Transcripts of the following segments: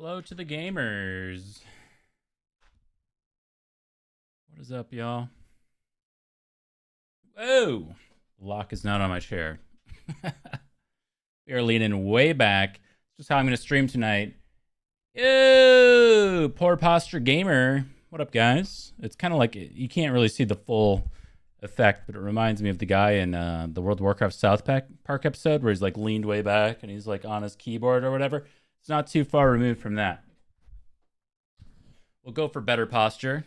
Hello to the gamers. What is up, y'all? Whoa! The lock is not on my chair. We are leaning way back. Just how I'm going to stream tonight. Ew! Poor posture gamer. What up, guys? It's kind of like you can't really see the full effect, but it reminds me of the guy in the World of Warcraft South Park episode where he's like leaned way back and he's like on his keyboard or whatever. It's not too far removed from that. We'll go for better posture.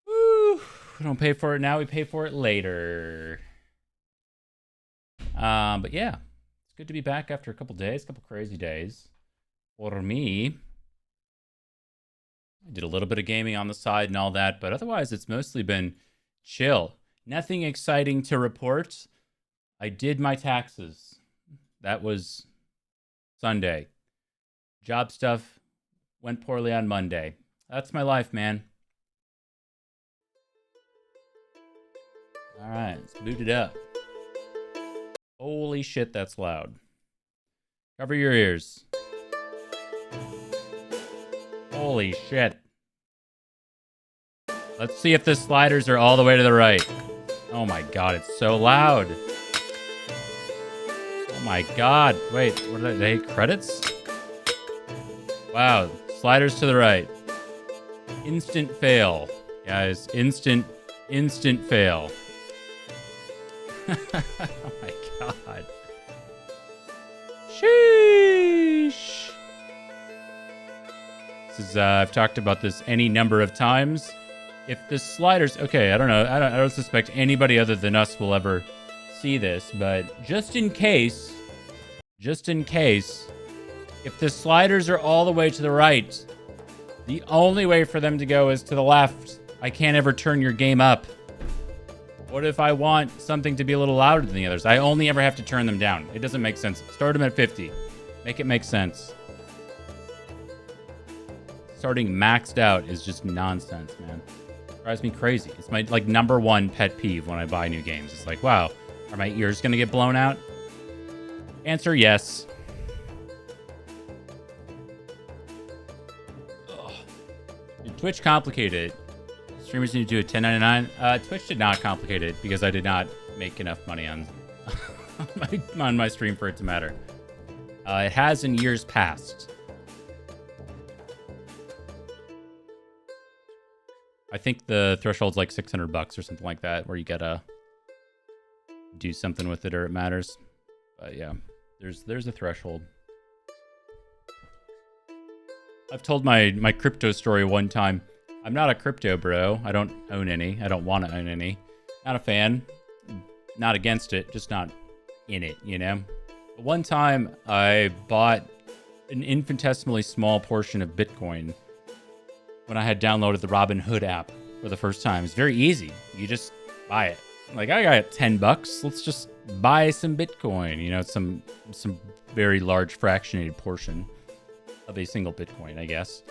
Woo! We don't pay for it now, we pay for it later. But yeah, it's good to be back after a couple days, couple crazy days. For me, I did a little bit of gaming on the side and all that, but otherwise it's mostly been chill. Nothing exciting to report. I did my taxes. That was Sunday. Job stuff went poorly on Monday. That's my life, man. All right, let's boot it up. Holy shit, that's loud. Cover your ears. Holy shit. Let's see if the sliders are all the way to the right. Oh my god, it's so loud. Oh my god. Wait, what are they? Credits? Wow, sliders to the right. Instant fail. Guys, instant fail. Oh my god. Sheesh. This is, I've talked about this any number of times. If the sliders, okay, I don't know. I don't suspect anybody other than us will ever see this, but just in case, if the sliders are all the way to the right, the only way for them to go is to the left. I can't ever turn your game up. What if I want something to be a little louder than the others? I only ever have to turn them down. It doesn't make sense. Start them at 50. Make it make sense. Starting maxed out is just nonsense, man. Drives me crazy. It's my number one pet peeve when I buy new games. It's like, wow, are my ears gonna get blown out? Answer yes. Ugh. Did Twitch complicate it? Streamers need to do a 1099. Twitch did not complicate it because I did not make enough money on on my stream for it to matter. It has in years past. I think the threshold's like $600 or something like that, where you gotta do something with it or it matters. But yeah, there's a threshold. I've told my crypto story one time. I'm not a crypto bro. I don't own any. I don't want to own any. Not a fan. Not against it. Just not in it, you know? But one time I bought an infinitesimally small portion of Bitcoin when I had downloaded the Robinhood app for the first time. It's very easy. You just buy it. Like, I got $10. Let's just buy some Bitcoin. You know, some very large fractionated portion of a single Bitcoin, I guess.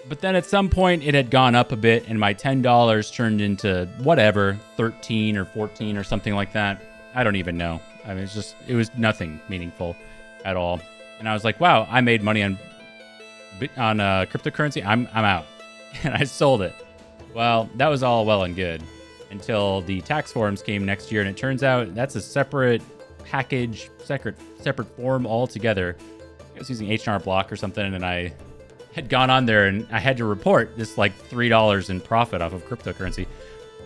But then at some point it had gone up a bit and my $10 turned into whatever, 13 or 14 or something like that. I don't even know. I mean, it was nothing meaningful at all. And I was like, wow, I made money on cryptocurrency. I'm out. And I sold it. Well, that was all well and good until the tax forms came next year. And it turns out that's a separate package, separate form altogether. I was using H&R Block or something, and I had gone on there and I had to report this like $3 in profit off of cryptocurrency.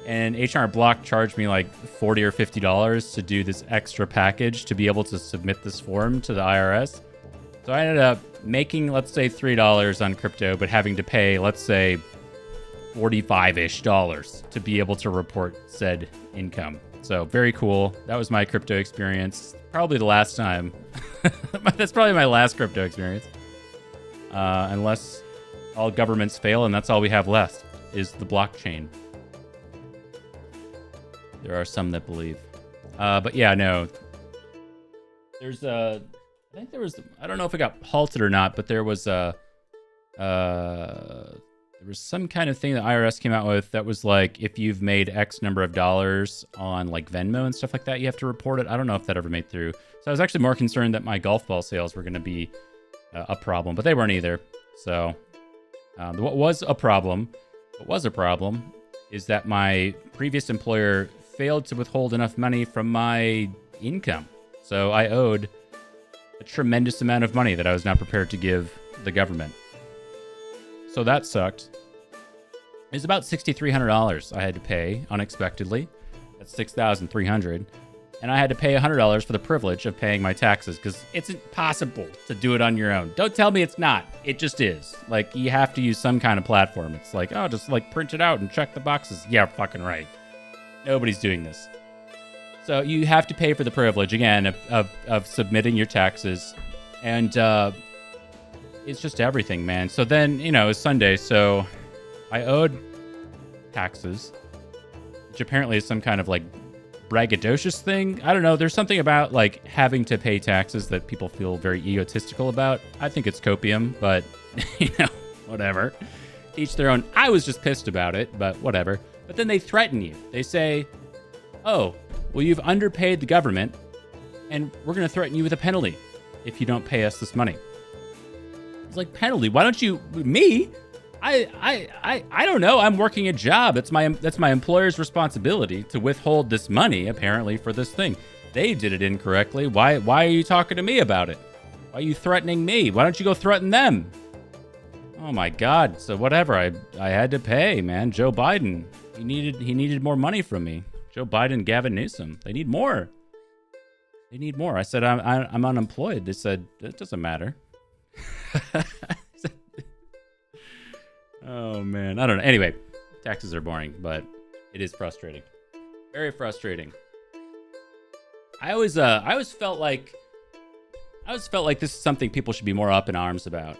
And H&R Block charged me like $40 or $50 to do this extra package to be able to submit this form to the IRS. So I ended up making, let's say, $3 on crypto, but having to pay, let's say, $45-ish to be able to report said income. So very cool. That was my crypto experience. Probably the last time. That's probably my last crypto experience. Unless all governments fail and that's all we have left is the blockchain. There are some that believe. But yeah, no. There's a... I think there was... I don't know if it got halted or not, but there was a there was some kind of thing that IRS came out with that was like, if you've made X number of dollars on like Venmo and stuff like that, you have to report it. I don't know if that ever made through. So I was actually more concerned that my golf ball sales were going to be a problem, but they weren't either. So what was a problem is that my previous employer failed to withhold enough money from my income. So I owed a tremendous amount of money that I was not prepared to give the government. So that sucked. It was about $6,300 I had to pay unexpectedly. That's $6,300. And I had to pay $100 for the privilege of paying my taxes because it's impossible to do it on your own. Don't tell me it's not. It just is. Like, you have to use some kind of platform. It's like, oh, just like print it out and check the boxes. Yeah, fucking right. Nobody's doing this. So you have to pay for the privilege, again, of submitting your taxes. And it's just everything, man. So then, you know, it's Sunday, so I owed taxes, which apparently is some kind of like braggadocious thing. I don't know. There's something about like having to pay taxes that people feel very egotistical about. I think it's copium, but you know, whatever. Each their own. I was just pissed about it, but whatever. But then they threaten you. They say, oh, well, you've underpaid the government and we're going to threaten you with a penalty if you don't pay us this money. It's like, penalty? Why don't you, me? I don't know. I'm working a job. That's my employer's responsibility to withhold this money, apparently, for this thing. They did it incorrectly. Why are you talking to me about it? Why are you threatening me? Why don't you go threaten them? Oh my God. So whatever. I had to pay, man. Joe Biden. He needed more money from me. Joe Biden, Gavin Newsom. They need more. They need more. I said I'm unemployed. They said it doesn't matter. Oh man, I don't know. Anyway, taxes are boring, but it is frustrating. Very frustrating. I always felt like this is something people should be more up in arms about.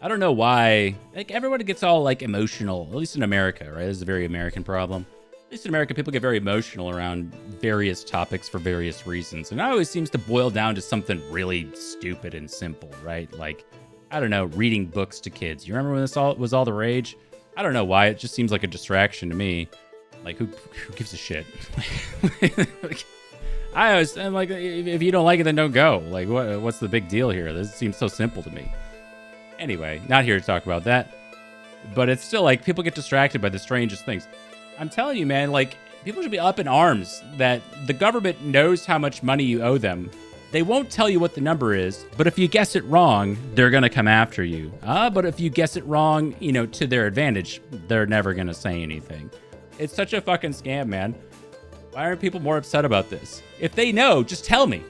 I don't know why. Like, everybody gets all like emotional, at least in America, right? This is a very American problem. At least in America, people get very emotional around various topics for various reasons. And it always seems to boil down to something really stupid and simple, right? Like, I don't know, reading books to kids. You remember when this was all the rage? I don't know why. It just seems like a distraction to me. Like, who gives a shit? Like, I'm like, if you don't like it, then don't go. Like, what's the big deal here? This seems so simple to me. Anyway, not here to talk about that. But it's still like, people get distracted by the strangest things. I'm telling you, man, like, people should be up in arms that the government knows how much money you owe them. They won't tell you what the number is, but if you guess it wrong, they're going to come after you. But if you guess it wrong, you know, to their advantage, they're never going to say anything. It's such a fucking scam, man. Why aren't people more upset about this? If they know, just tell me.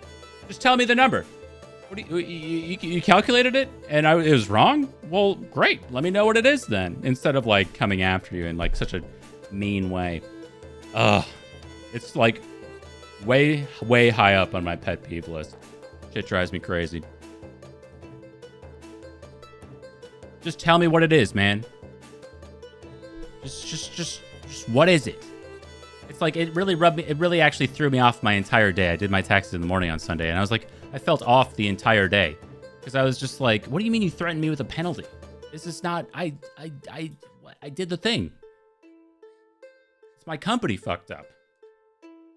Just tell me the number. What do you calculated it and it was wrong? Well, great. Let me know what it is then, instead of like coming after you in like such a mean way. It's like way high up on my pet peeve list. Shit drives me crazy. Just tell me what it is, man. Just what is it? It's like, it really actually threw me off my entire day. I did my taxes in the morning on Sunday, and I was like, I felt off the entire day because I was just like, what do you mean you threatened me with a penalty? This is not, I did the thing. It's my company fucked up.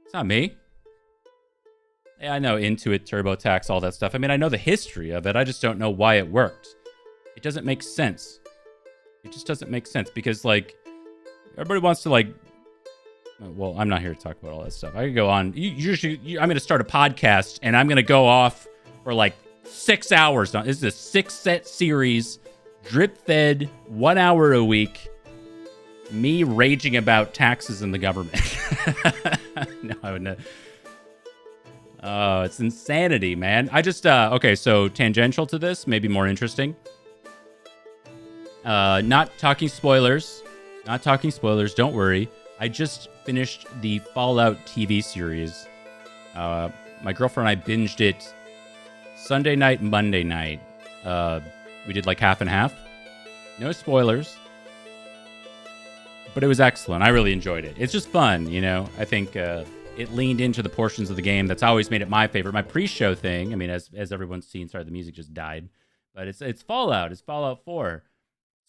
It's not me. Yeah, I know Intuit, TurboTax, all that stuff. I mean, I know the history of it. I just don't know why it worked. It doesn't make sense. It just doesn't make sense because, like, everybody wants to, like, well, I'm not here to talk about all that stuff. I could go on. I'm going to start a podcast, and I'm going to go off for, like, 6 hours. This is a 6-set series, drip-fed, 1 hour a week, me raging about taxes and the government. No, I would not. Oh, it's insanity, man. I just, okay, so tangential to this, maybe more interesting. Not talking spoilers, don't worry. I just finished the Fallout TV series. My girlfriend and I binged it Sunday night, Monday night. We did like half and half. No spoilers. But it was excellent. I really enjoyed it. It's just fun, you know? I think, it leaned into the portions of the game that's always made it my favorite. My pre-show thing, I mean, as everyone's seen, sorry, the music just died. But it's Fallout. It's Fallout 4.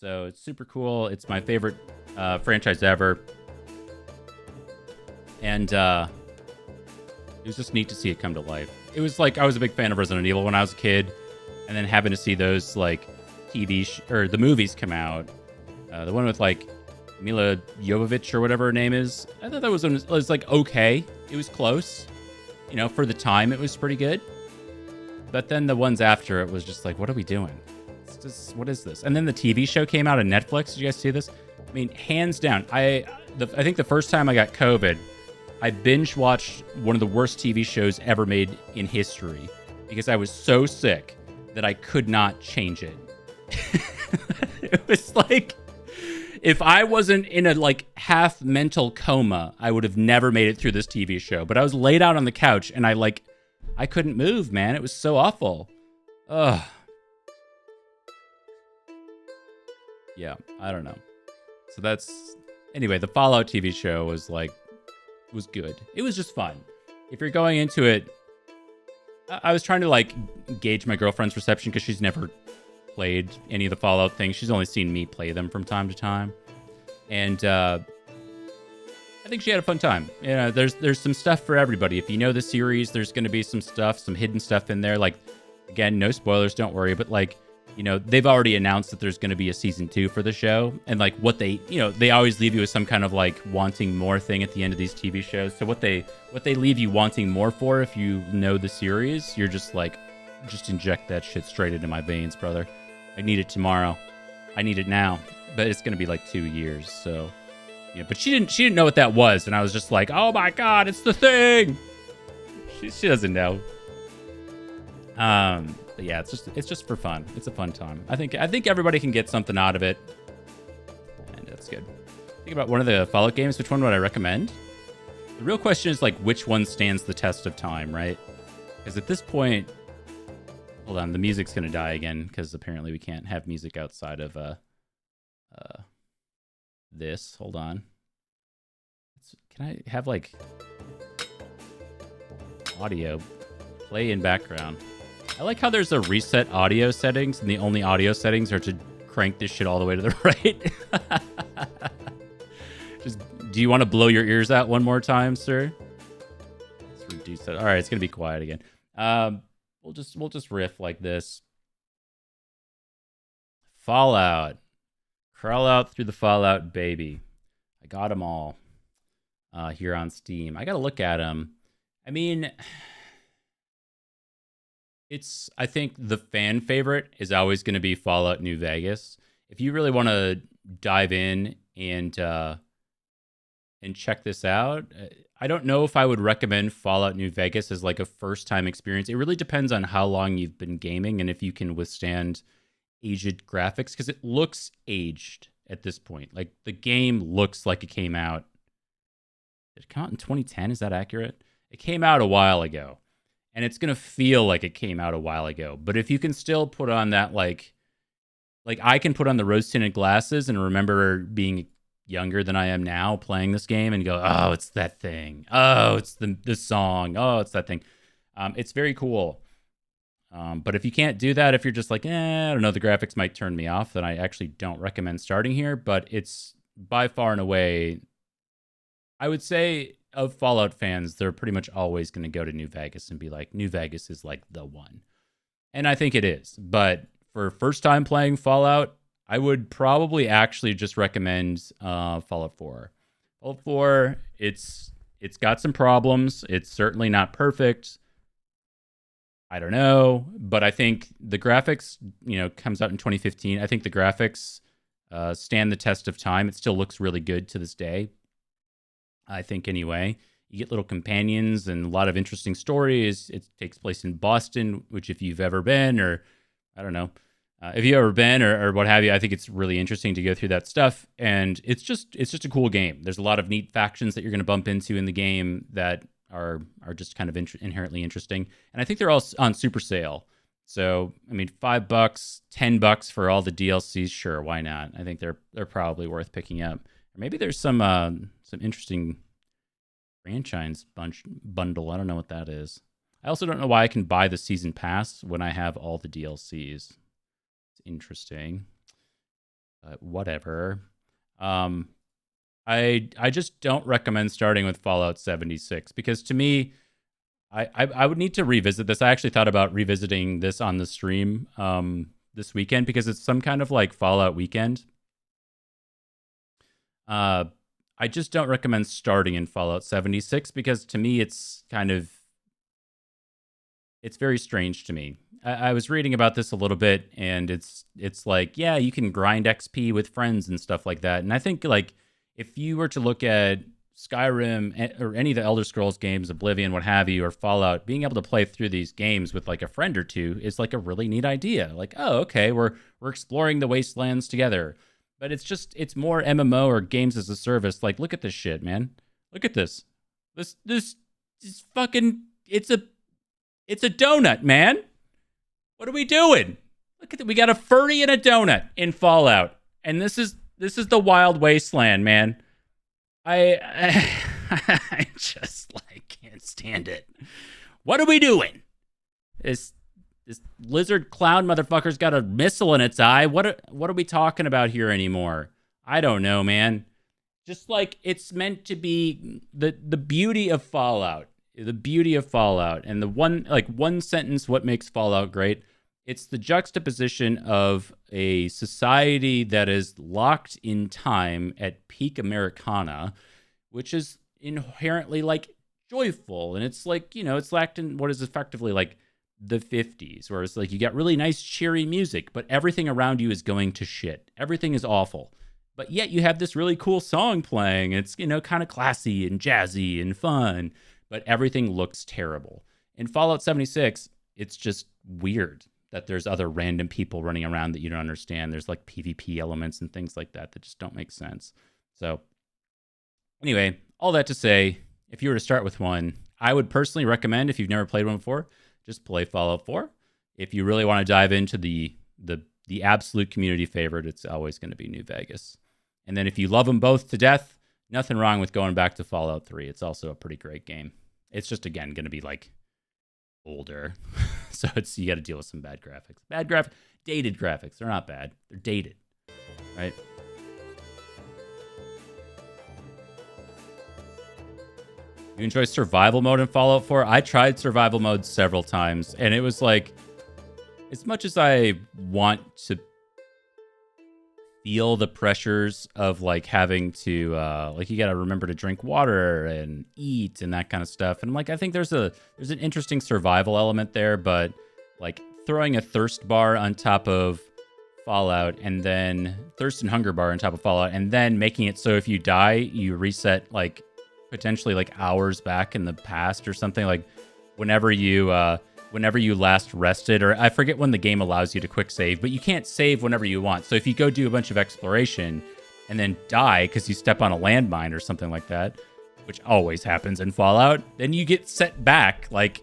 So it's super cool. It's my favorite franchise ever. And it was just neat to see it come to life. It was like I was a big fan of Resident Evil when I was a kid, and then having to see those like or the movies come out. The one with like Mila Jovovich or whatever her name is. I thought that was like okay. It was close. You know, for the time, it was pretty good. But then the ones after it was just like, what are we doing? It's just, what is this? And then the TV show came out on Netflix. Did you guys see this? I mean, hands down. I think the first time I got COVID, I binge watched one of the worst TV shows ever made in history because I was so sick that I could not change it. It was like, if I wasn't in a like half mental coma, I would have never made it through this TV show. But I was laid out on the couch and I couldn't move, man. It was so awful. Ugh. Yeah, I don't know. So anyway, the Fallout TV show was good. It was just fun. If you're going into it, I was trying to like gauge my girlfriend's reception because she's never played any of the Fallout things. She's only seen me play them from time to time. And I think she had a fun time. You know, there's some stuff for everybody. If you know the series, there's going to be some hidden stuff in there. Like, again, no spoilers, don't worry. But like, you know, they've already announced that there's going to be a season 2 for the show. And like they always leave you with some kind of like wanting more thing at the end of these TV shows. So what they leave you wanting more for, if you know the series, you're just like, just inject that shit straight into my veins, brother. I need it tomorrow. I need it now. But it's going to be like 2 years. So, yeah, but she didn't know what that was. And I was just like, oh my God, it's the thing. She doesn't know. But yeah, it's just for fun. It's a fun time. I think everybody can get something out of it, and that's good. Think about one of the Fallout games. Which one would I recommend? The real question is like, which one stands the test of time, right? Because at this point, hold on, the music's gonna die again because apparently we can't have music outside of this. Hold on. Can I have like audio play in background? I like how there's a reset audio settings, and the only audio settings are to crank this shit all the way to the right. Do you want to blow your ears out one more time, sir? Let's reduce that. All right, it's gonna be quiet again. We'll just riff like this. Fallout. Crawl out through the Fallout, baby. I got them all here on Steam. I gotta look at them. I mean, I think the fan favorite is always going to be Fallout New Vegas. If you really want to dive in and check this out, I don't know if I would recommend Fallout New Vegas as like a first-time experience. It really depends on how long you've been gaming and if you can withstand aged graphics, because it looks aged at this point. Like, the game looks like it came out. Did it come out in 2010? Is that accurate? It came out a while ago. And it's going to feel like it came out a while ago. But if you can still put on that, like I can put on the rose-tinted glasses and remember being younger than I am now playing this game and go, oh, it's that thing. Oh, it's the song. Oh, it's that thing. It's very cool. But if you can't do that, if you're just like, I don't know, the graphics might turn me off, then I actually don't recommend starting here. But it's by far and away, I would say, of Fallout fans, they're pretty much always going to go to New Vegas and be like, New Vegas is like the one. And I think it is. But for first time playing Fallout, I would probably actually just recommend Fallout 4. Fallout 4, it's got some problems. It's certainly not perfect. I don't know. But I think the graphics, comes out in 2015. I think the graphics stand the test of time. It still looks really good to this day. I think anyway. You get little companions and a lot of interesting stories. It takes place in Boston, which if you've ever been, or I don't know, if you've ever been or what have you, I think it's really interesting to go through that stuff. And it's just a cool game. There's a lot of neat factions that you're going to bump into in the game that are just kind of inherently interesting. And I think they're all on super sale. So, I mean, $5, $10 for all the DLCs, sure, why not? I think they're probably worth picking up. Or maybe there's some interesting franchise bundle. I don't know what that is. I also don't know why I can buy the season pass when I have all the DLCs. It's interesting. But whatever. I just don't recommend starting with Fallout 76 because to me, I would need to revisit this. I actually thought about revisiting this on the stream this weekend because it's some kind of like Fallout weekend. I just don't recommend starting in Fallout 76 because to me it's very strange to me. I was reading about this a little bit and it's like, yeah, you can grind XP with friends and stuff like that. And I think like if you were to look at Skyrim or any of the Elder Scrolls games, Oblivion, what have you, or Fallout, being able to play through these games with like a friend or two is like a really neat idea. Like, oh, okay, we're exploring the wastelands together. But it's more MMO or games as a service. Like, look at this shit, man. Look at this. This fucking it's a donut, man. What are we doing? Look at that. We got a furry and a donut in Fallout. And this is the wild wasteland, man. I just like can't stand it. What are we doing? This lizard clown motherfucker's got a missile in its eye. What are we talking about here anymore? I don't know, man. Just like it's meant to be the beauty of Fallout. The beauty of Fallout and the one sentence what makes Fallout great. It's the juxtaposition of a society that is locked in time at peak Americana, which is inherently like joyful. And it's like, it's locked in what is effectively like the 50s, where it's like you got really nice, cheery music, but everything around you is going to shit. Everything is awful. But yet you have this really cool song playing. It's, kind of classy and jazzy and fun, but everything looks terrible. In Fallout 76, it's just weird that there's other random people running around that you don't understand. There's like PvP elements and things like that just don't make sense. So anyway, all that to say, if you were to start with one, I would personally recommend, if you've never played one before, just play Fallout 4. If you really want to dive into the absolute community favorite, it's always going to be New Vegas. And then if you love them both to death, nothing wrong with going back to Fallout 3. It's also a pretty great game. It's just, again, going to be like older. So you got to deal with some bad graphics. Dated graphics. They're not bad. They're dated, right? You enjoy survival mode in Fallout 4? I tried survival mode several times, and it was like, as much as I want to feel the pressures of like having to you got to remember to drink water and eat and that kind of stuff, and I'm like, I think there's an interesting survival element there, but like throwing a thirst bar on top of Fallout and then thirst and hunger bar on top of Fallout and then making it so if you die you reset like potentially like hours back in the past or something, like whenever you last rested, or I forget when the game allows you to quick save, but you can't save whenever you want. So if you go do a bunch of exploration and then die because you step on a landmine or something like that, which always happens in Fallout, then you get set back like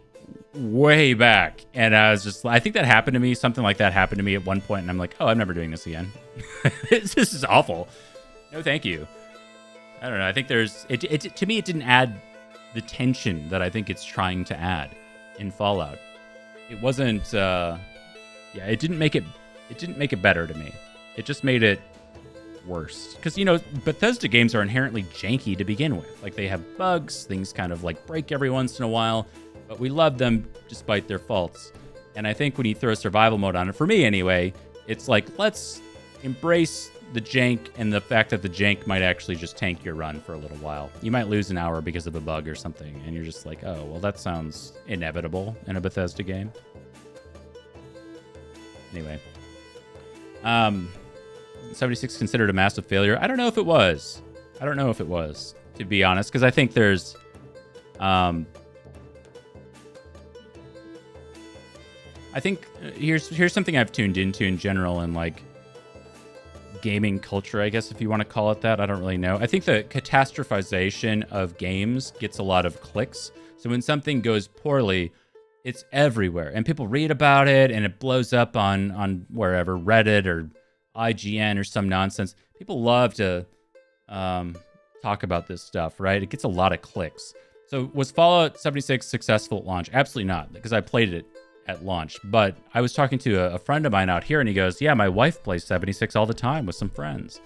way back. And I think that happened to me. Something like that happened to me at one point, and I'm like, oh, I'm never doing this again. This is awful. No, thank you. I don't know. I think to me, it didn't add the tension that I think it's trying to add in Fallout. It wasn't, it didn't make it better to me. It just made it worse. Because, Bethesda games are inherently janky to begin with. Like, they have bugs, things kind of like break every once in a while, but we love them despite their faults. And I think when you throw a survival mode on it, for me anyway, it's like, let's embrace the jank and the fact that the jank might actually just tank your run for a little while. You might lose an hour because of a bug or something, and you're just like, oh, well, that sounds inevitable in a Bethesda game. Anyway. 76 considered a massive failure. I don't know if it was. To be honest, because I think there's... I think here's something I've tuned into in general in, like, gaming culture, I guess, if you want to call it that. I don't really know. I think the catastrophization of games gets a lot of clicks. So when something goes poorly, it's everywhere. And people read about it, and it blows up on wherever, Reddit or IGN or some nonsense. People love to talk about this stuff, right? It gets a lot of clicks. So was Fallout 76 successful at launch? Absolutely not, because I played it at launch. But I was talking to a friend of mine out here, and he goes, yeah, my wife plays 76 all the time with some friends.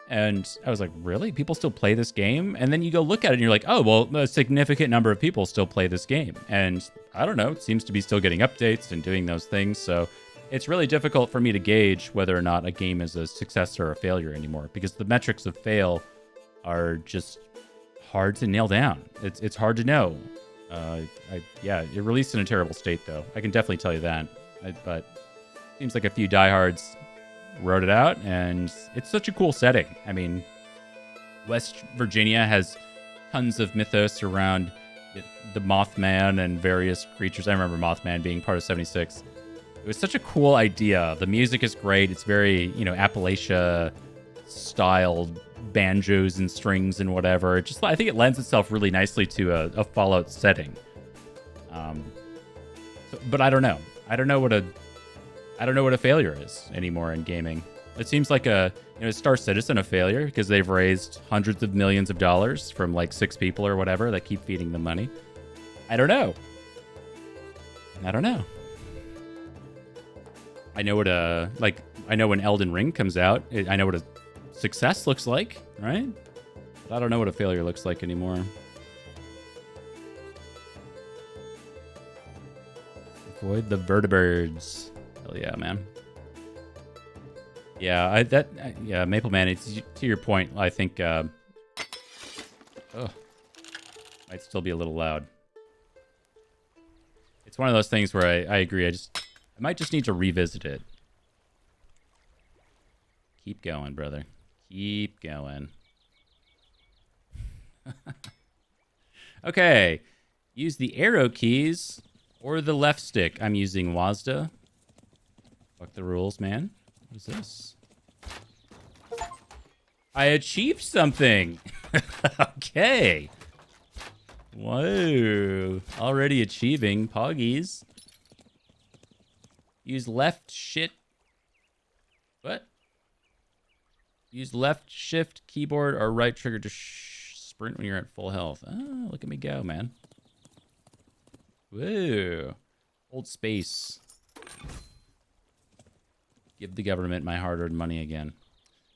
And I was like, really? People still play this game? And then you go look at it and you're like, oh, well, a significant number of people still play this game. And I don't know, it seems to be still getting updates and doing those things. So it's really difficult for me to gauge whether or not a game is a success or a failure anymore, because the metrics of fail are just hard to nail down. It's hard to know. It released in a terrible state, though. I can definitely tell you that. But seems like a few diehards wrote it out, and it's such a cool setting. I mean, West Virginia has tons of mythos around the Mothman and various creatures. I remember Mothman being part of 76. It was such a cool idea. The music is great. It's very, Appalachia styled banjos and strings and whatever. I think it lends itself really nicely to a Fallout setting. But I don't know. I don't know what a failure is anymore in gaming. It seems like Star Citizen a failure because they've raised hundreds of millions of dollars from like 6 people or whatever that keep feeding them money. I don't know. I know I know when Elden Ring comes out, I know what a success looks like, right? But I don't know what a failure looks like anymore. Avoid the vertibirds. Hell yeah, man. Yeah, Maple Man, it's, to your point, I think, might still be a little loud. It's one of those things where I agree, I might just need to revisit it. Keep going, brother. Keep going. Okay. Use the arrow keys or the left stick. I'm using WASD. Fuck the rules, man. What is this? I achieved something. Okay. Whoa. Already achieving. Poggies. Use left shit. What? Use left shift keyboard or right trigger to sprint when you're at full health. Oh, look at me go, man. Whoa. Hold space. Give the government my hard-earned money again.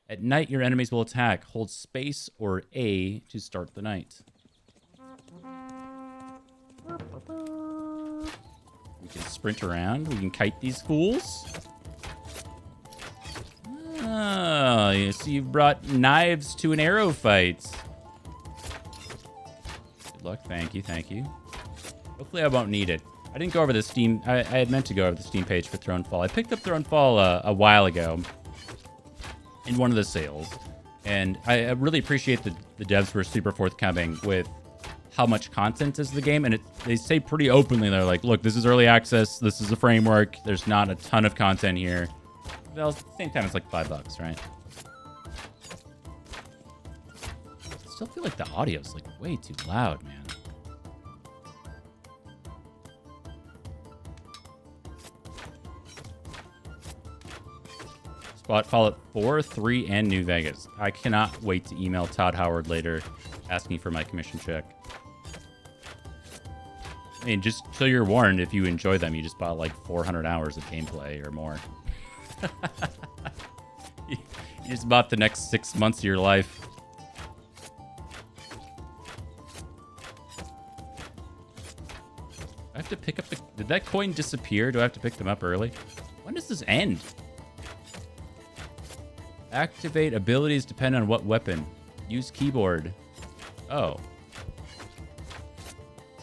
At night, your enemies will attack. Hold space or A to start the night. We can sprint around. We can kite these fools. Oh, so you brought knives to an arrow fight. Good luck. Thank you. Hopefully I won't need it. I didn't go over the Steam... I had meant to go over the Steam page for Thronefall. I picked up Thronefall a while ago in one of the sales. And I really appreciate the devs were super forthcoming with how much content is the game. And they say pretty openly, they're like, look, this is early access. This is a framework. There's not a ton of content here. Well, at the same time, it's like $5, right? I still feel like the audio's like way too loud, man. Spot Fallout 4, 3, and New Vegas. I cannot wait to email Todd Howard later asking for my commission check. I mean, just so you're warned, if you enjoy them, you just bought like 400 hours of gameplay or more. You just bought the next 6 months of your life. I have to pick up the... Did that coin disappear? Do I have to pick them up early? When does this end? Activate abilities depend on what weapon. Use keyboard. Oh.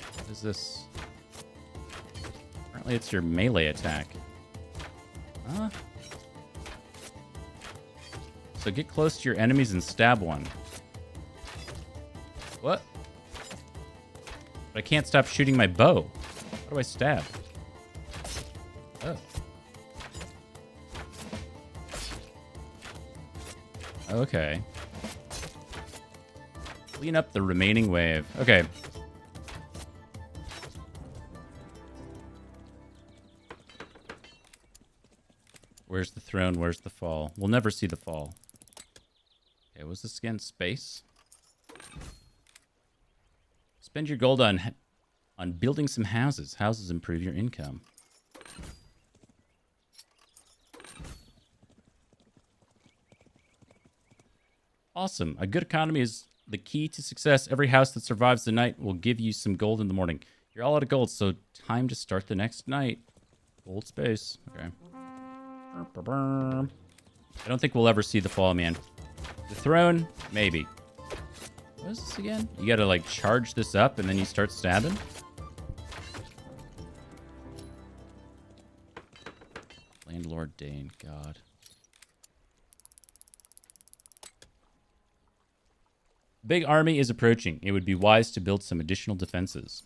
What is this? Apparently it's your melee attack. Huh? So get close to your enemies and stab one. What? But I can't stop shooting my bow. How do I stab? Oh. Okay. Clean up the remaining wave. Okay. Where's the throne? Where's the fall? We'll never see the fall. Okay, what's this again? Space? Spend your gold on building some houses. Houses improve your income. Awesome. A good economy is the key to success. Every house that survives the night will give you some gold in the morning. You're all out of gold, so time to start the next night. Gold space. Okay. I don't think we'll ever see the fall, man. The throne? Maybe. What is this again? You gotta, like, charge this up and then you start stabbing? Landlord Dane, God. Big army is approaching. It would be wise to build some additional defenses.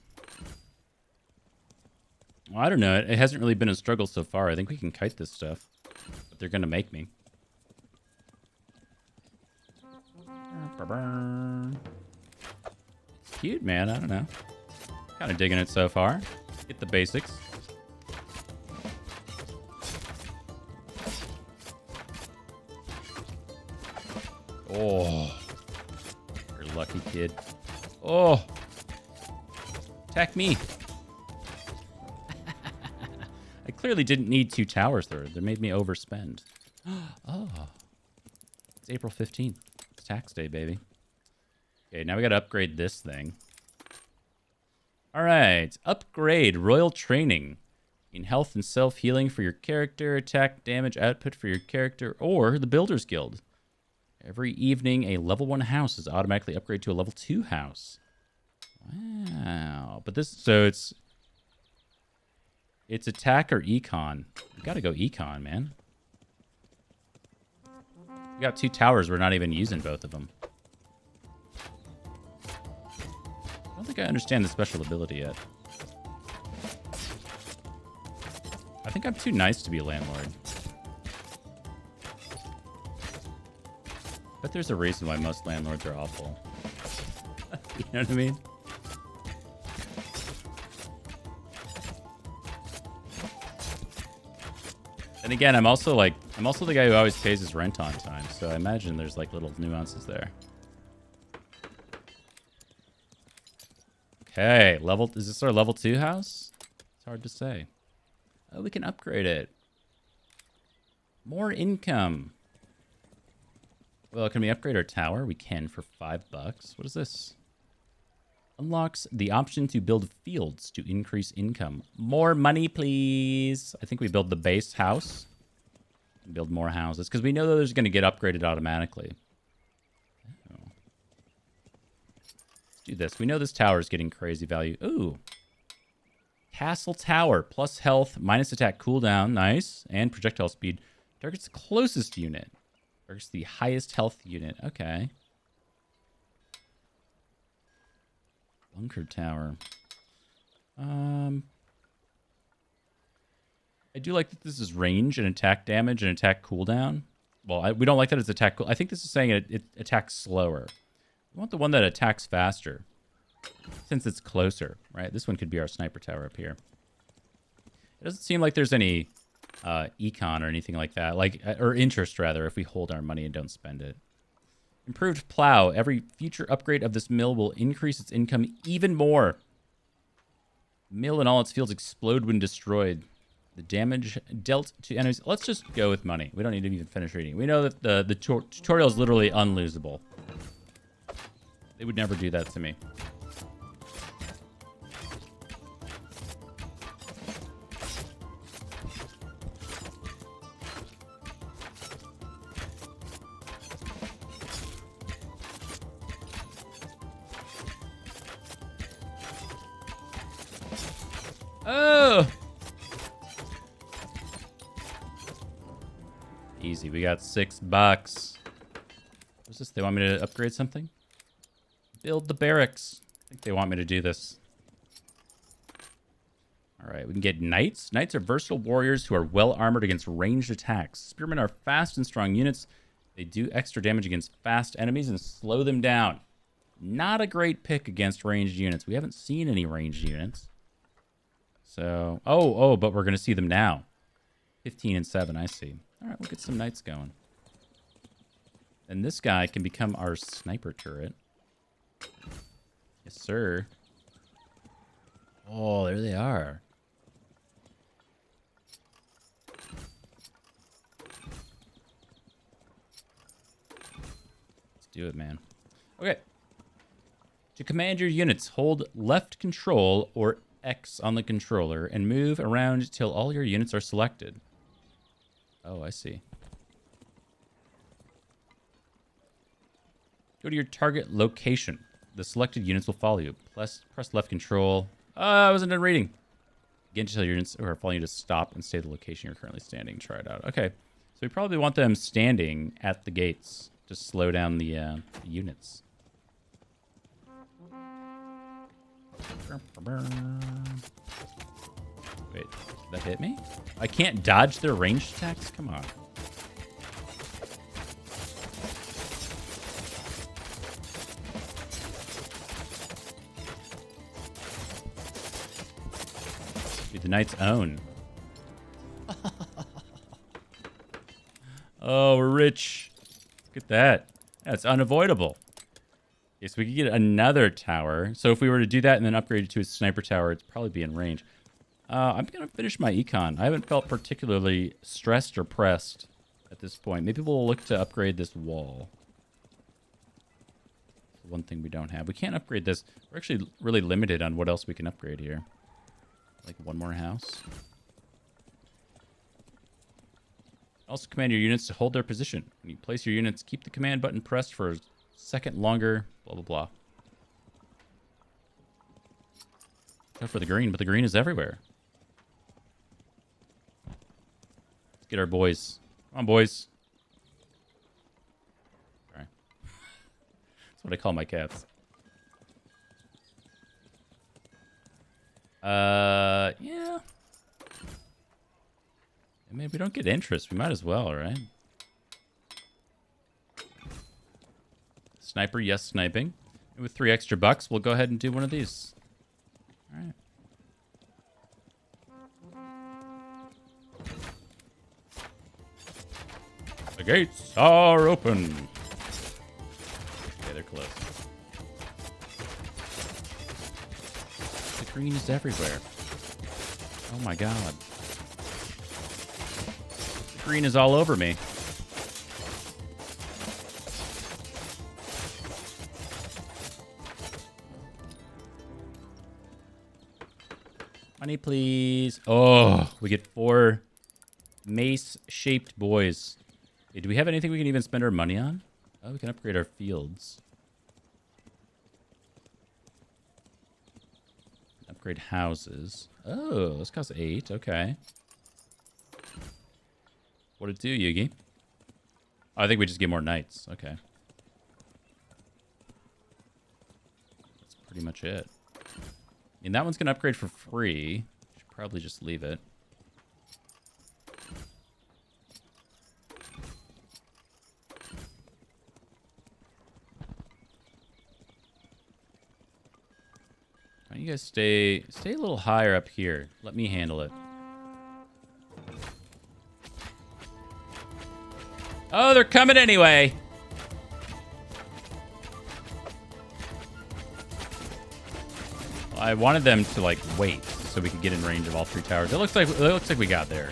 Well, I don't know. It hasn't really been a struggle so far. I think we can kite this stuff. But they're going to make me. It's cute, man. I don't know. Kind of digging it so far. Get the basics. Oh. You're lucky, kid. Oh. Attack me. I clearly didn't need 2 towers there. They made me overspend. Oh. It's April 15th. It's tax day, baby. Okay, now we got to upgrade this thing. All right. Upgrade Royal Training. In health and self-healing for your character, attack, damage, output for your character, or the Builder's Guild. Every evening, a level 1 house is automatically upgraded to a level 2 house. Wow. But this, so it's attack or econ. We gotta go econ, man. We got 2 towers. We're not even using both of them. I don't think I understand the special ability yet. I think I'm too nice to be a landlord. But there's a reason why most landlords are awful. You know what I mean? And again, I'm also the guy who always pays his rent on time, so I imagine there's like little nuances there. Okay, is this our level 2 house? It's hard to say. Oh, we can upgrade it. More income. Well, can we upgrade our tower? We can for $5. What is this? Unlocks the option to build fields to increase income. More money, please. I think we build the base house. Build more houses, because we know those are going to get upgraded automatically. Oh. Let's do this. We know this tower is getting crazy value. Ooh. Castle Tower. Plus health, minus attack cooldown. Nice. And projectile speed. Targets the closest unit. Targets the highest health unit. Okay. Bunker Tower. I do like that this is range and attack damage and attack cooldown. Well, we don't like that it's attack cool. I think this is saying it attacks slower. We want the one that attacks faster, since it's closer, right? This one could be our sniper tower up here. It doesn't seem like there's any econ or anything like that, or interest rather, if we hold our money and don't spend it. Improved plow. Every future upgrade of this mill will increase its income even more. Mill and all its fields explode when destroyed. The damage dealt to enemies. Let's just go with money. We don't need to even finish reading. We know that the tutorial is literally unlosable. They would never do that to me. Oh! Easy. We got $6. What's this? They want me to upgrade something? Build the barracks. I think they want me to do this. All right, we can get knights. Knights are versatile warriors who are well armored against ranged attacks. Spearmen are fast and strong units. They do extra damage against fast enemies and slow them down. Not a great pick against ranged units. We haven't seen any ranged units. So, but we're going to see them now. 15 and 7, I see. All right, we'll get some knights going. And this guy can become our sniper turret. Yes, sir. Oh, there they are. Let's do it, man. Okay. To command your units, hold left control or X on the controller and move around till all your units are selected. Oh, I see. Go to your target location. The selected units will follow you. Press left control. I wasn't done reading. Again, to tell your units who are following you to stop and stay at the location you're currently standing. Try it out. Okay. So we probably want them standing at the gates to slow down the units. Wait, did that hit me? I can't dodge their ranged attacks? Come on. Be the knight's own. Oh, we're rich. Look at that. That's unavoidable. Okay, so we could get another tower. So if we were to do that and then upgrade it to a sniper tower, it'd probably be in range. I'm going to finish my econ. I haven't felt particularly stressed or pressed at this point. Maybe we'll look to upgrade this wall. One thing we don't have. We can't upgrade this. We're actually really limited on what else we can upgrade here. Like one more house. Also command your units to hold their position. When you place your units, keep the command button pressed for a second longer. Blah, blah, blah. Except for the green, but the green is everywhere. Let's get our boys. Come on, boys. Sorry. That's what I call my cats. Yeah. I mean, if we don't get interest, we might as well, right? Sniper, yes, sniping. And with 3 extra bucks, we'll go ahead and do one of these. All right. The gates are open. Okay, they're closed. The green is everywhere. Oh my god. The green is all over me. Money, please. Oh, we get 4 mace-shaped boys. Hey, do we have anything we can even spend our money on? Oh, we can upgrade our fields. Upgrade houses. Oh, this costs 8. Okay. What'd it do, Yugi? Oh, I think we just get more knights. Okay. That's pretty much it. And that one's going to upgrade for free. Should probably just leave it. Why don't you guys stay a little higher up here? Let me handle it. Oh, they're coming anyway. I wanted them to like wait so we could get in range of all 3 towers. It looks like we got there.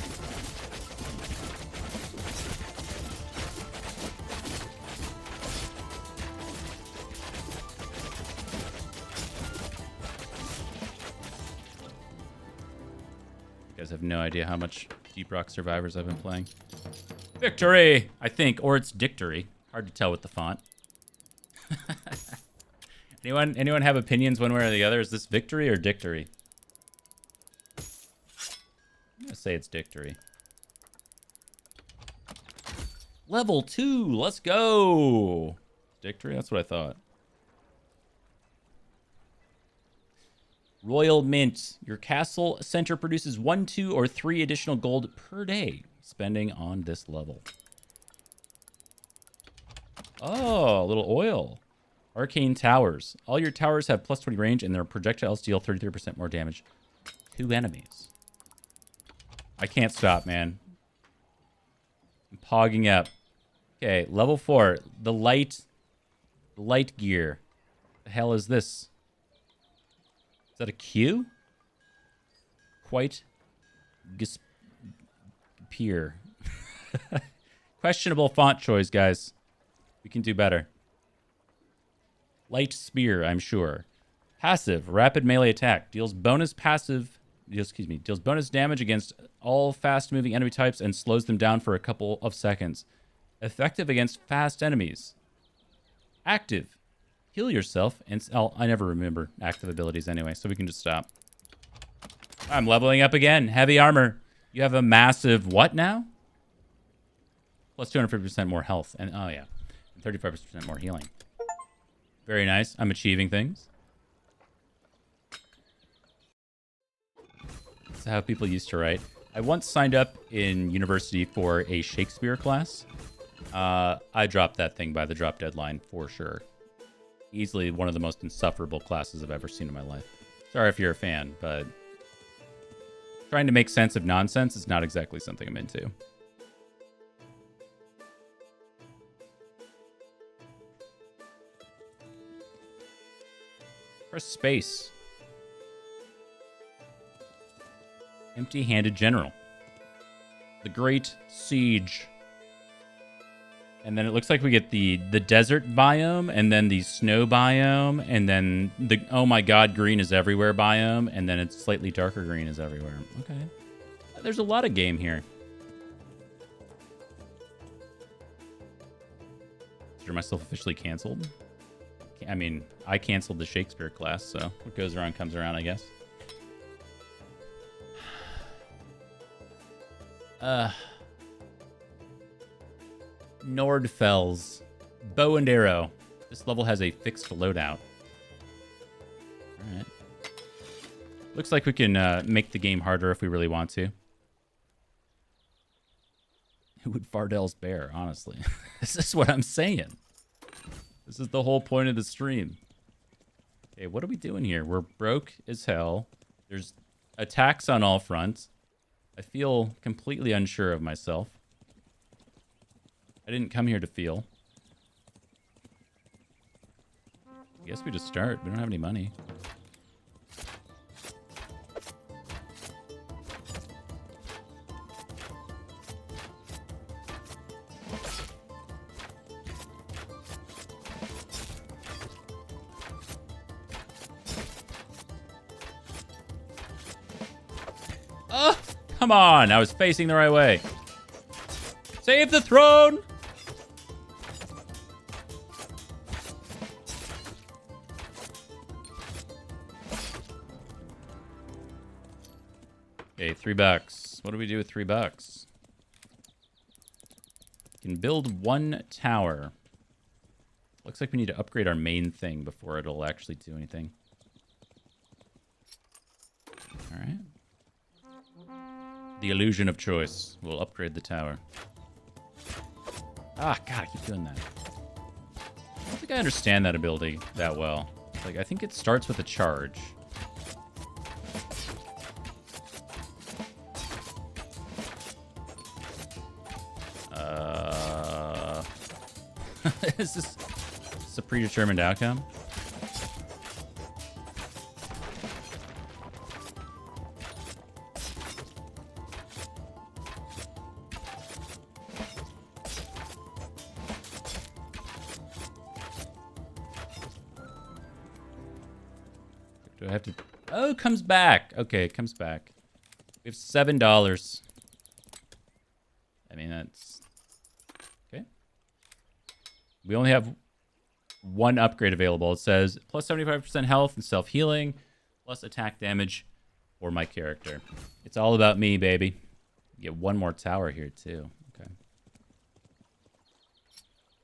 You guys have no idea how much Deep Rock Survivors I've been playing. Victory, I think, or it's Dictory. Hard to tell with the font. Anyone have opinions one way or the other? Is this Victory or Dictory? I'm gonna say it's Dictory. Level 2, let's go. Dictory, that's what I thought. Royal Mint. Your castle center produces 1, 2, or 3 additional gold per day spending on this level. Oh, a little oil. Arcane Towers. All your towers have plus 20 range and their projectiles deal 33% more damage to enemies. I can't stop, man. I'm pogging up. Okay, level 4. The light gear. The hell is this? Is that a Q? Quite Pier. Questionable font choice, guys. We can do better. Light spear, I'm sure. Passive, rapid melee attack. Deals bonus damage against all fast-moving enemy types and slows them down for a couple of seconds. Effective against fast enemies. Active. Heal yourself. And I never remember active abilities anyway, so we can just stop. I'm leveling up again. Heavy armor. You have a massive what now? Plus 250% more health. And oh yeah, 35% more healing. Very nice. I'm achieving things. That's how people used to write. I once signed up in university for a Shakespeare class. I dropped that thing by the drop deadline for sure. Easily one of the most insufferable classes I've ever seen in my life. Sorry if you're a fan, but trying to make sense of nonsense is not exactly something I'm into. Press space. Empty-handed general. The Great Siege. And then it looks like we get the desert biome, and then the snow biome, and then the oh my god, green is everywhere biome, and then it's slightly darker green is everywhere. Okay. There's a lot of game here. Consider myself officially canceled. I mean, I canceled the Shakespeare class, so what goes around comes around, I guess. Nordfells. Bow and arrow. This level has a fixed loadout. Alright. Looks like we can make the game harder if we really want to. Who would Fardell's bear, honestly? This is what I'm saying. This is the whole point of the stream. Okay, what are we doing here? We're broke as hell. There's attacks on all fronts. I feel completely unsure of myself. I didn't come here to feel. I guess we just start. We don't have any money. Oh, come on. I was facing the right way. Save the throne! Okay, $3. What do we do with $3? We can build one tower. Looks like we need to upgrade our main thing before it'll actually do anything. All right. The illusion of choice. We'll upgrade the tower. Ah, God, I keep doing that. I don't think I understand that ability that well. Like, I think it starts with a charge. Is this a predetermined outcome? Do I have to... Oh, it comes back. Okay, it comes back. We have $7. I mean, that's... Okay. We only have one upgrade available. It says plus 75% health and self-healing, plus attack damage for my character. It's all about me, baby. Get one more tower here, too. Okay.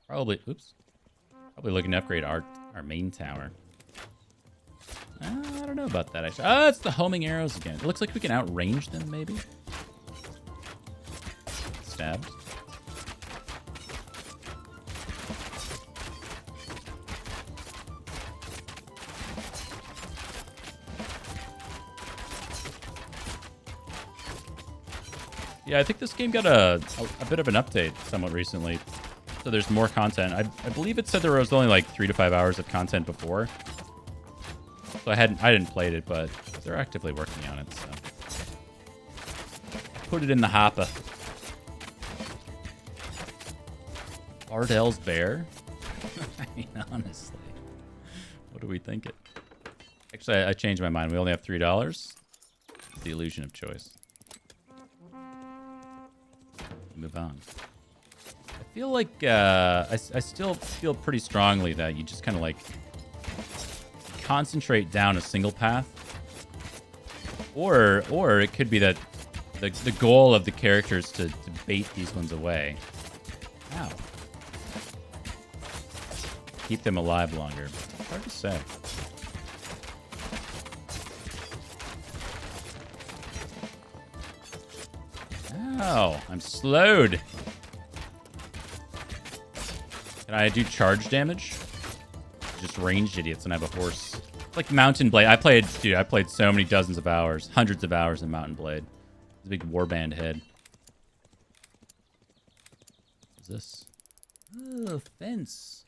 Probably... Oops. Probably looking to upgrade our main tower. I don't know about that, actually. Oh, it's the homing arrows again. It looks like we can outrange them, maybe. Stabbed. Yeah, I think this game got a bit of an update somewhat recently. So there's more content. I believe it said there was only like 3 to 5 hours of content before. So I didn't play it, but they're actively working on it, so. Put it in the hopper. Ardell's bear? I mean, honestly. What do we think it? Actually, I changed my mind. We only have $3. It's the illusion of choice. Move on. I feel like I still feel pretty strongly that you just kind of like concentrate down a single path, or it could be that the goal of the characters to bait these ones away. Ow. Keep them alive longer. It's hard to say. Ow, I'm slowed. Can I do charge damage? Just ranged idiots and I have a horse. It's like Mountain Blade. I played so many dozens of hours, hundreds of hours in Mountain Blade. It's a big warband head. What's this? Oh, fence.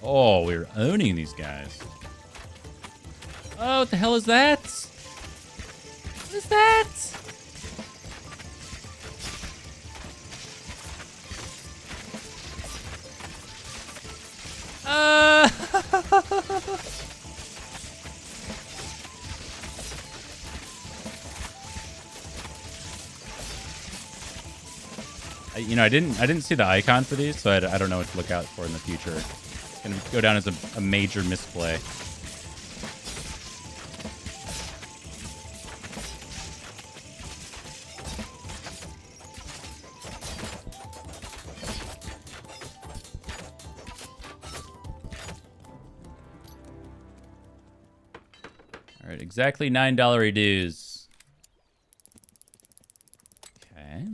Oh, we're owning these guys. Oh, what the hell is that? What is that? I didn't see the icon for these, so I don't know what to look out for in the future. It's gonna go down as a major misplay. All right, exactly $9 dues. Okay.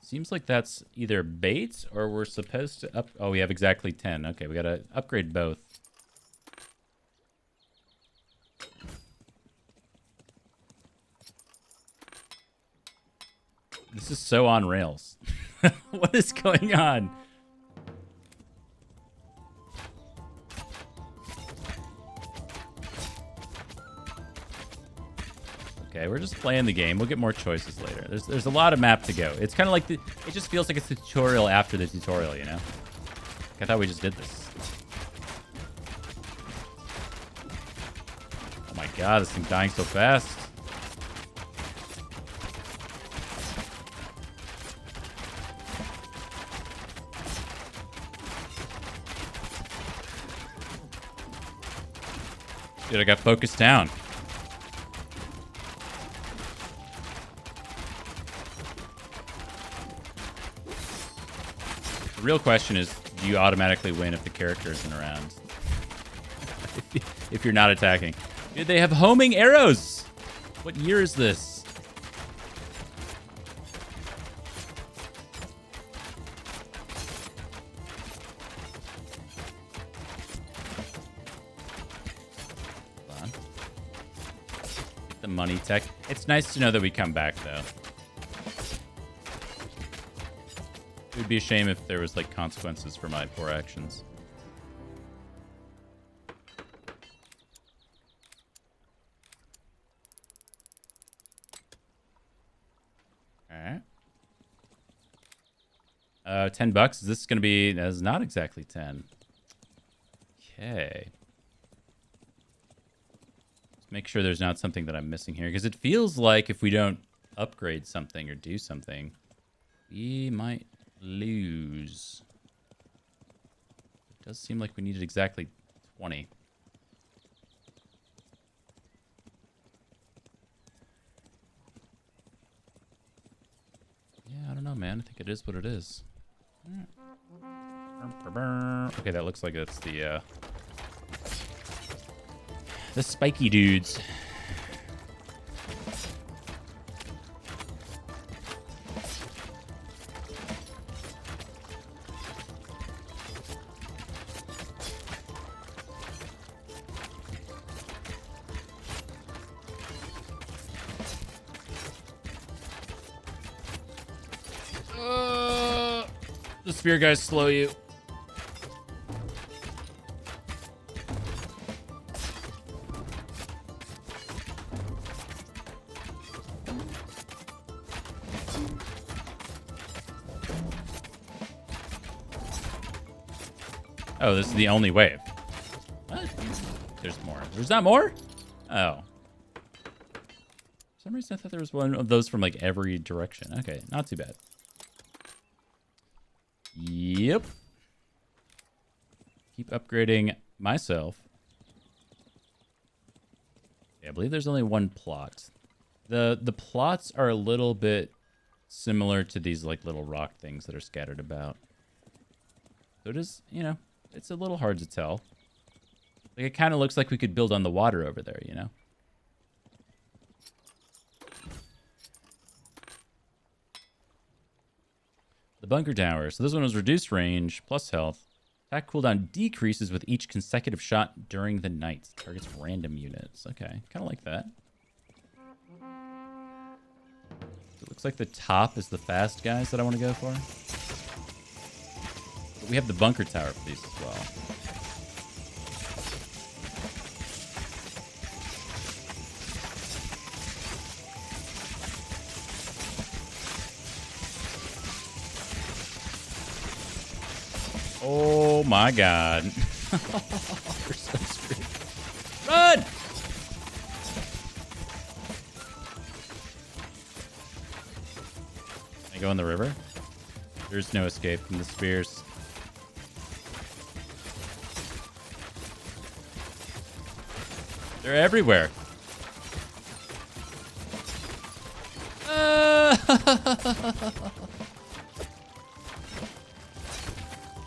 Seems like that's either bait or we're supposed to up... Oh, we have exactly 10. Okay, we gotta upgrade both. This is so on rails. What is going on? Okay, we're just playing the game. We'll get more choices later. There's a lot of map to go. It's kind of like it just feels like it's a tutorial after the tutorial, you know? I thought we just did this. Oh my god, this thing's dying so fast. Dude, I got focused down. The real question is, do you automatically win if the character isn't around? If you're not attacking. Dude, they have homing arrows! What year is this? Hold on. Get the money tech. It's nice to know that we come back, though. It would be a shame if there was, like, consequences for my poor actions. Alright. $10. Is this going to be... That's not exactly 10. Okay. Let's make sure there's not something that I'm missing here. Because it feels like if we don't upgrade something or do something, we might... lose. It does seem like we needed exactly 20. Yeah, I don't know, man. I think it is what it is. Okay, that looks like it's the spiky dudes. The spear guys slow you. Oh, this is the only wave. What? There's more. There's not more? Oh. For some reason, I thought there was one of those from, like, every direction. Okay, not too bad. Yep. Keep upgrading myself. Yeah, I believe there's only one plot. The plots are a little bit similar to these, like, little rock things that are scattered about. So it is, you know, it's a little hard to tell. Like, it kind of looks like we could build on the water over there, you know? The bunker tower. So this one was reduced range, plus health. Attack cooldown decreases with each consecutive shot during the night. Targets random units. Okay, kind of like that. It looks like the top is the fast guys that I want to go for. But we have the bunker tower for these as well. Oh my god. We're so screwed. Run! Can I go in the river? There's no escape from the spears. They're everywhere.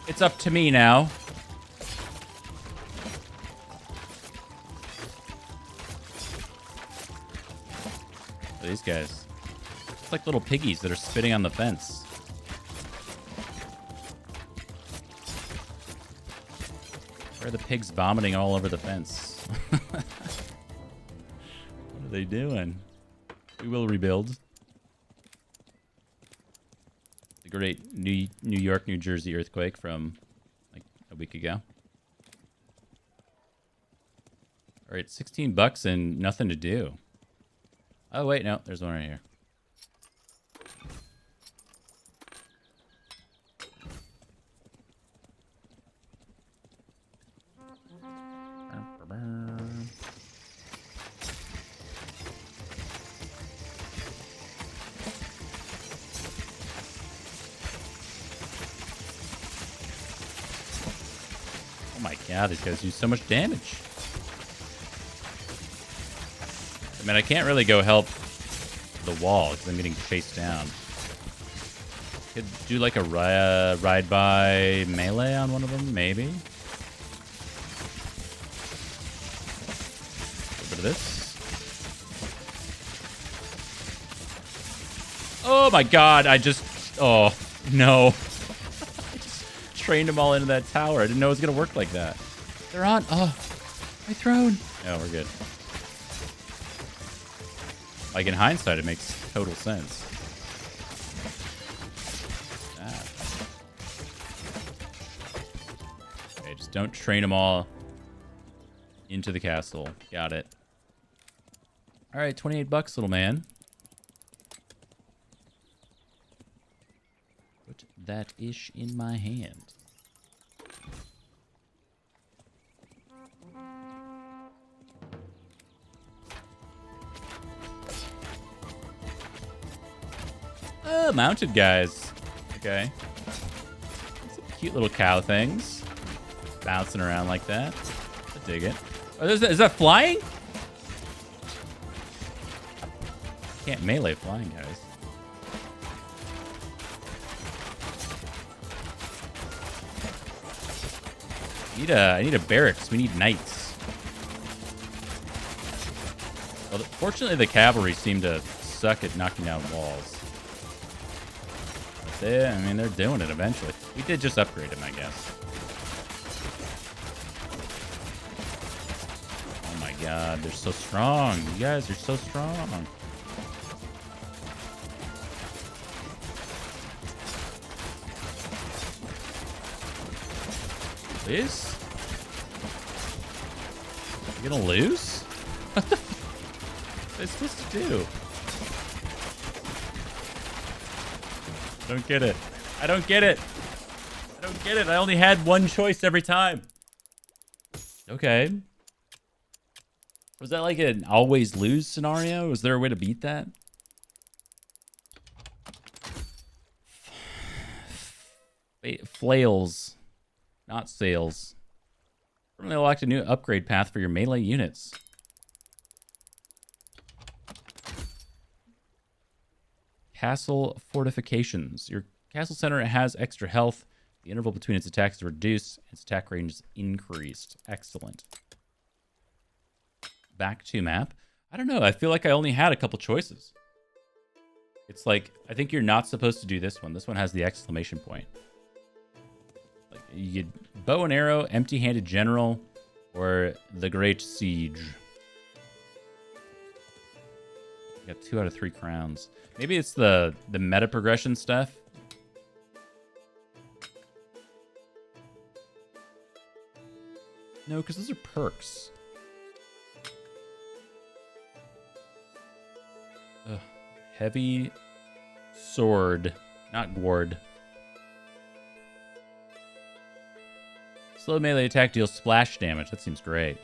It's up to me now. These guys. It's like little piggies that are spitting on the fence. Where are the pigs vomiting all over the fence? What are they doing? We will rebuild. The great New York, New Jersey earthquake from like a week ago. All right, $16 and nothing to do. Oh, wait, no, there's one right here. Oh my god, these guys do so much damage. I mean, I can't really go help the wall because I'm getting chased down. Could do like a ride-by melee on one of them, maybe. A little bit of this. Oh my god, oh, no. I just trained them all into that tower. I didn't know it was going to work like that. They're on. Oh, my throne. Oh, we're good. Like, in hindsight, it makes total sense. Okay, just don't train them all into the castle. Got it. All right, $28, little man. Put that ish in my hand. Oh, mounted guys. Okay. Some cute little cow things. Bouncing around like that. I dig it. Oh, is that flying? Can't melee flying, guys. I need a barracks. We need knights. Well, fortunately, the cavalry seem to suck at knocking down walls. I mean, they're doing it eventually. We did just upgrade him, I guess. Oh my god, they're so strong. You guys are so strong. Please? You gonna lose? What the f- are they supposed to do? I don't get it. I don't get it. I I don't get it. I only had one choice every time. Okay. Was that like an always lose scenario? Was there a way to beat that? Flails, not sales. Permanently unlocked a new upgrade path for your melee units. Castle fortifications. Your castle center has extra health. The interval between its attacks is reduced. Its attack range is increased. Excellent. Back to map. I don't know. I feel like I only had a couple choices. It's like, I think you're not supposed to do this one. This one has the exclamation point. Like, you get bow and arrow, empty-handed general, or the Great Siege. You got 2 out of 3 crowns. Maybe it's the meta progression stuff. No, because those are perks. Ugh. Heavy sword, not gourd. Slow melee attack deals splash damage. That seems great.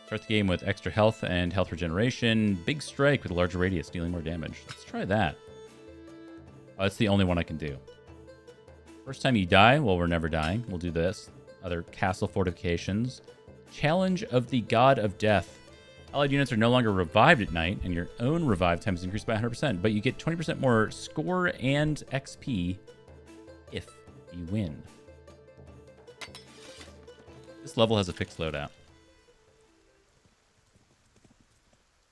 Start the game with extra health and health regeneration. Big strike with a larger radius, dealing more damage. Let's try that. Oh, that's the only one I can do. First time you die, well, we're never dying. We'll do this. Other castle fortifications. Challenge of the God of Death. Allied units are no longer revived at night, and your own revive time is increased by 100%, but you get 20% more score and XP if you win. This level has a fixed loadout.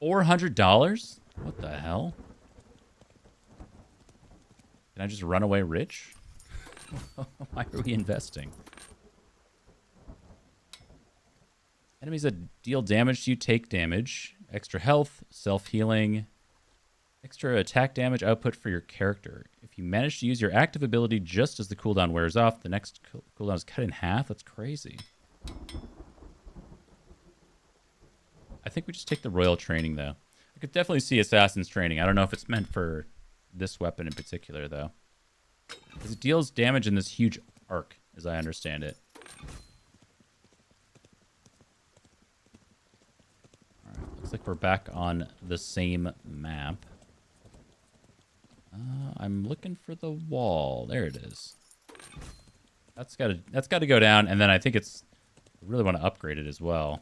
$400? What the hell? Can I just run away rich? Why are we investing? Enemies that deal damage to you take damage. Extra health, self-healing. Extra attack damage output for your character. If you manage to use your active ability just as the cooldown wears off, the next cooldown is cut in half. That's crazy. I think we just take the royal training, though. I could definitely see Assassin's training. I don't know if it's meant for this weapon in particular, though. Because it deals damage in this huge arc, as I understand it. Alright, looks like we're back on the same map. I'm looking for the wall. There it is. That's gotta go down, and then I think it's... I really want to upgrade it as well.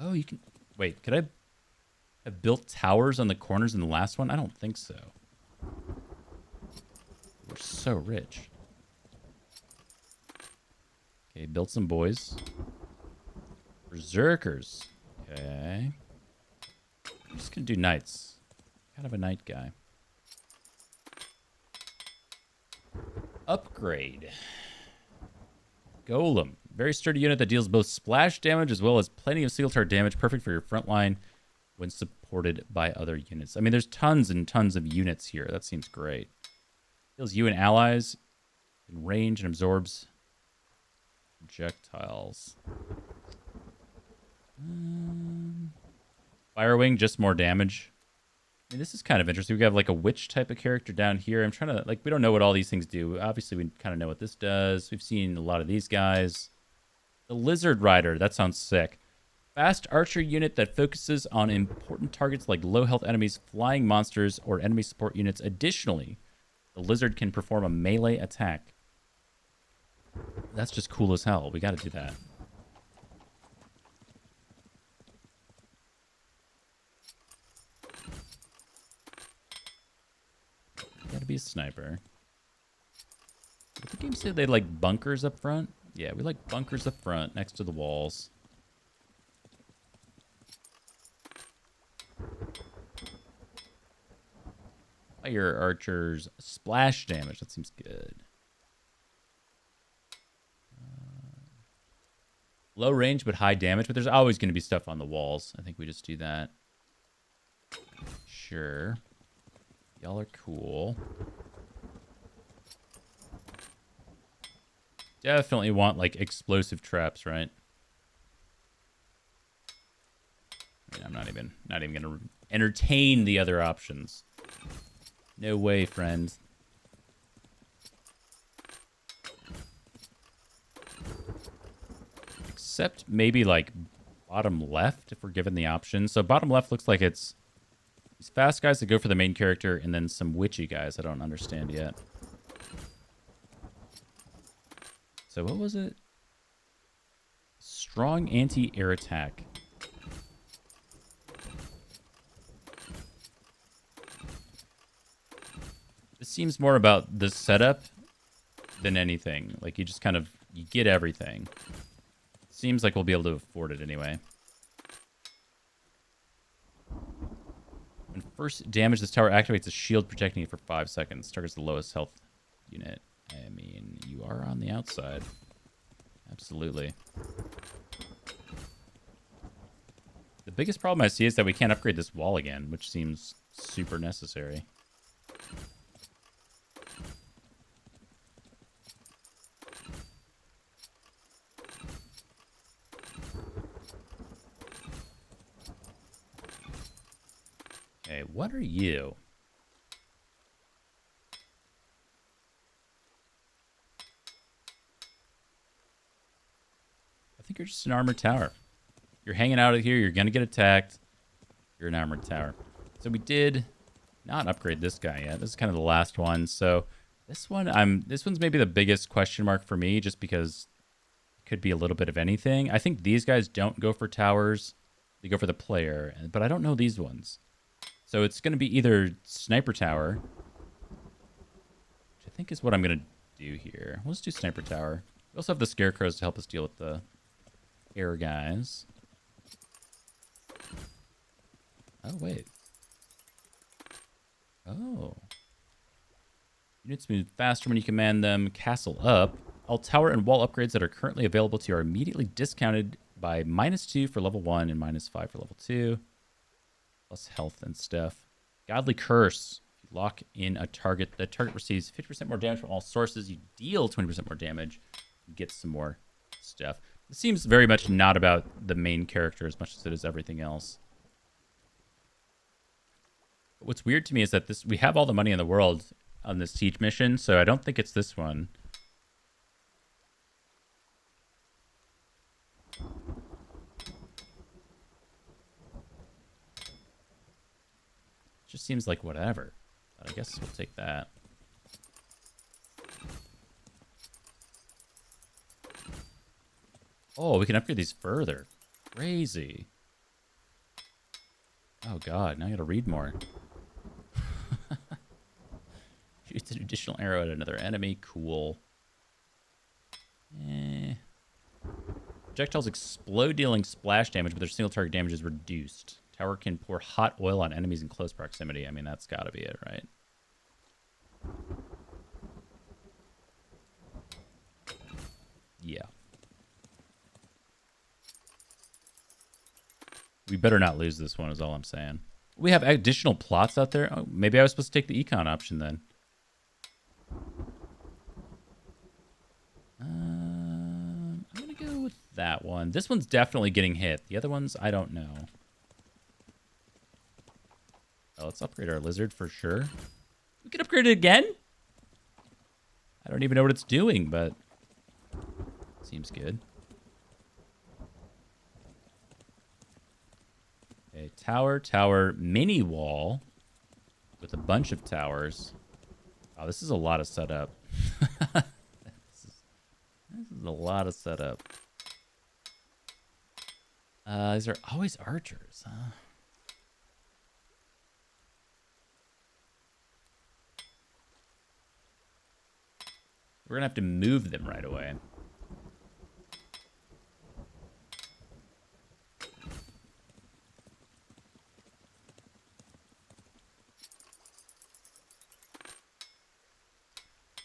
Oh, you can... Wait, could I have built towers on the corners in the last one? I don't think so. We're so rich. Okay, built some boys. Berserkers. Okay. I'm just going to do knights. Kind of a knight guy. Upgrade. Golem. Very sturdy unit that deals both splash damage as well as plenty of single target damage. Perfect for your front line when supported by other units. I mean, there's tons and tons of units here. That seems great. Heals you and allies in range and absorbs projectiles. Firewing, just more damage. I mean, this is kind of interesting. We have like a witch type of character down here. I'm trying to, like, we don't know what all these things do. Obviously, we kind of know what this does. We've seen a lot of these guys. The Lizard Rider, that sounds sick. Fast archer unit that focuses on important targets like low health enemies, flying monsters, or enemy support units. Additionally, the lizard can perform a melee attack. That's just cool as hell. We got to do that. Gotta be a sniper. Did the game say they like bunkers up front? Yeah, we like bunkers up front next to the walls. Fire archers, splash damage. That seems good. Low range but high damage, but there's always going to be stuff on the walls. I think we just do that. Sure. Y'all are cool. Definitely want, like, explosive traps, right? I mean, I'm not even going to entertain the other options. No way, friends. Except maybe like bottom left if we're given the option. So bottom left looks like it's these fast guys that go for the main character and then some witchy guys I don't understand yet. So what was it? Strong anti-air attack. This seems more about the setup than anything. Like you just kind of, you get everything. Seems like we'll be able to afford it anyway. When first damage, this tower activates a shield protecting it for 5 seconds. Targets the lowest health unit. I mean, you are on the outside. Absolutely. The biggest problem I see is that we can't upgrade this wall again, which seems super necessary. Okay, what are you? I think you're just an armored tower. You're hanging out here. You're going to get attacked. You're an armored tower. So we did not upgrade this guy yet. This is kind of the last one. So this one's maybe the biggest question mark for me just because it could be a little bit of anything. I think these guys don't go for towers. They go for the player. But I don't know these ones. So it's going to be either sniper tower, which I think is what I'm going to do here. Let's do sniper tower. We also have the scarecrows to help us deal with the air guys. Oh, wait. Oh. Units move faster when you command them. Castle up. All tower and wall upgrades that are currently available to you are immediately discounted by -2 for level 1 and -5 for level 2. Plus health and stuff. Godly Curse. If you lock in a target, the target receives 50% more damage from all sources. You deal 20% more damage. You get some more stuff. It seems very much not about the main character as much as it is everything else. What's weird to me is that we have all the money in the world on this siege mission, so I don't think it's this one. Just seems like whatever. But I guess we'll take that. Oh, we can upgrade these further. Crazy. Oh god, now I gotta read more. Shoots an additional arrow at another enemy. Cool. Projectiles explode, dealing splash damage, but their single target damage is reduced. Tower can pour hot oil on enemies in close proximity. I mean, that's gotta be it, right? Yeah. We better not lose this one is all I'm saying. We have additional plots out there. Oh, maybe I was supposed to take the econ option then. I'm going to go with that one. This one's definitely getting hit. The other ones, I don't know. Oh, let's upgrade our lizard for sure. We can upgrade it again? I don't even know what it's doing, but seems good. A tower, mini wall with a bunch of towers. Oh, this is a lot of setup. This is a lot of setup. These are always archers, huh? We're gonna have to move them right away.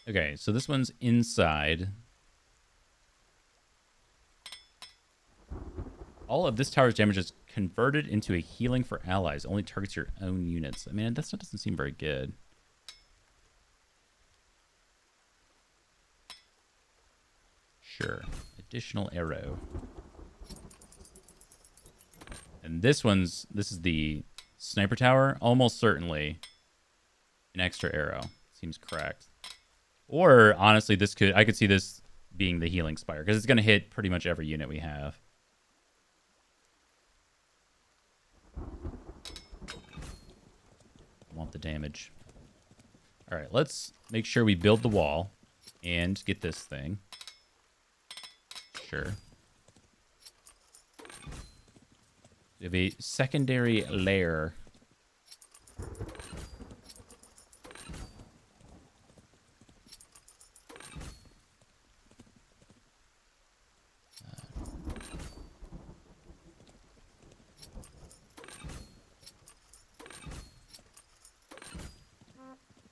Okay, so this one's inside. All of this tower's damage is converted into a healing for allies. Only targets your own units. I mean, that doesn't seem very good. Sure. Additional arrow. And this is the sniper tower. Almost certainly an extra arrow. Seems correct. Or honestly, I could see this being the healing spire, because it's going to hit pretty much every unit we have. I want the damage. All right, let's make sure we build the wall and get this thing. Sure. We have a secondary layer.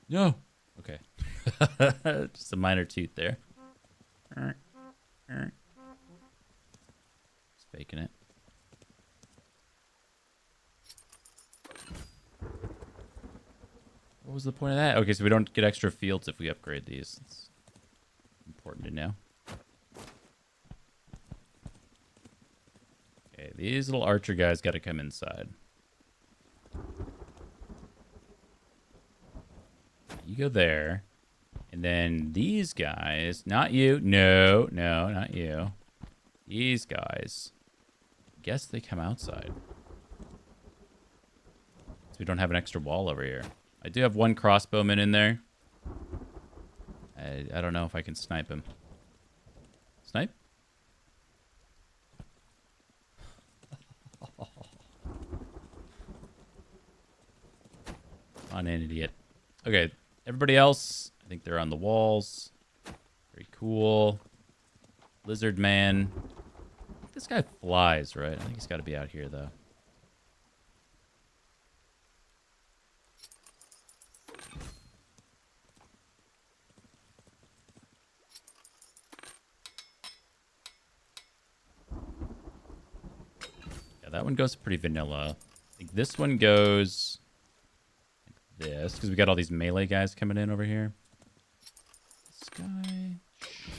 No. Okay. Just a minor toot there. Just faking it. What was the point of that? Okay, so we don't get extra fields if we upgrade these. It's important to know. Okay, these little archer guys got to come inside. You go there. And then these guys, not you. No, not you. These guys. Guess they come outside. So we don't have an extra wall over here. I do have one crossbowman in there. I don't know if I can snipe him. Snipe? On an idiot. Okay, everybody else, I think they're on the walls. Very cool. Lizard man. I think this guy flies, right? I think he's got to be out here, though. Yeah, that one goes pretty vanilla. I think this one goes like this, because we got all these melee guys coming in over here. This guy,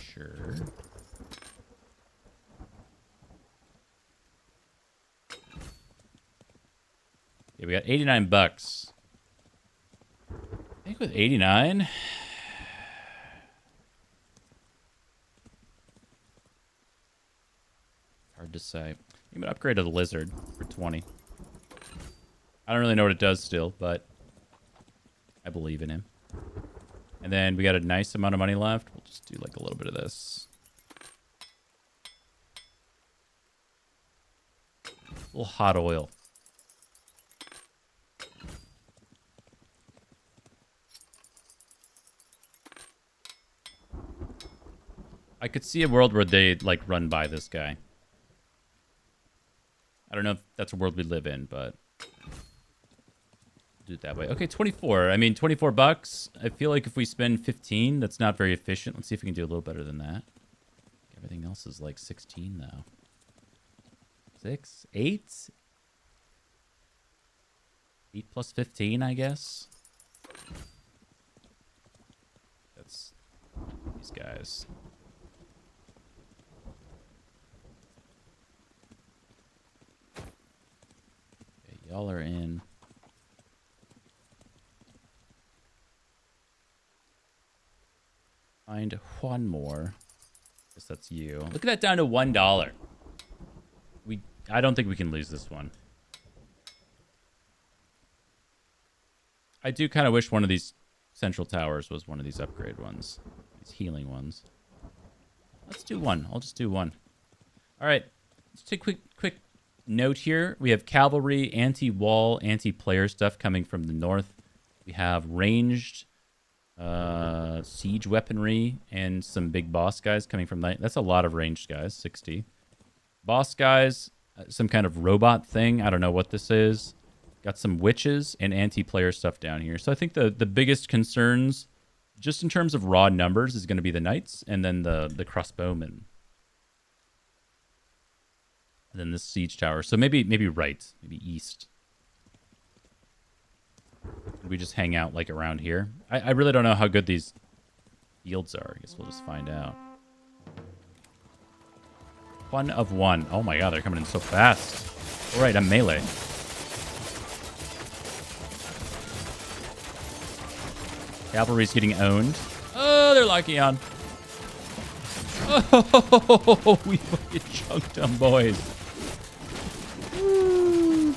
sure. Yeah, we got 89 bucks. I think with 89... hard to say. I'm going to upgrade to the lizard for 20. I don't really know what it does still, but I believe in him. And then we got a nice amount of money left. We'll just do like a little bit of this. A little hot oil. I could see a world where they like run by this guy. I don't know if that's a world we live in, but do it that way. Okay, 24. I mean, 24 bucks. I feel like if we spend 15, that's not very efficient. Let's see if we can do a little better than that. Everything else is like 16 now. 6, 8? 8 plus 15, I guess. That's these guys. Y'all are in. Find one more. Guess that's you. Look at that, down to $1. I don't think we can lose this one. I do kind of wish one of these central towers was one of these upgrade ones. These healing ones. Let's do one. I'll just do one. All right. Let's take a quick note here. We have cavalry, anti-wall, anti-player stuff coming from the north. We have ranged siege weaponry and some big boss guys coming from that. That's a lot of ranged guys, 60. Boss guys, some kind of robot thing. I don't know what this is. Got some witches and anti-player stuff down here. So I think the biggest concerns, just in terms of raw numbers, is going to be the knights and then the crossbowmen. And then this siege tower. So maybe right, maybe east. We just hang out like around here. I really don't know how good these fields are. I guess we'll just find out. 1 of 1. Oh my god, they're coming in so fast. All right, I'm melee. Cavalry's getting owned. Oh, they're locking on. Oh, we fucking chunked them, boys. Woo.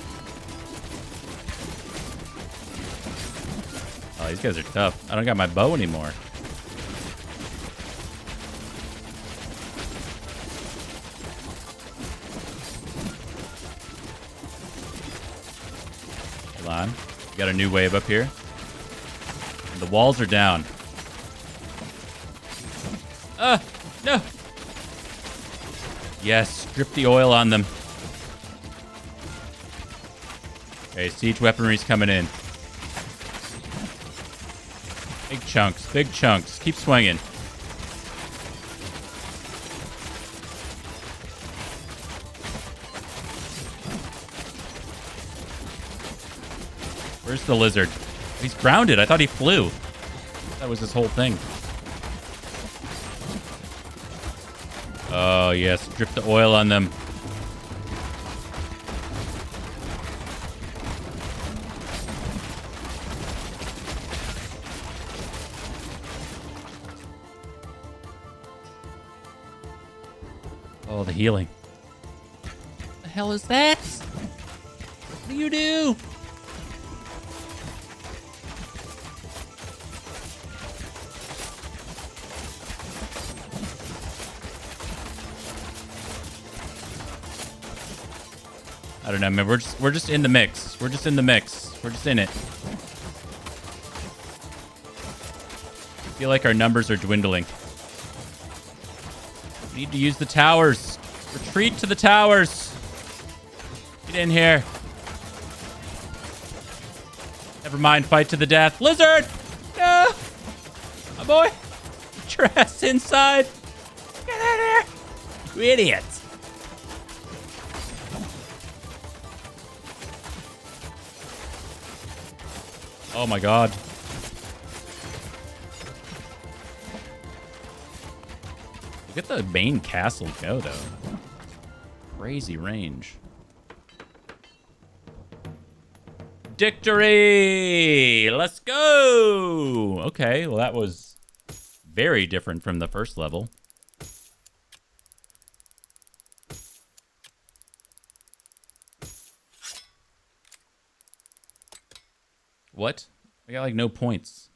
Oh, these guys are tough. I don't got my bow anymore. Hold on. We got a new wave up here. And the walls are down. No. Yes, drip the oil on them. Okay, siege weaponry's coming in. Big chunks, big chunks. Keep swinging. Where's the lizard? He's grounded. I thought he flew. That was his whole thing. Oh, yes. Drip the oil on them. Oh, the healing. What the hell is that? What do you do? I don't know, man. We're just in the mix. We're just in the mix. We're just in it. I feel like our numbers are dwindling. We need to use the towers. Retreat to the towers. Get in here. Never mind. Fight to the death. Lizard! No! My boy! Get your ass inside. Get in here. You idiot. Oh my god. Look at the main castle go, though. Crazy range. Victory! Let's go! Okay, well that was very different from the first level. What? I got like no points.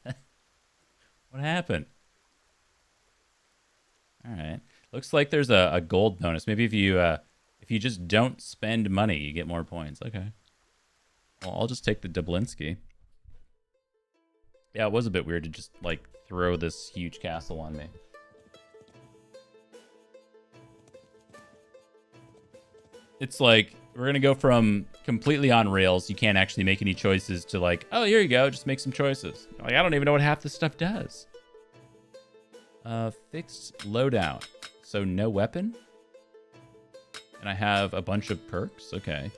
What happened? All right. Looks like there's a gold bonus. Maybe if you just don't spend money, you get more points. Okay. Well, I'll just take the Dublinsky. Yeah, it was a bit weird to just like throw this huge castle on me. It's like we're gonna go from completely on rails, you can't actually make any choices, to like, oh, here you go, just make some choices. Like, I don't even know what half this stuff does. Fixed loadout. So no weapon? And I have a bunch of perks? Okay.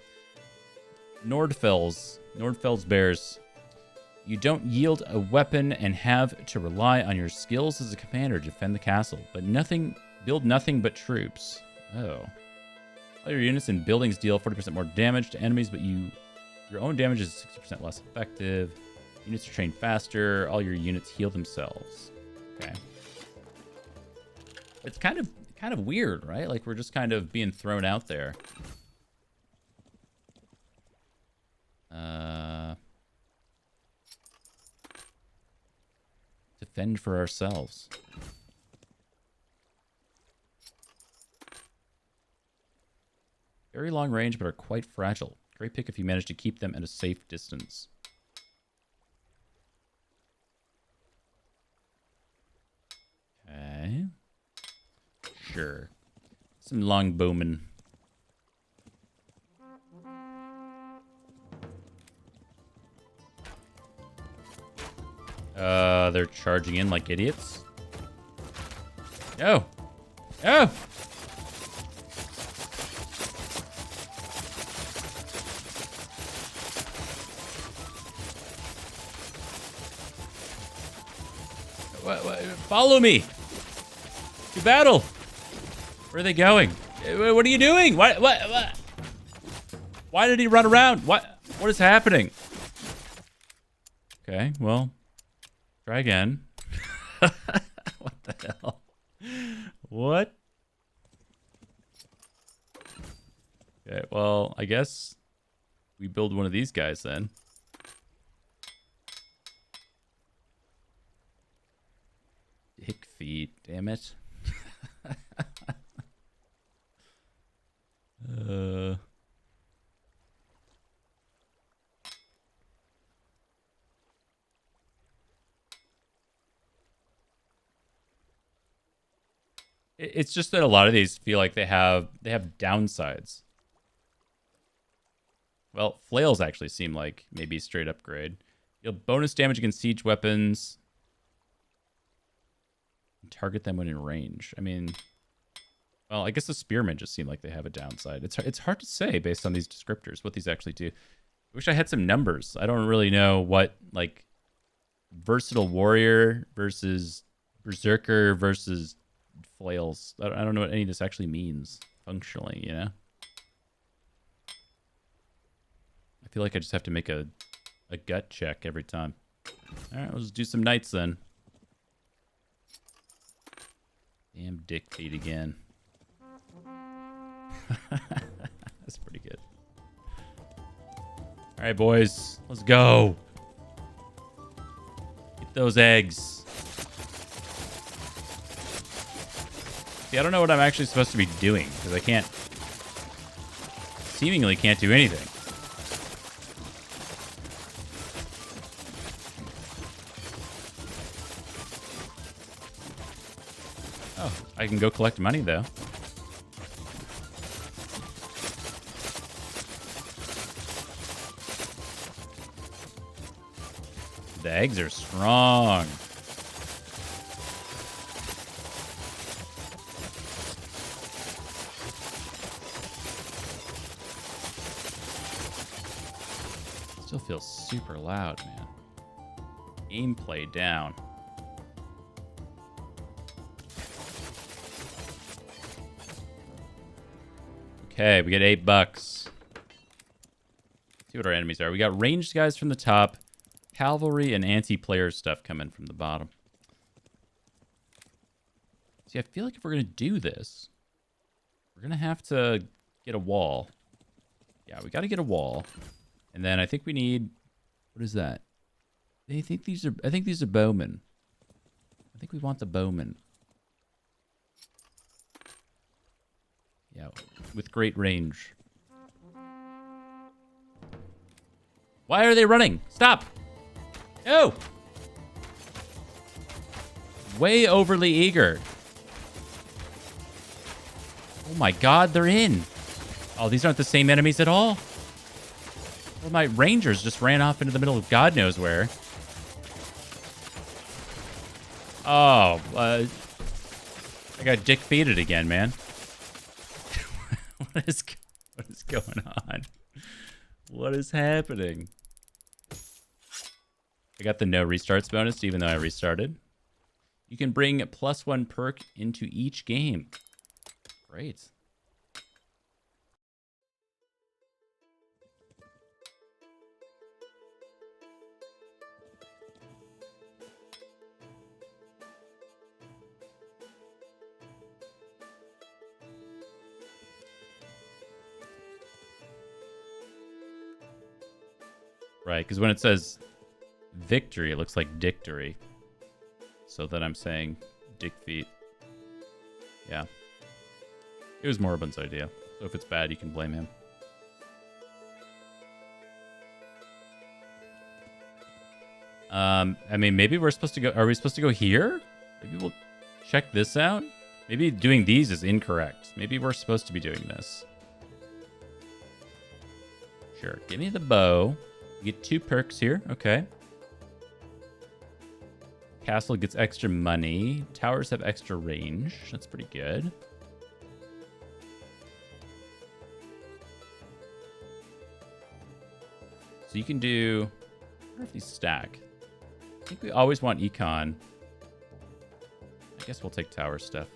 Nordfell's bears. You don't yield a weapon and have to rely on your skills as a commander to defend the castle, but build nothing but troops. Oh. All your units and buildings deal 40% more damage to enemies, but your own damage is 60% less effective. Units are trained faster. All your units heal themselves. Okay. It's kind of weird, right? Like we're just kind of being thrown out there. Defend for ourselves. Very long range, but are quite fragile. Great pick if you manage to keep them at a safe distance. Okay. Sure. Some long bowmen. They're charging in like idiots. No! No! What? Follow me! To battle! Where are they going? What are you doing? What? Why did he run around? What is happening? Okay, well, try again. What the hell? What? Okay, well, I guess we build one of these guys then. Dick feet, damn it. uh... It's just that a lot of these feel like they have downsides. Well, flails actually seem like maybe straight upgrade. You'll bonus damage against siege weapons. Target them when in range. I mean, well, I guess the spearmen just seem like they have a downside. It's hard to say based on these descriptors what these actually do. I wish I had some numbers. I don't really know what, like, versatile warrior versus berserker versus flails. I don't know what any of this actually means functionally, you know? I feel like I just have to make a gut check every time. All right, let's do some knights then. Damn dick feet again. That's pretty good. All right, boys, let's go. Get those eggs. See, I don't know what I'm actually supposed to be doing because I seemingly can't do anything. Oh, I can go collect money though. The eggs are strong. Still feels super loud, man. Gameplay down. Okay, we get $8. See what our enemies are. We got ranged guys from the top, cavalry and anti-player stuff coming from the bottom. See, I feel like if we're gonna do this, we're gonna have to get a wall. Yeah, we got to get a wall. And then I think we need, what is that? I think these are bowmen. I think we want the bowmen. Yeah, with great range. Why are they running? Stop! No! Way overly eager. Oh my god, they're in. Oh, these aren't the same enemies at all? Well, my rangers just ran off into the middle of God knows where. Oh, I got dick feeded again, man. What is going on? What is happening? I got the no restarts bonus, even though I restarted. You can bring +1 perk into each game. Great. Right, because when it says victory, it looks like dictory. So then I'm saying dick feet. Yeah. It was Moribund's idea. So if it's bad, you can blame him. I mean, maybe we're supposed to go... Are we supposed to go here? Maybe we'll check this out? Maybe doing these is incorrect. Maybe we're supposed to be doing this. Sure. Give me the bow. You get 2 perks here. Okay. Castle gets extra money. Towers have extra range. That's pretty good. So you can do... I wonder if these stack. I think we always want econ. I guess we'll take tower stuff.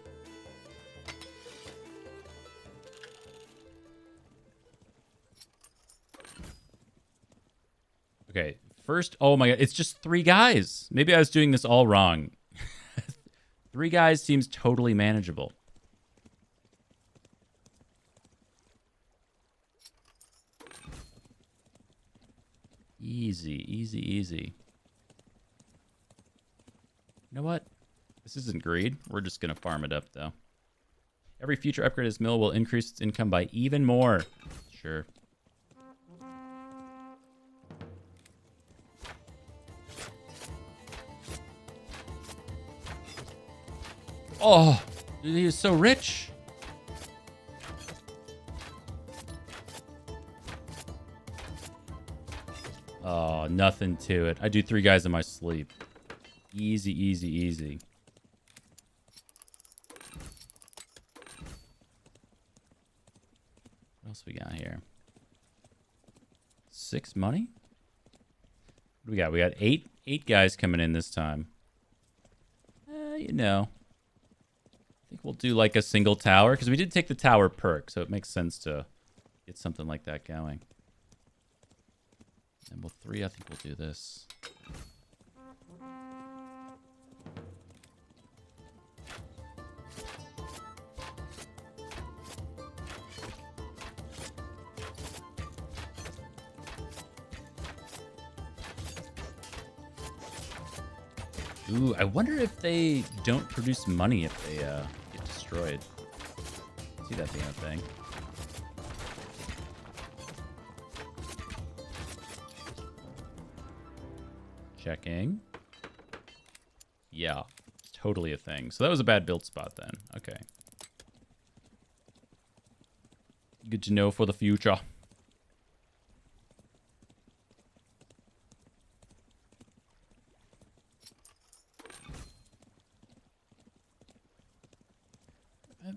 Okay, first, oh my god, it's just 3 guys. Maybe I was doing this all wrong. 3 guys seems totally manageable. Easy, easy, easy. You know what? This isn't greed. We're just going to farm it up, though. Every future upgrade of this mill will increase its income by even more. Sure. Oh, he is so rich. Oh, nothing to it. I do 3 guys in my sleep. Easy, easy, easy. What else we got here? 6 money? What do we got? We got 8 guys coming in this time. You know. I think we'll do like a single tower, because we did take the tower perk, so it makes sense to get something like that going. And we'll 3, I think we'll do this. Ooh, I wonder if they don't produce money if they get destroyed. See that being a thing. Checking. Yeah, it's totally a thing. So that was a bad build spot then. Okay. Good to know for the future.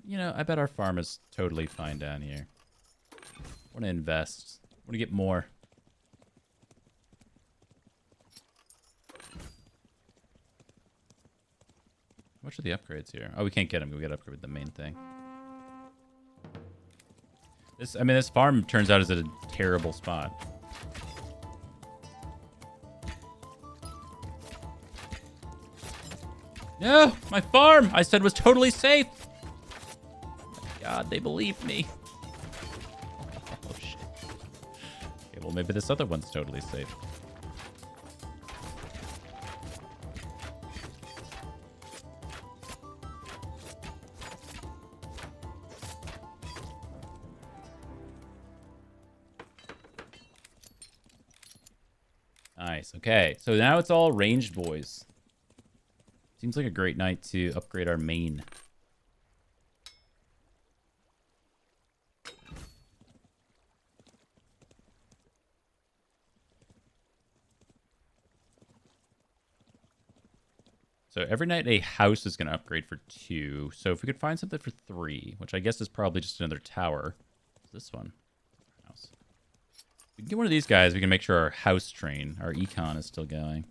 You know, I bet our farm is totally fine down here. Want to invest. Want to get more. How much are the upgrades here? Oh, we can't get them. We got to upgrade the main thing. This farm turns out is at a terrible spot. No, my farm I said was totally safe. God, they believe me. Oh, shit. Okay, well, maybe this other one's totally safe. Nice. Okay, so now it's all ranged boys. Seems like a great night to upgrade our main. So every night a house is going to upgrade for 2. So if we could find something for 3, which I guess is probably just another tower. This one. House. We can get one of these guys. We can make sure our house train, our econ, is still going.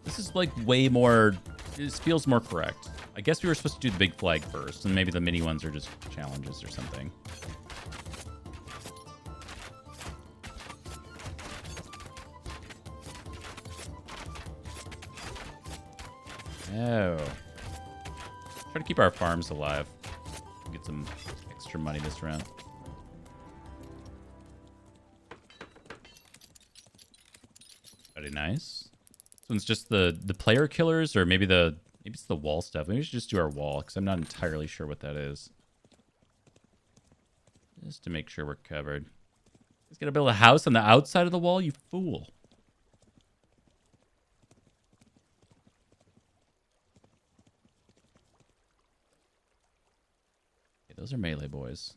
This is like way more... This feels more correct. I guess we were supposed to do the big flag first, and maybe the mini ones are just challenges or something. Oh. Try to keep our farms alive. Get some extra money this round. Very nice. This one's just the player killers, or maybe it's the wall stuff. Maybe we should just do our wall, because I'm not entirely sure what that is. Just to make sure we're covered. He's gonna build a house on the outside of the wall, you fool. Okay, those are melee boys.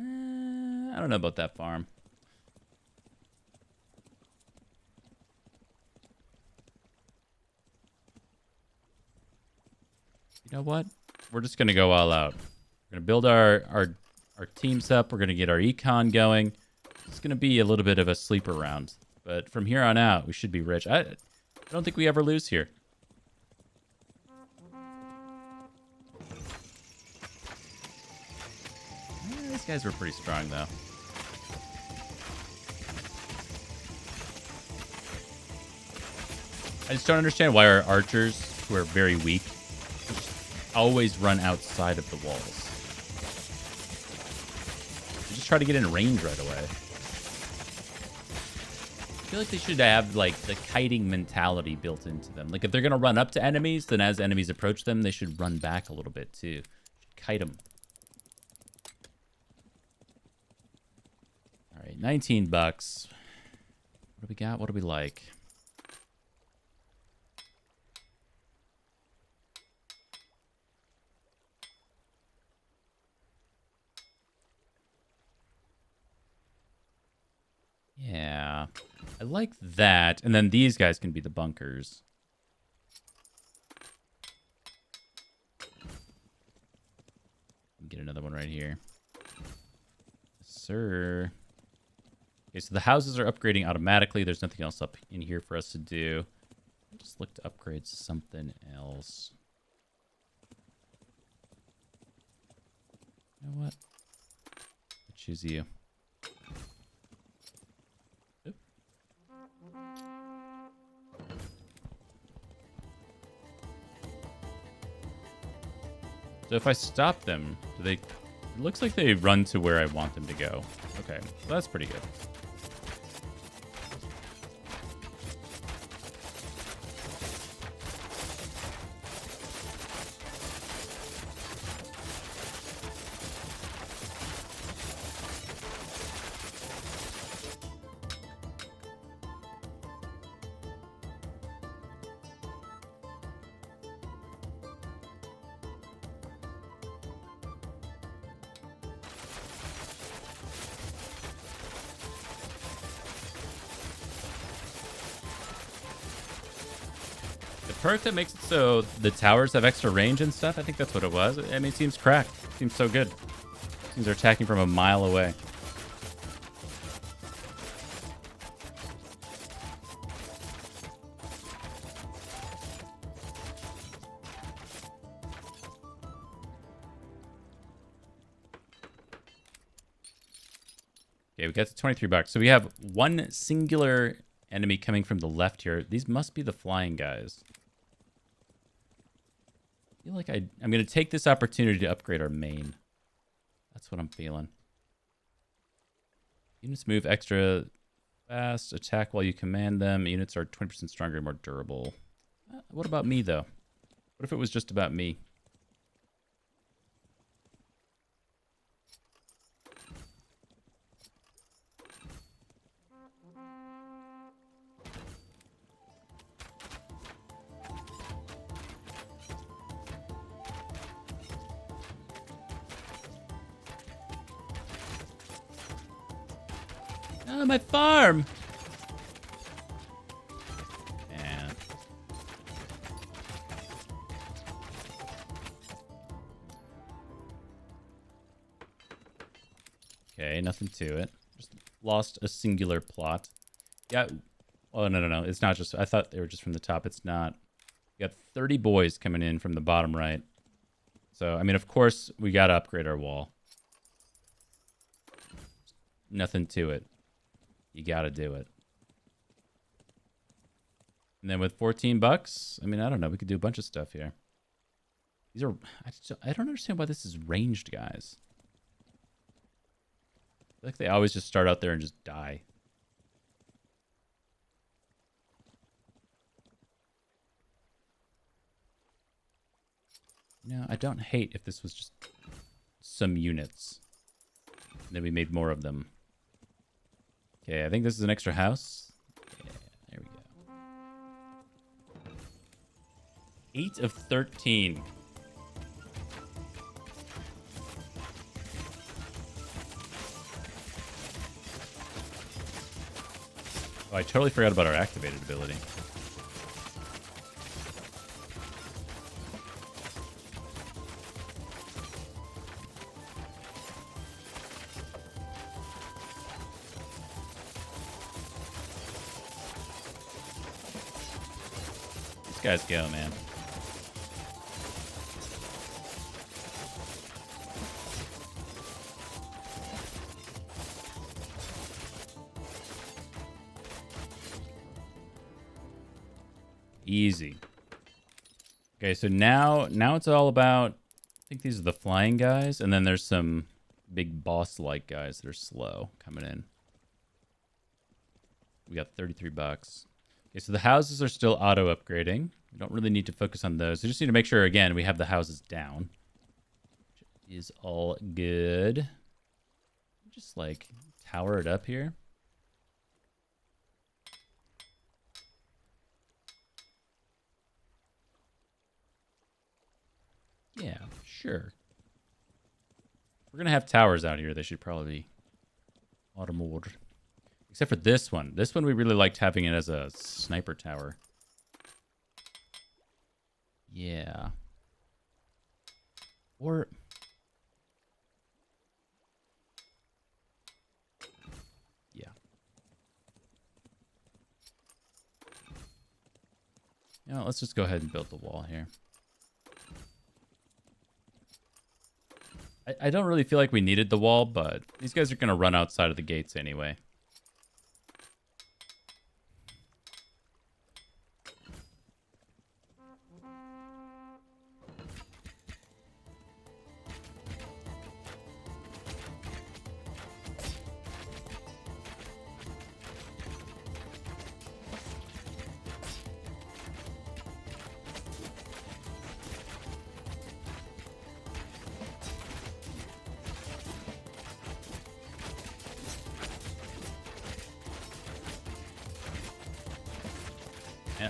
I don't know about that farm. You know what? We're just gonna go all out. We're gonna build our teams up. We're gonna get our econ going. It's gonna be a little bit of a sleeper round, But from here on out, we should be rich. I don't think we ever lose here. These guys were pretty strong, though. I just don't understand why our archers, who are very weak, always run outside of the walls. They just try to get in range right away. I feel like they should have, like, the kiting mentality built into them. Like, if they're going to run up to enemies, then as enemies approach them, they should run back a little bit, too. Kite them. All right, 19 bucks. What do we got? What do we like? Yeah, I like that. And then these guys can be the bunkers. Get another one right here. Sir. Okay, so the houses are upgrading automatically. There's nothing else up in here for us to do. I'll just look to upgrade something else. You know what? I'll choose you. Oop. So if I stop them, do they... It looks like they run to where I want them to go. Okay, so that's pretty good. Perk that makes it so the towers have extra range and stuff. I think that's what it was. I mean, it seems cracked. It seems so good. Seems they're attacking from a mile away. Okay, we got to 23 bucks. So we have one singular enemy coming from the left here. These must be the flying guys. I feel like I'm going to take this opportunity to upgrade our main. That's what I'm feeling. Units move extra fast, attack while you command them. Units are 20% stronger and more durable. What about me, though? What if it was just about me? Oh, my farm! Man. Okay, nothing to it. Just lost a singular plot. Yeah. Oh, no. It's not just... I thought they were just from the top. It's not. We got 30 boys coming in from the bottom right. So, I mean, of course, we got to upgrade our wall. Nothing to it. You gotta do it. And then with 14 bucks, I mean, I don't know. We could do a bunch of stuff here. These are... I don't understand why this is ranged, guys. I feel like they always just start out there and just die. No, I don't hate if this was just some units. And then we made more of them. Okay, I think this is an extra house. Yeah, there we go. 8 of 13. Oh, I totally forgot about our activated ability. These guys go, man. Easy. Okay, so now it's all about, I think these are the flying guys, and then there's some big boss-like guys that are slow coming in. We got 33 bucks. Okay, so the houses are still auto-upgrading. We don't really need to focus on those. We just need to make sure, again, we have the houses down. Which is all good. Just, like, tower it up here. Yeah, sure. If we're going to have towers out here, they should probably be auto-molded. Except for this one. This one we really liked having it as a sniper tower. Yeah. Or... yeah. You know, let's just go ahead and build the wall here. I don't really feel like we needed the wall, but these guys are going to run outside of the gates anyway.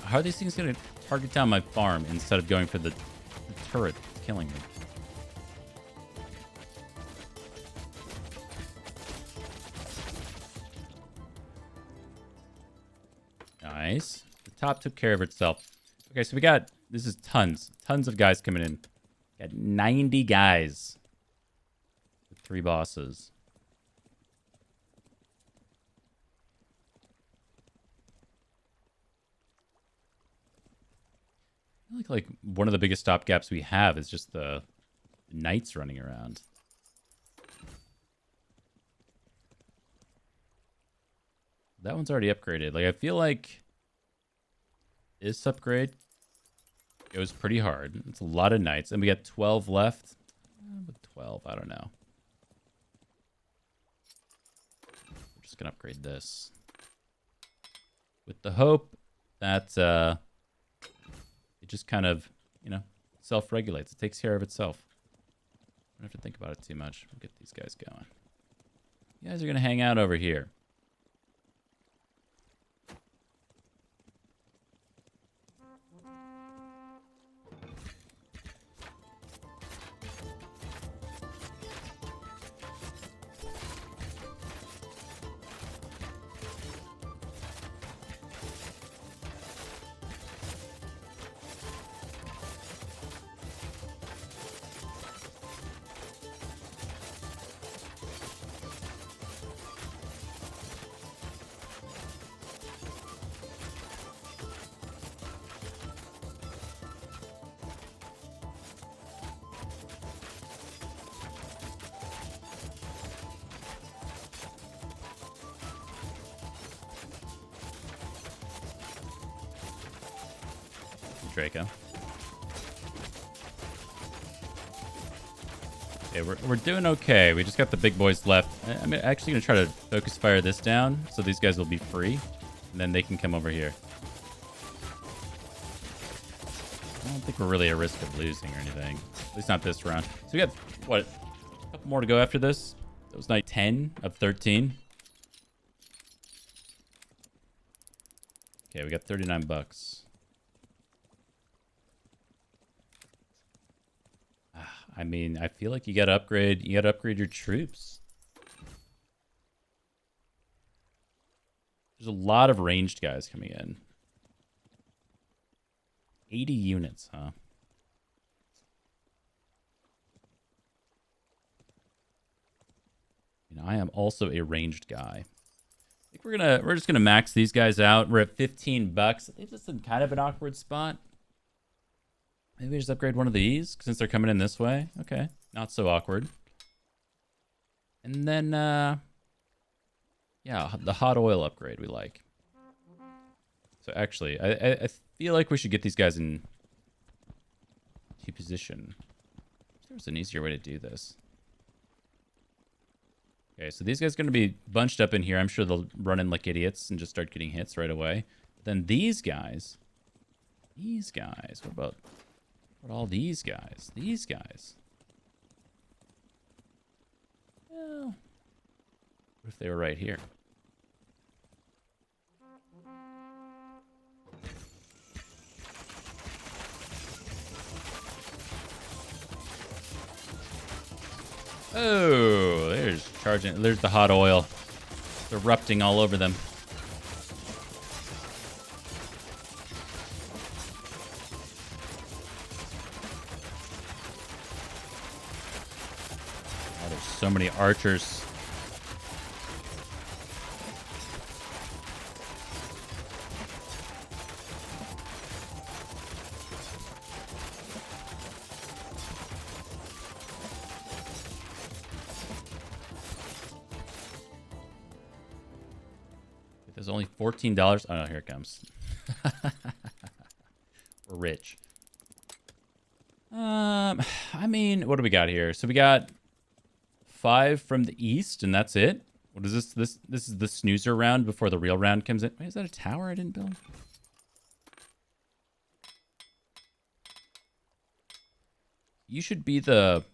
How are these things going to target down my farm instead of going for the turret killing me? Nice. The top took care of itself. Okay, so we got... this is tons of guys coming in. Got 90 guys with 3 bosses. I feel like one of the biggest stopgaps we have is just the knights running around. That one's already upgraded. Like, I feel like this upgrade goes pretty hard. It's a lot of knights. And we got 12 left. With 12, I don't know. We're just going to upgrade this. With the hope that... it just kind of, you know, self-regulates. It takes care of itself. Don't have to think about it too much. We'll get these guys going. You guys are going to hang out over here. Draco. Okay, we're doing okay. We just got the big boys left. I'm actually going to try to focus fire this down so these guys will be free. And then they can come over here. I don't think we're really at risk of losing or anything. At least not this round. So we got, what, a couple more to go after this? That was night 10 of 13. Okay, we got 39 bucks. I mean, I feel like you gotta upgrade your troops. There's a lot of ranged guys coming in. 80 units, huh? You know, I am also a ranged guy. I think we're just gonna max these guys out. We're at 15 bucks. It leaves us in kind of an awkward spot. Maybe we just upgrade one of these since they're coming in this way. Okay, not so awkward. And then, yeah, the hot oil upgrade we like. So actually, I feel like we should get these guys in position. There's an easier way to do this. Okay, so these guys are going to be bunched up in here. I'm sure they'll run in like idiots and just start getting hits right away. But then these guys, what about all these guys? These guys. Well, what if they were right here? Oh, there's charging. There's the hot oil. It's erupting all over them. Oh, there's so many archers. There's only $14. Oh no, here it comes. We're rich. I mean, what do we got here? So we got 5 from the east, and that's it. What is this? This is the snoozer round before the real round comes in. Wait, is that a tower I didn't build? You should be the...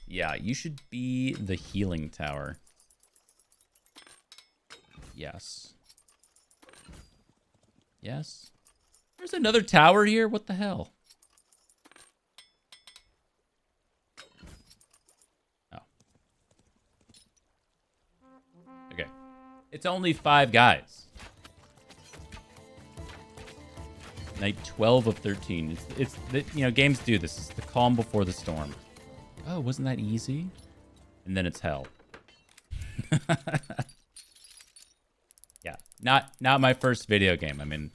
Yeah, you should be the healing tower. Yes. Yes. There's another tower here? What the hell? Oh. Okay. It's only 5 guys. Night 12 of 13. It's you know, games do this. It's the calm before the storm. Oh, wasn't that easy? And then it's hell. Yeah, not my first video game. I mean,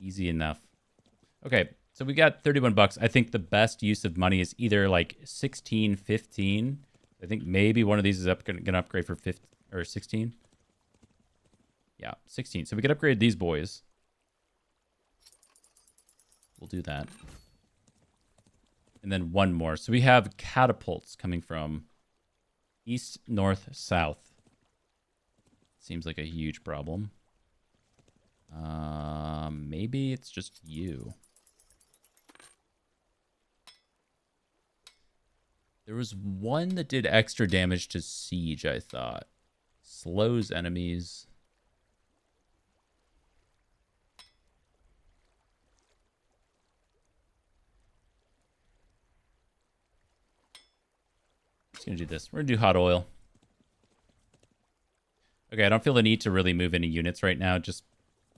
easy enough. Okay, so we got 31 bucks. I think the best use of money is either like 16, 15. I think maybe one of these is gonna upgrade for 15 or 16. Yeah, 16. So we could upgrade these boys. We'll do that. And then one more. So we have catapults coming from east, north, south. Seems like a huge problem. Maybe it's just you. There was one that did extra damage to siege, I thought. Slows enemies. Just gonna do this. We're gonna do hot oil. Okay, I don't feel the need to really move any units right now, just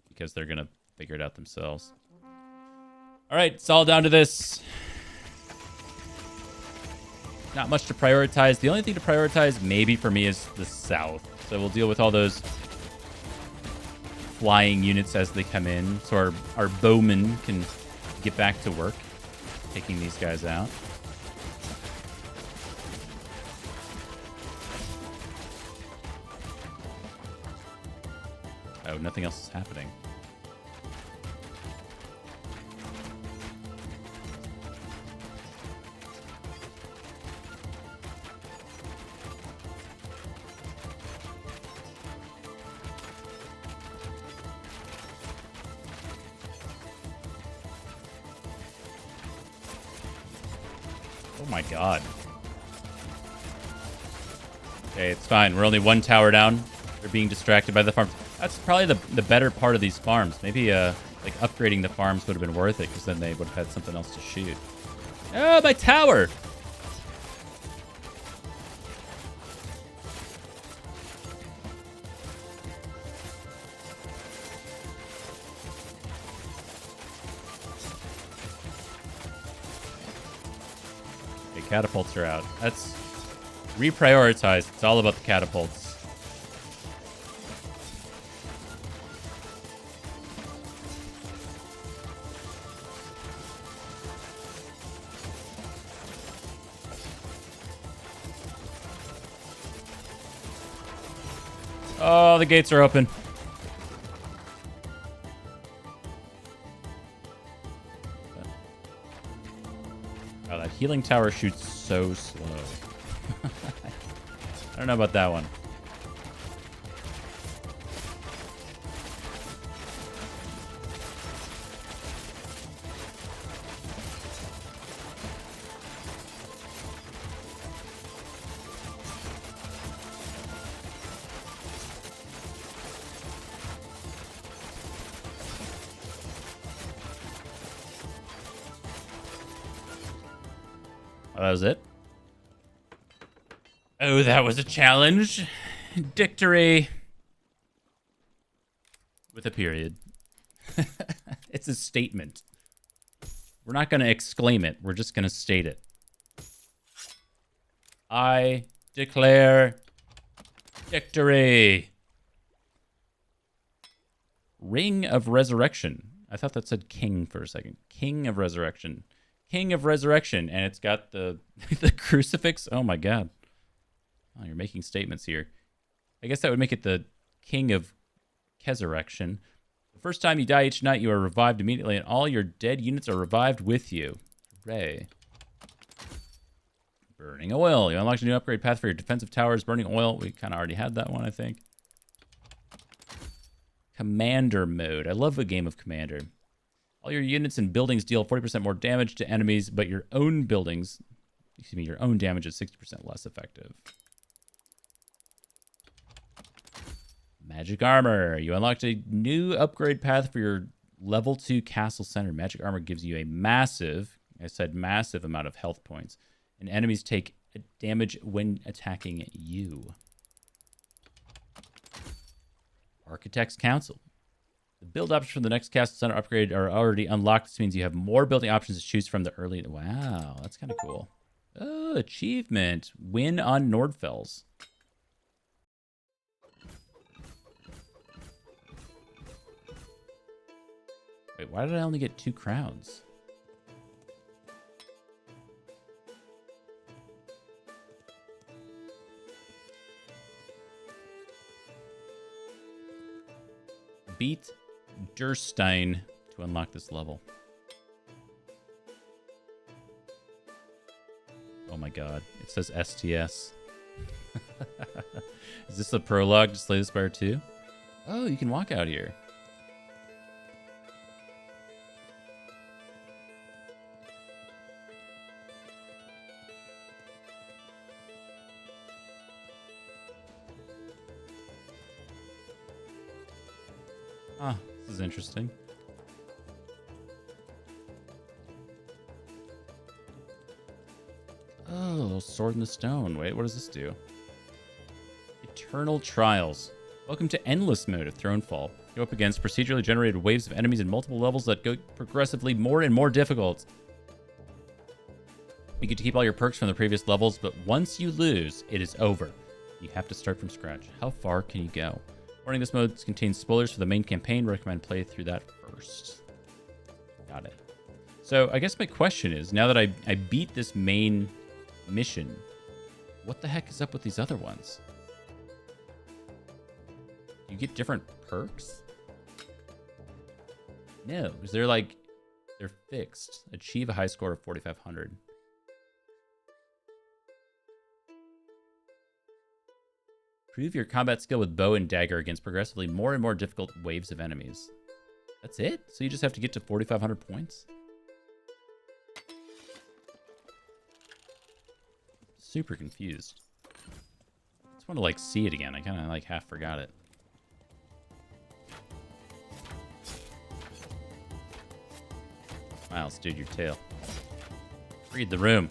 because they're gonna figure it out themselves. All right, it's all down to this. Not much to prioritize. The only thing to prioritize, maybe for me, is the south. So we'll deal with all those flying units as they come in, so our bowmen can get back to work, taking these guys out. Oh, nothing else is happening. Oh my god. Okay, it's fine. We're only 1 tower down. They're being distracted by the farms. That's probably the better part of these farms. Maybe like upgrading the farms would have been worth it, because then they would have had something else to shoot. Oh, my tower! Okay, catapults are out. That's reprioritized. It's all about the catapults. Oh, the gates are open. Oh, that healing tower shoots so slow. I don't know about that one. Oh, that was it? Oh, that was a challenge. Dictory. With a period. It's a statement. We're not going to exclaim it. We're just going to state it. I declare victory. Ring of Resurrection. I thought that said king for a second. King of Resurrection. King of Resurrection. And it's got the the crucifix. Oh, my God. Oh, you're making statements here. I guess that would make it the King of Resurrection. The first time you die each night, you are revived immediately, and all your dead units are revived with you. Hooray. Burning Oil. You unlocked a new upgrade path for your defensive towers. Burning Oil. We kind of already had that one, I think. Commander mode. I love a game of Commander. All your units and buildings deal 40% more damage to enemies, but your own buildings, your own damage is 60% less effective. Magic Armor. You unlocked a new upgrade path for your level 2 castle center. Magic Armor gives you a massive, I said massive amount of health points, and enemies take damage when attacking you. Architect's Council. The build options for the next castle center upgrade are already unlocked. This means you have more building options to choose from the early... Wow, that's kind of cool. Oh, achievement. Win on Nordfells. Wait, why did I only get 2 crowns? Beat Durstein to unlock this level. Oh my god. It says STS. Is this the prologue to Slay the Spire 2? Oh, you can walk out here. Ah, this is interesting. Oh, Sword in the Stone. Wait, what does this do? Eternal Trials. Welcome to Endless Mode of Thronefall. Go up against procedurally generated waves of enemies in multiple levels that go progressively more and more difficult. You get to keep all your perks from the previous levels, but once you lose, it is over. You have to start from scratch. How far can you go? Warning, this mode contains spoilers for the main campaign. Recommend play through that first. Got it. So I guess my question is, now that I beat this main mission, what the heck is up with these other ones? You get different perks? No, because they're fixed. Achieve a high score of 4,500. Prove your combat skill with bow and dagger against progressively more and more difficult waves of enemies. That's it? So you just have to get to 4,500 points? Super confused. I just want to see it again. I kind of half forgot it. Miles, dude, your tail. Read the room.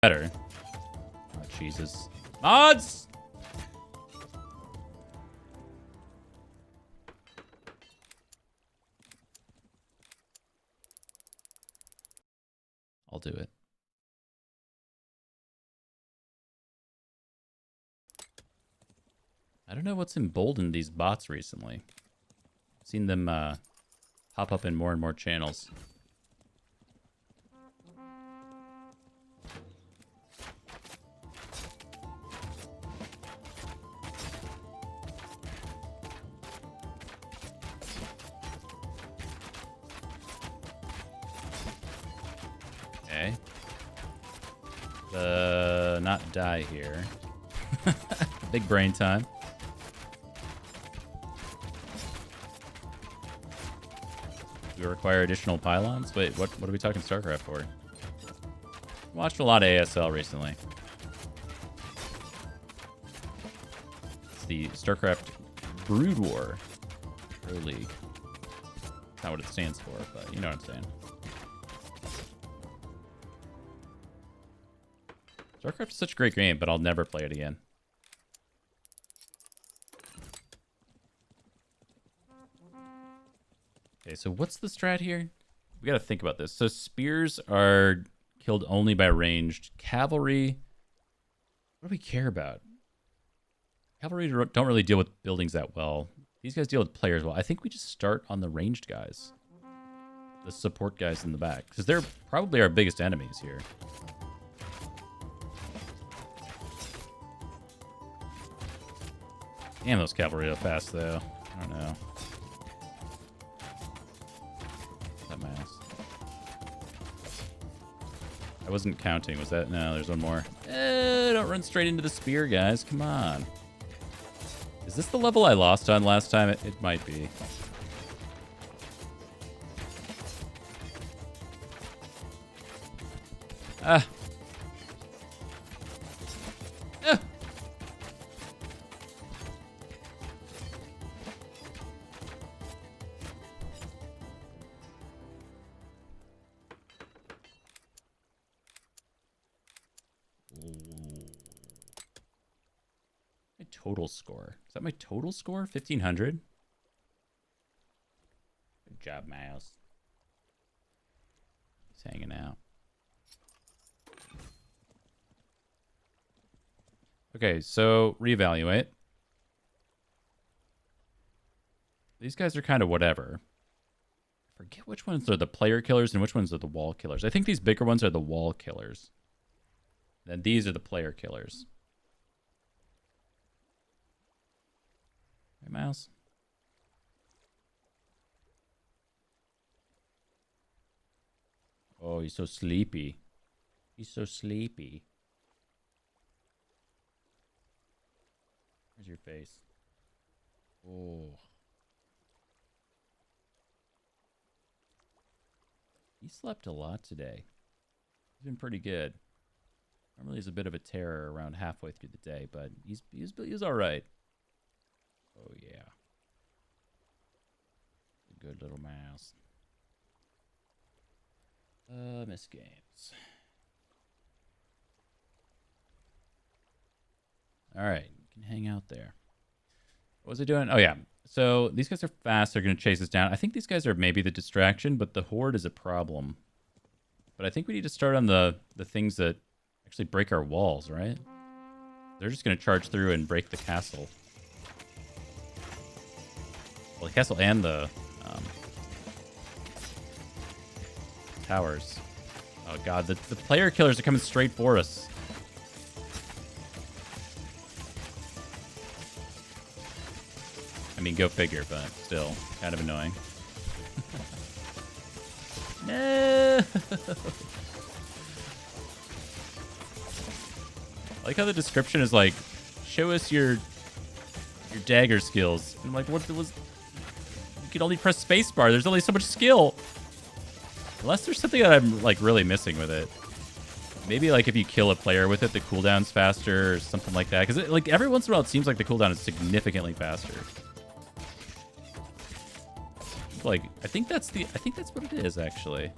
Better. Oh, Jesus. Mods! I'll do it. I don't know what's emboldened these bots recently. I've seen them pop up in more and more channels. Okay. Not die here. Big brain time. Do we require additional pylons? Wait, what are we talking StarCraft for? Watched a lot of ASL recently. It's the StarCraft Brood War Pro League. Not what it stands for, but you know what I'm saying. StarCraft is such a great game, but I'll never play it again. Okay, so what's the strat here? We got to think about this. So spears are killed only by ranged. Cavalry, what do we care about? Cavalry don't really deal with buildings that well. These guys deal with players well. I think we just start on the ranged guys. The support guys in the back. Because they're probably our biggest enemies here. Damn, those cavalry are fast, though. I don't know. That mouse. I wasn't counting. Was that? No, there's one more. Don't run straight into the spear, guys. Come on. Is this the level I lost on last time? It might be. Ah. Total score. Is that my total score? 1,500? Good job, Miles. He's hanging out. Okay, so reevaluate. These guys are kind of whatever. I forget which ones are the player killers and which ones are the wall killers. I think these bigger ones are the wall killers. Then these are the player killers. Right, Miles? Oh, he's so sleepy. He's so sleepy. Where's your face? Oh. He slept a lot today. He's been pretty good. Normally he's a bit of a terror around halfway through the day, but he's all right. Oh, yeah. A good little mouse. Miss games. All right. You can hang out there. What was I doing? Oh, yeah. So these guys are fast. They're going to chase us down. I think these guys are maybe the distraction, but the horde is a problem. But I think we need to start on the things that actually break our walls, right? They're just going to charge through and break the castle. Well, the castle and the towers. Oh, God. The player killers are coming straight for us. I mean, go figure, but still kind of annoying. No! I like how the description is like, show us your dagger skills. And I'm like, what was... You can only press spacebar. There's only so much skill. Unless there's something that I'm like really missing with it. Maybe like if you kill a player with it, the cooldown's faster or something like that. Because like every once in a while, it seems like the cooldown is significantly faster. Like I think that's what it is actually.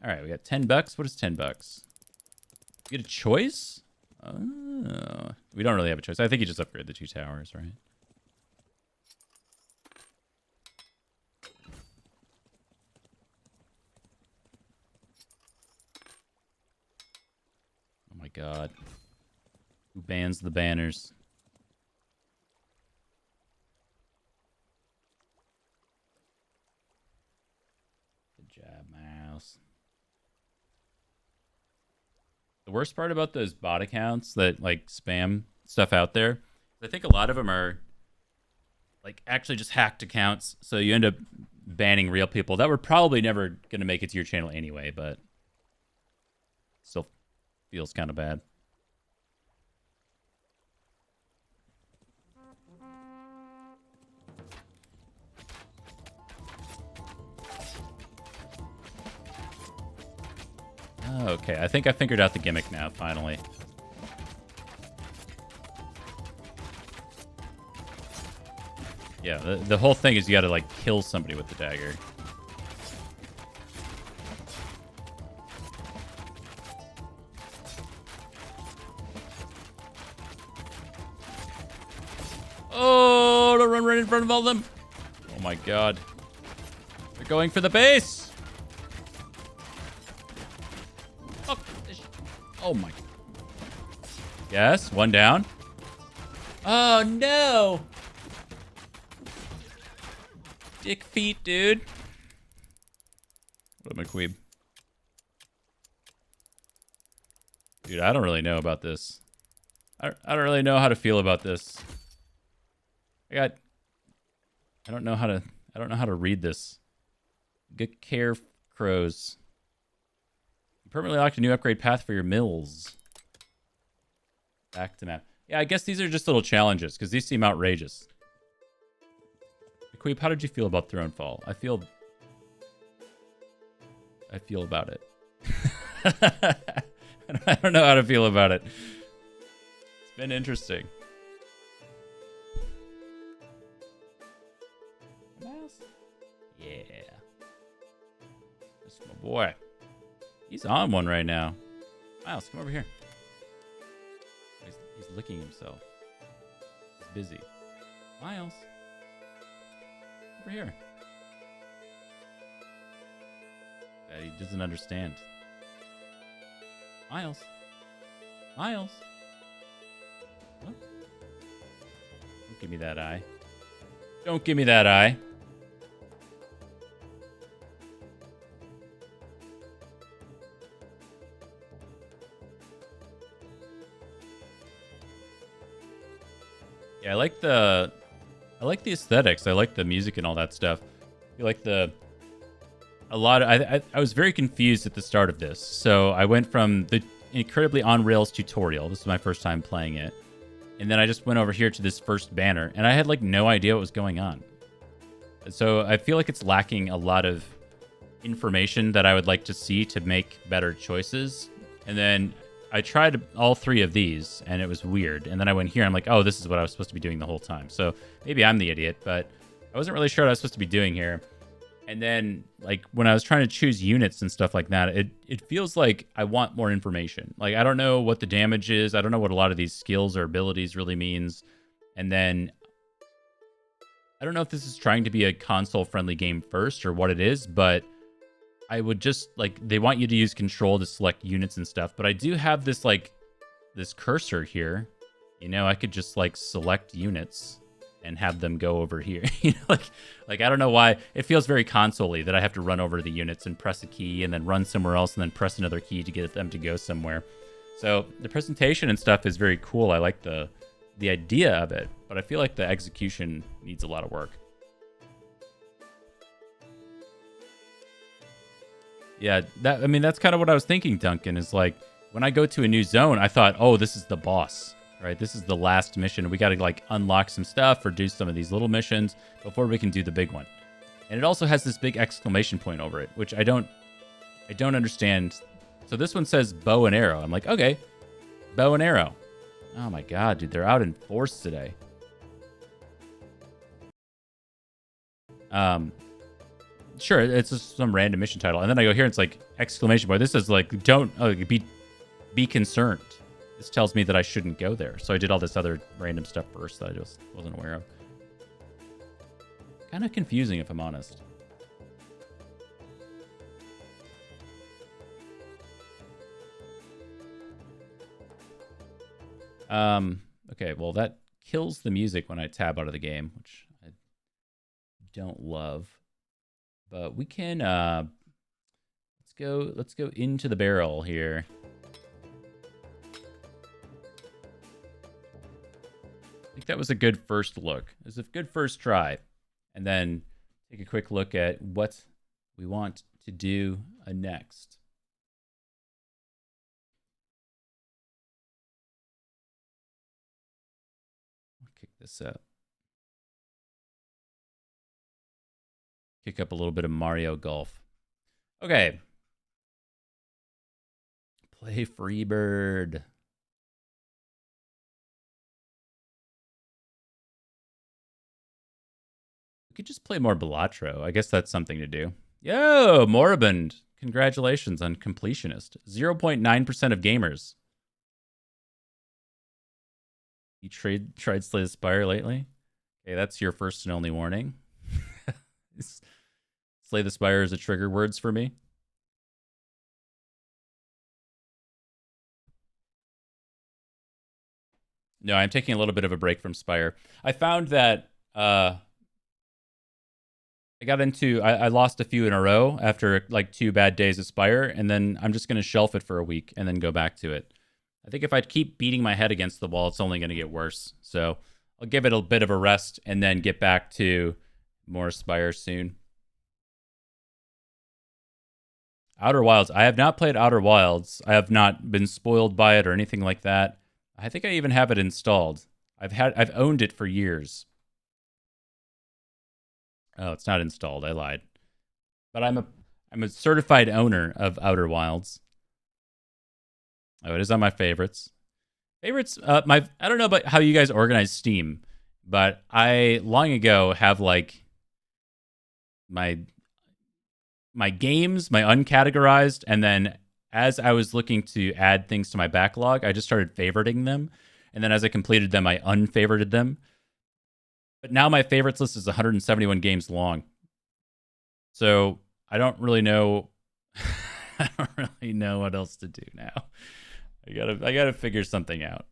All right, we got $10. What is $10? You get a choice? Oh, we don't really have a choice. I think you just upgrade the 2 towers, right? Oh my God. Who bans the banners? Good job, mouse. The worst part about those bot accounts that like spam stuff out there, I think a lot of them are like actually just hacked accounts. So you end up banning real people that were probably never going to make it to your channel anyway, but still feels kind of bad. Okay, I think I figured out the gimmick now, finally. Yeah, the whole thing is you gotta, like, kill somebody with the dagger. Oh, don't run right in front of all of them. Oh my god. They're going for the base. Oh my. Yes, one down. Oh no. Dick feet, dude. What am I, queeb? Dude, I don't really know about this. I don't really know how to feel about this. I don't know how to read this. Good care, crows. You permanently locked a new upgrade path for your mills. Back to map. Yeah, I guess these are just little challenges because these seem outrageous. Queep, how did you feel about Thronefall? I feel about it. I don't know how to feel about it. It's been interesting. Yeah. That's my boy. He's on one right now. Miles, come over here. He's licking himself. He's busy. Miles. Over here. That he doesn't understand. Miles. Miles. What? Don't give me that eye. Don't give me that eye. Yeah, I like the aesthetics. I like the music and all that stuff. I feel like I was very confused at the start of this. So I went from the incredibly on rails tutorial. This is my first time playing it. And then I just went over here to this first banner and I had like no idea what was going on. So I feel like it's lacking a lot of information that I would like to see to make better choices. And then I tried all three of these, and it was weird. And then I went here, and I'm like, oh, this is what I was supposed to be doing the whole time. So maybe I'm the idiot, but I wasn't really sure what I was supposed to be doing here. And then, like, when I was trying to choose units and stuff like that, it feels like I want more information. Like, I don't know what the damage is. I don't know what a lot of these skills or abilities really means. And then I don't know if this is trying to be a console-friendly game first or what it is, but I would just, like, they want you to use control to select units and stuff, but I do have this, like, this cursor here. You know, I could just, like, select units and have them go over here. You know, like I don't know why. It feels very console-y that I have to run over to the units and press a key and then run somewhere else and then press another key to get them to go somewhere. So the presentation and stuff is very cool. I like the idea of it, but I feel like the execution needs a lot of work. Yeah, that's kind of what I was thinking, Duncan, is like, when I go to a new zone, I thought, oh, this is the boss, right? This is the last mission. We got to, like, unlock some stuff or do some of these little missions before we can do the big one. And it also has this big exclamation point over it, which I don't understand. So this one says bow and arrow. I'm like, okay, bow and arrow. Oh my god, dude, they're out in force today. Sure, it's just some random mission title, and then I go here and it's like exclamation point. This is like, don't be concerned. This tells me that I shouldn't go there. So I did all this other random stuff first that I just wasn't aware of. Kind of confusing, if I'm honest. Okay, well, that kills the music when I tab out of the game, which I don't love. But we can Let's go into the barrel here. I think that was a good first look. It was a good first try. And then take a quick look at what we want to do next. I'll kick this up. Kick up a little bit of Mario Golf. Okay. Play Freebird. We could just play more Balatro. I guess that's something to do. Yo, Moribund. Congratulations on completionist. 0.9% of gamers. You tried Slay the Spire lately? Okay, that's your first and only warning. Slay the Spire is a trigger words for me. No, I'm taking a little bit of a break from Spire. I found that I lost a few in a row after like 2 bad days of Spire, and then I'm just going to shelf it for a week and then go back to it. I think if I keep beating my head against the wall, it's only going to get worse. So I'll give it a bit of a rest and then get back to more Spire soon. Outer Wilds. I have not played Outer Wilds. I have not been spoiled by it or anything like that. I think I even have it installed. I've owned it for years. Oh, it's not installed. I lied. But I'm a certified owner of Outer Wilds. Oh, it is on my favorites. Favorites. I don't know about how you guys organize Steam, but I long ago have like my games, my uncategorized, and then as I was looking to add things to my backlog, I just started favoriting them, and then as I completed them, I unfavorited them. But now my favorites list is 171 games long. So I don't really know. I don't really know what else to do now. I gotta figure something out.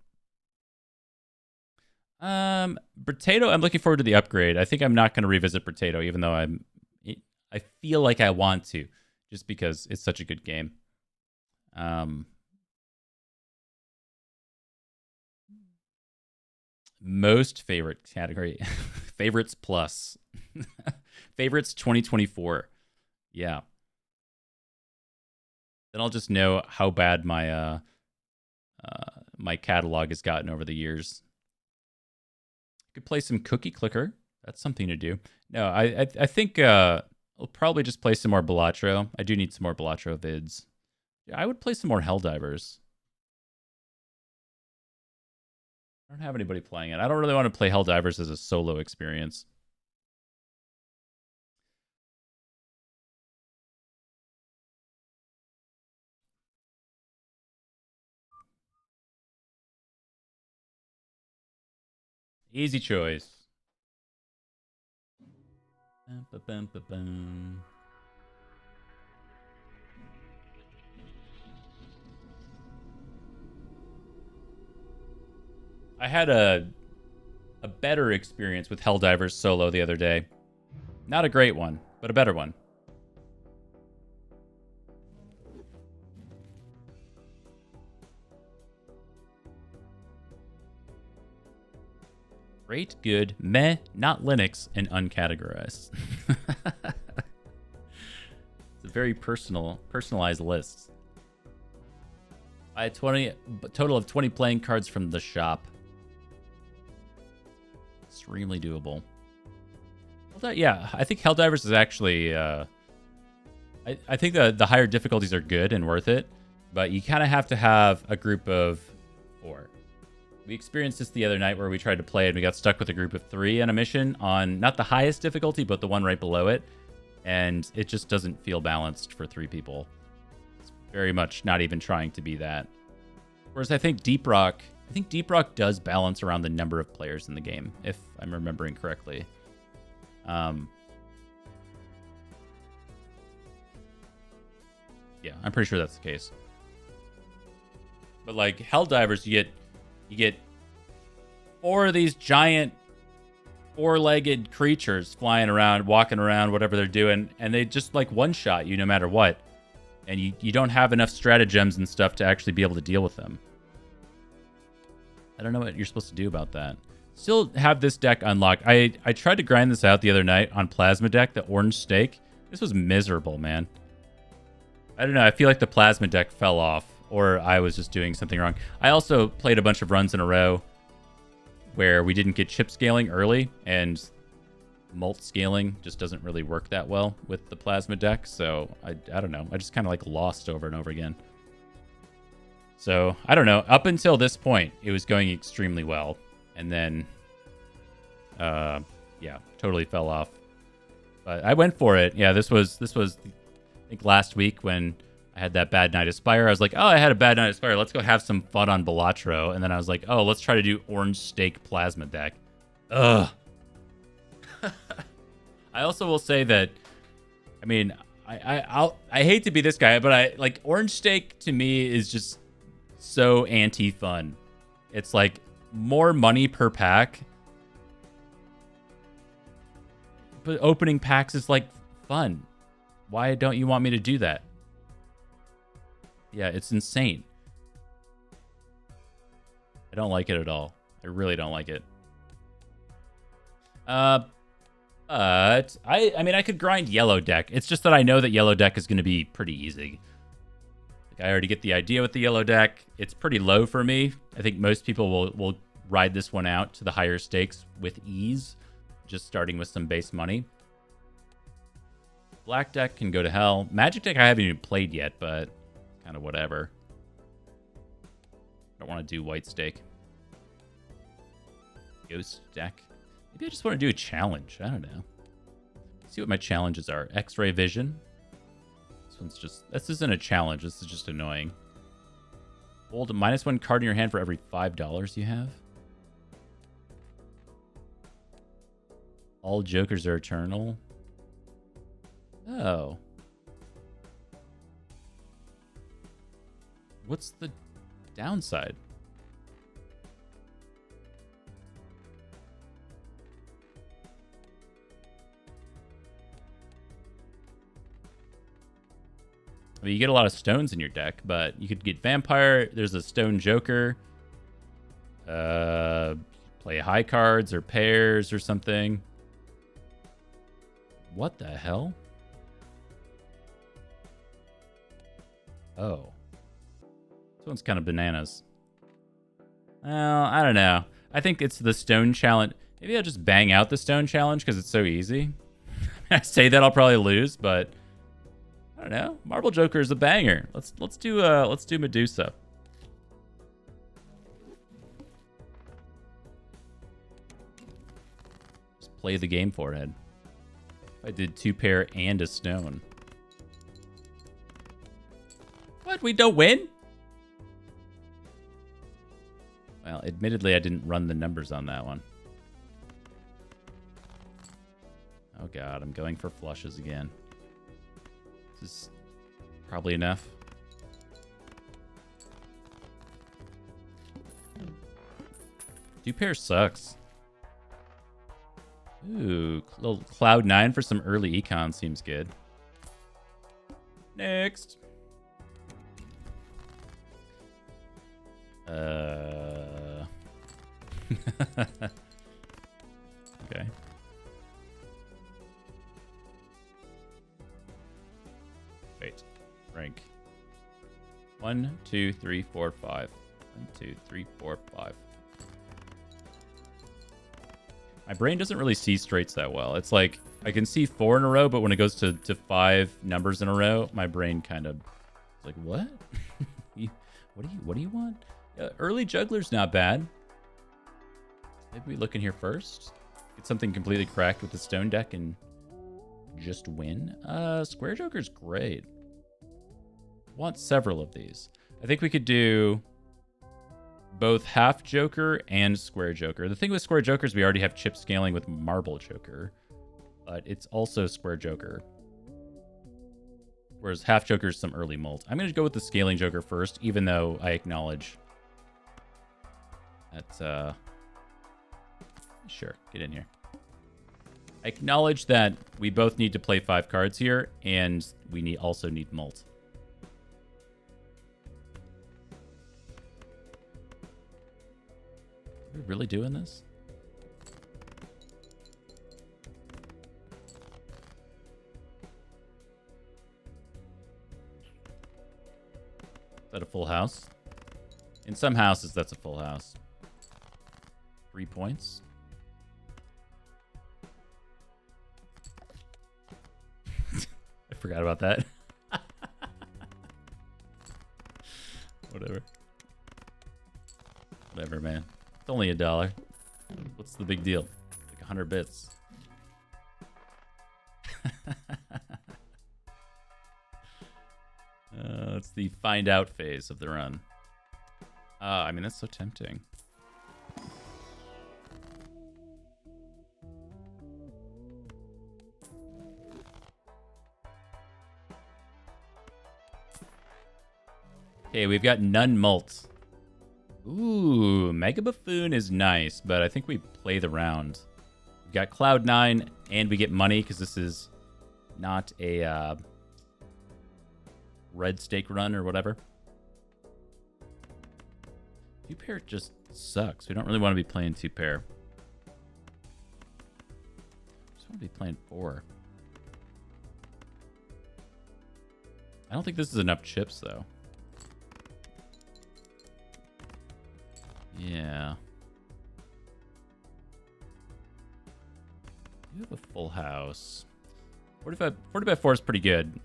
Potato. I'm looking forward to the upgrade. I think I'm not going to revisit Potato, even though I feel like I want to, just because it's such a good game. Most favorite category, favorites plus, favorites 2024. Yeah. Then I'll just know how bad my my catalog has gotten over the years. Could play some Cookie Clicker. That's something to do. No, I think I'll probably just play some more Balatro. I do need some more Balatro vids. Yeah, I would play some more Helldivers. I don't have anybody playing it. I don't really want to play Helldivers as a solo experience. Easy choice. I had a better experience with Helldivers solo the other day. Not a great one, but a better one. Great, good, meh, not Linux, and uncategorized. It's a very personalized list. I had a total of 20 playing cards from the shop. Extremely doable. Yeah, I think Helldivers is actually... I think the higher difficulties are good and worth it, but you kind of have to have a group of 4. We experienced this the other night where we tried to play it and we got stuck with a group of 3 on a mission on not the highest difficulty, but the one right below it. And it just doesn't feel balanced for 3 people. It's very much not even trying to be that. Whereas I think Deep Rock does balance around the number of players in the game, if I'm remembering correctly. Yeah, I'm pretty sure that's the case. But like Helldivers, you get 4 of these giant 4-legged creatures flying around, walking around, whatever they're doing, and they just like one-shot you no matter what. And you don't have enough stratagems and stuff to actually be able to deal with them. I don't know what you're supposed to do about that. Still have this deck unlocked. I tried to grind this out the other night on Plasma deck, the orange stake. This was miserable, man. I don't know. I feel like the Plasma deck fell off, or I was just doing something wrong. I also played a bunch of runs in a row where we didn't get chip scaling early, and mult scaling just doesn't really work that well with the Plasma deck. So I don't know. I just kind of like lost over and over again. So I don't know. Up until this point, it was going extremely well. And then, yeah, totally fell off. But I went for it. Yeah, this was I think last week when I had that bad night of Spire. I was like, oh, I had a bad night of Spire. Let's go have some fun on Balatro. And then I was like, oh, let's try to do orange stake Plasma deck. Ugh. I also will say that, I mean, I hate to be this guy, but I like orange stake to me is just so anti-fun. It's like more money per pack, but opening packs is like fun. Why don't you want me to do that? Yeah, it's insane. I don't like it at all. I really don't like it. But I mean, I could grind yellow deck. It's just that I know that yellow deck is going to be pretty easy. Like, I already get the idea with the yellow deck. It's pretty low for me. I think most people will ride this one out to the higher stakes with ease, just starting with some base money. Black deck can go to hell. Magic deck I haven't even played yet, but kind of whatever. I don't want to do white stake. Ghost deck. Maybe I just want to do a challenge. I don't know. Let's see what my challenges are. X-ray vision. This isn't a challenge. This is just annoying. Hold a -1 card in your hand for every $5 you have. All jokers are eternal. Oh. What's the downside? I mean, you get a lot of stones in your deck, but you could get Vampire. There's a Stone Joker. Play high cards or pairs or something. What the hell? Oh. This one's kind of bananas. Well, I don't know. I think it's the Stone Challenge. Maybe I'll just bang out the Stone Challenge because it's so easy. I say that I'll probably lose, but I don't know. Marble Joker is a banger. Let's do Medusa. Just play the game, forehead. I did 2 pair and a stone. What? We don't win? Well, admittedly, I didn't run the numbers on that one. Oh god, I'm going for flushes again. This is probably enough. Two pair sucks. Ooh, little Cloud 9 for some early econ seems good. Next. Okay. Wait. Rank. 1, 2, 3, 4, 5. 1, 2, 3, 4, 5. My brain doesn't really see straights that well. It's like I can see 4 in a row, but when it goes to 5 numbers in a row, my brain kind of like, what? What do you want? Early juggler's not bad. Maybe we look in here first. Get something completely cracked with the stone deck and just win. Square Joker's great. Want several of these. I think we could do both half Joker and Square Joker. The thing with Square Joker is we already have chip scaling with Marble Joker, but it's also Square Joker. Whereas half Joker is some early mult. I'm going to go with the scaling Joker first, even though I acknowledge that, sure, get in here. I acknowledge that we both need to play 5 cards here, and we also need mult. really doing this? Is that a full house? In some houses, that's a full house. 3 points. I forgot about that. Whatever. Whatever, man. It's only $1. What's the big deal? Like 100 bits. It's the find out phase of the run. I mean, that's so tempting. Okay, we've got none mult. Ooh, Mega Buffoon is nice, but I think we play the round. We've got Cloud9, and we get money because this is not a red stake run or whatever. 2-pair just sucks. We don't really want to be playing 2-pair. Just want to be playing 4. I don't think this is enough chips, though. Yeah. You have a full house. 40 by 4 is pretty good.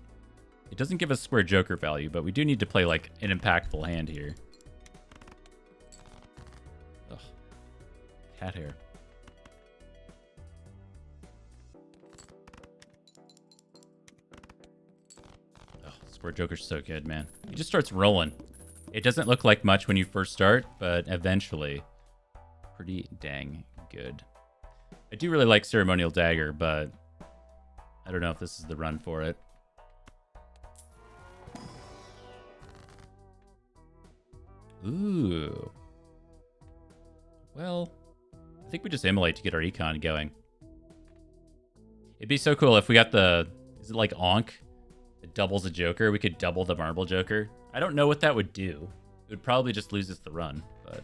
It doesn't give us square joker value, but we do need to play like an impactful hand here. Ugh. Cat hair. Oh, square joker's so good, man. He just starts rolling. It doesn't look like much when you first start, but eventually, pretty dang good. I do really like Ceremonial Dagger, but I don't know if this is the run for it. Ooh. Well, I think we just immolate to get our econ going. It'd be so cool if we got the... Is it like Onk? It doubles a Joker. We could double the Marble Joker. I don't know what that would do. It would probably just lose us the run, but...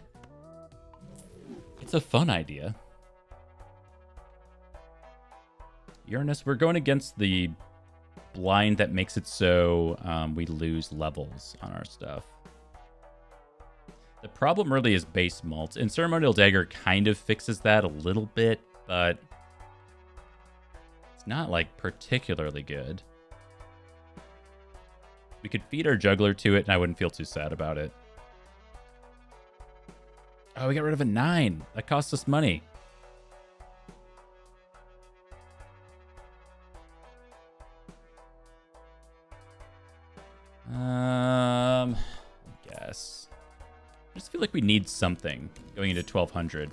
It's a fun idea. Uranus, we're going against the blind that makes it so we lose levels on our stuff. The problem really is base mult, and Ceremonial Dagger kind of fixes that a little bit, but it's not, like, particularly good. We could feed our Juggler to it, and I wouldn't feel too sad about it. Oh, we got rid of a 9. That cost us money. I guess. I just feel like we need something going into 1200.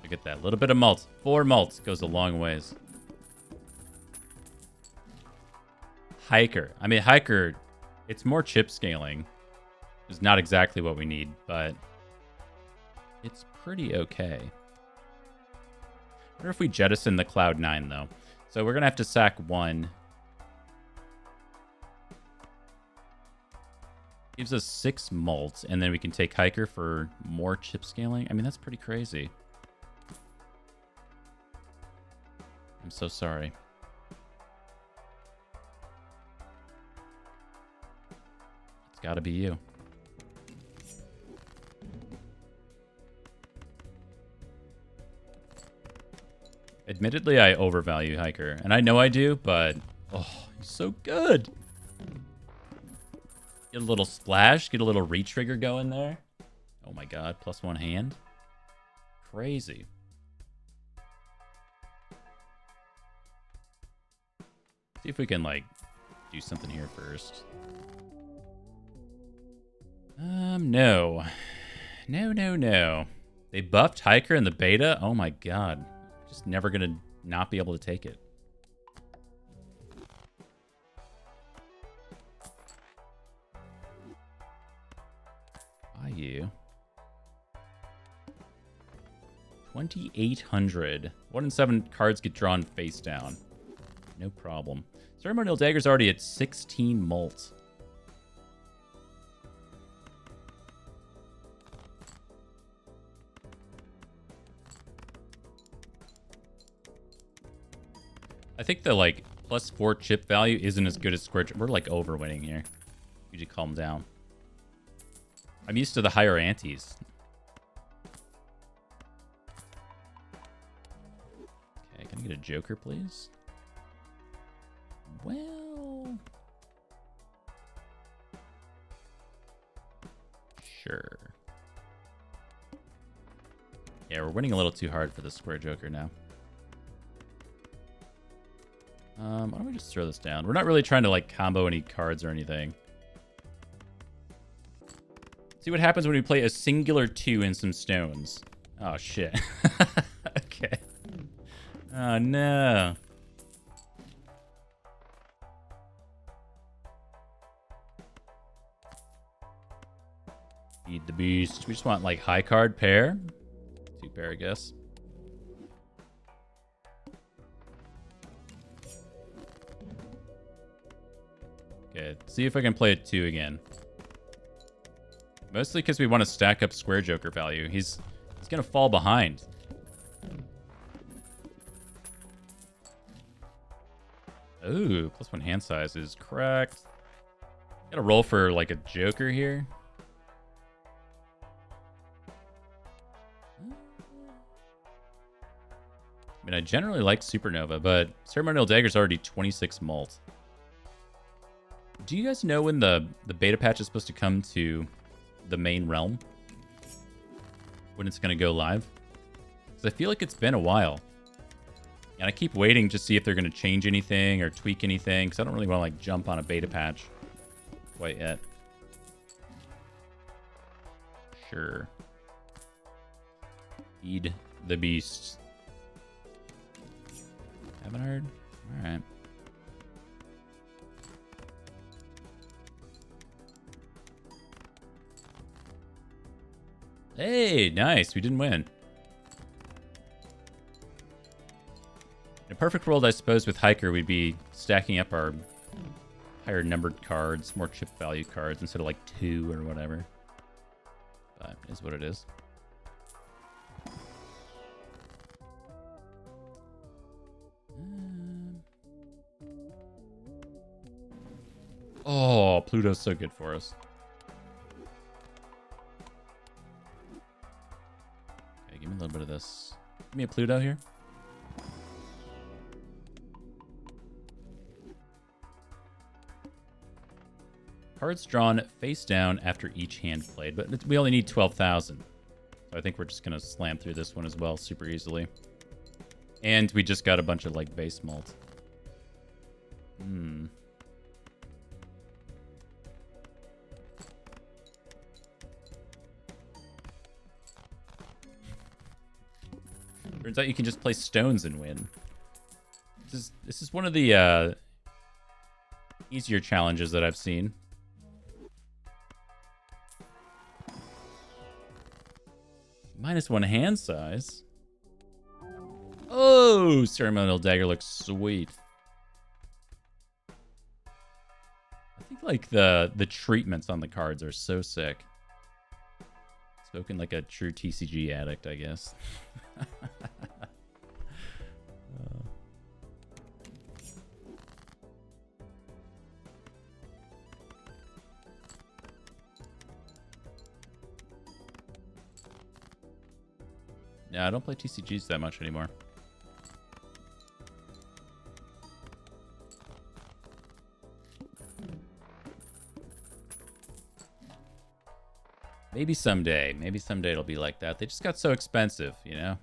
Look at that. Little bit of malt. 4 malts goes a long ways. Hiker. I mean, Hiker, it's more chip scaling. It's not exactly what we need, but it's pretty okay. I wonder if we jettison the Cloud9, though. So we're going to have to sack 1. Gives us 6 malts, and then we can take Hiker for more chip scaling. I mean, that's pretty crazy. I'm so sorry. It's got to be you. Admittedly, I overvalue Hiker, and I know I do, but oh, he's so good. Get a little splash, get a little re-trigger going there. Oh my god, +1 hand. Crazy. See if we can, like, do something here first. No. No. They buffed Hiker in the beta? Oh my god. Just never gonna not be able to take it. Why you? 2,800. 1 in 7 cards get drawn face down. No problem. Ceremonial Dagger's already at 16 mult. I think the, like, +4 chip value isn't as good as Square. We're, like, overwinning here. You should calm down. I'm used to the higher antes. Okay, can I get a Joker, please? Well... Sure. Yeah, we're winning a little too hard for the Square Joker now. Why don't we just throw this down? We're not really trying to, like, combo any cards or anything. See what happens when we play a singular 2 and some stones. Oh, shit. Okay. Oh, no. Feed the beast. We just want, like, high card pair. 2 pair, I guess. Okay, see if I can play a 2 again. Mostly because we want to stack up Square Joker value. He's going to fall behind. Ooh, +1 hand size is correct. Got to roll for, like, a Joker here. I mean, I generally like Supernova, but Ceremonial Dagger's already 26 mult. Do you guys know when the beta patch is supposed to come to the main realm? When it's going to go live? Because I feel like it's been a while. And I keep waiting to see if they're going to change anything or tweak anything, because I don't really want to, like, jump on a beta patch quite yet. Sure. Feed the beast. Haven't heard? Alright. Hey, nice. We didn't win. In a perfect world, I suppose, with Hiker, we'd be stacking up our higher numbered cards, more chip value cards, instead of, like, 2 or whatever. But it is what it is. Oh, Pluto's so good for us. Okay, give me a little bit of this. Give me a Pluto here. Cards drawn face down after each hand played, but we only need 12,000. So I think we're just going to slam through this one as well super easily. And we just got a bunch of, like, base mult. Turns out you can just play stones and win. This is one of the easier challenges that I've seen. -1 hand size. Oh, Ceremonial Dagger looks sweet. I think, like, the treatments on the cards are so sick. Spoken like a true TCG addict, I guess. Yeah, I don't play TCGs that much anymore. Maybe someday. Maybe someday it'll be like that. They just got so expensive, you know?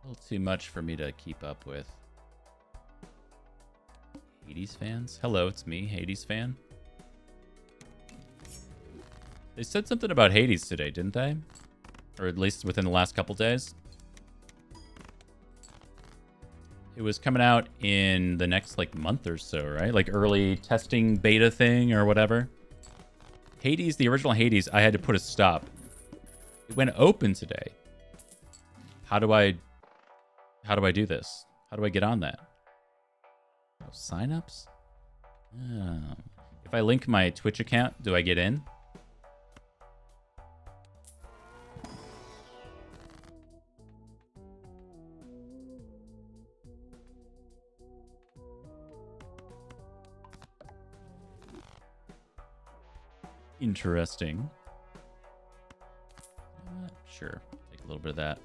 A little too much for me to keep up with. Hades fans? Hello, it's me, Hades fan. They said something about Hades today, didn't they? Or at least within the last couple days. It was coming out in the next, like, month or so, right? Like, early testing beta thing or whatever. Hades, the original Hades, I had to put a stop It went open today. How do I do this? How do I get on that? Oh, signups? Oh. If I link my Twitch account, do I get in? Interesting. Sure, take a little bit of that.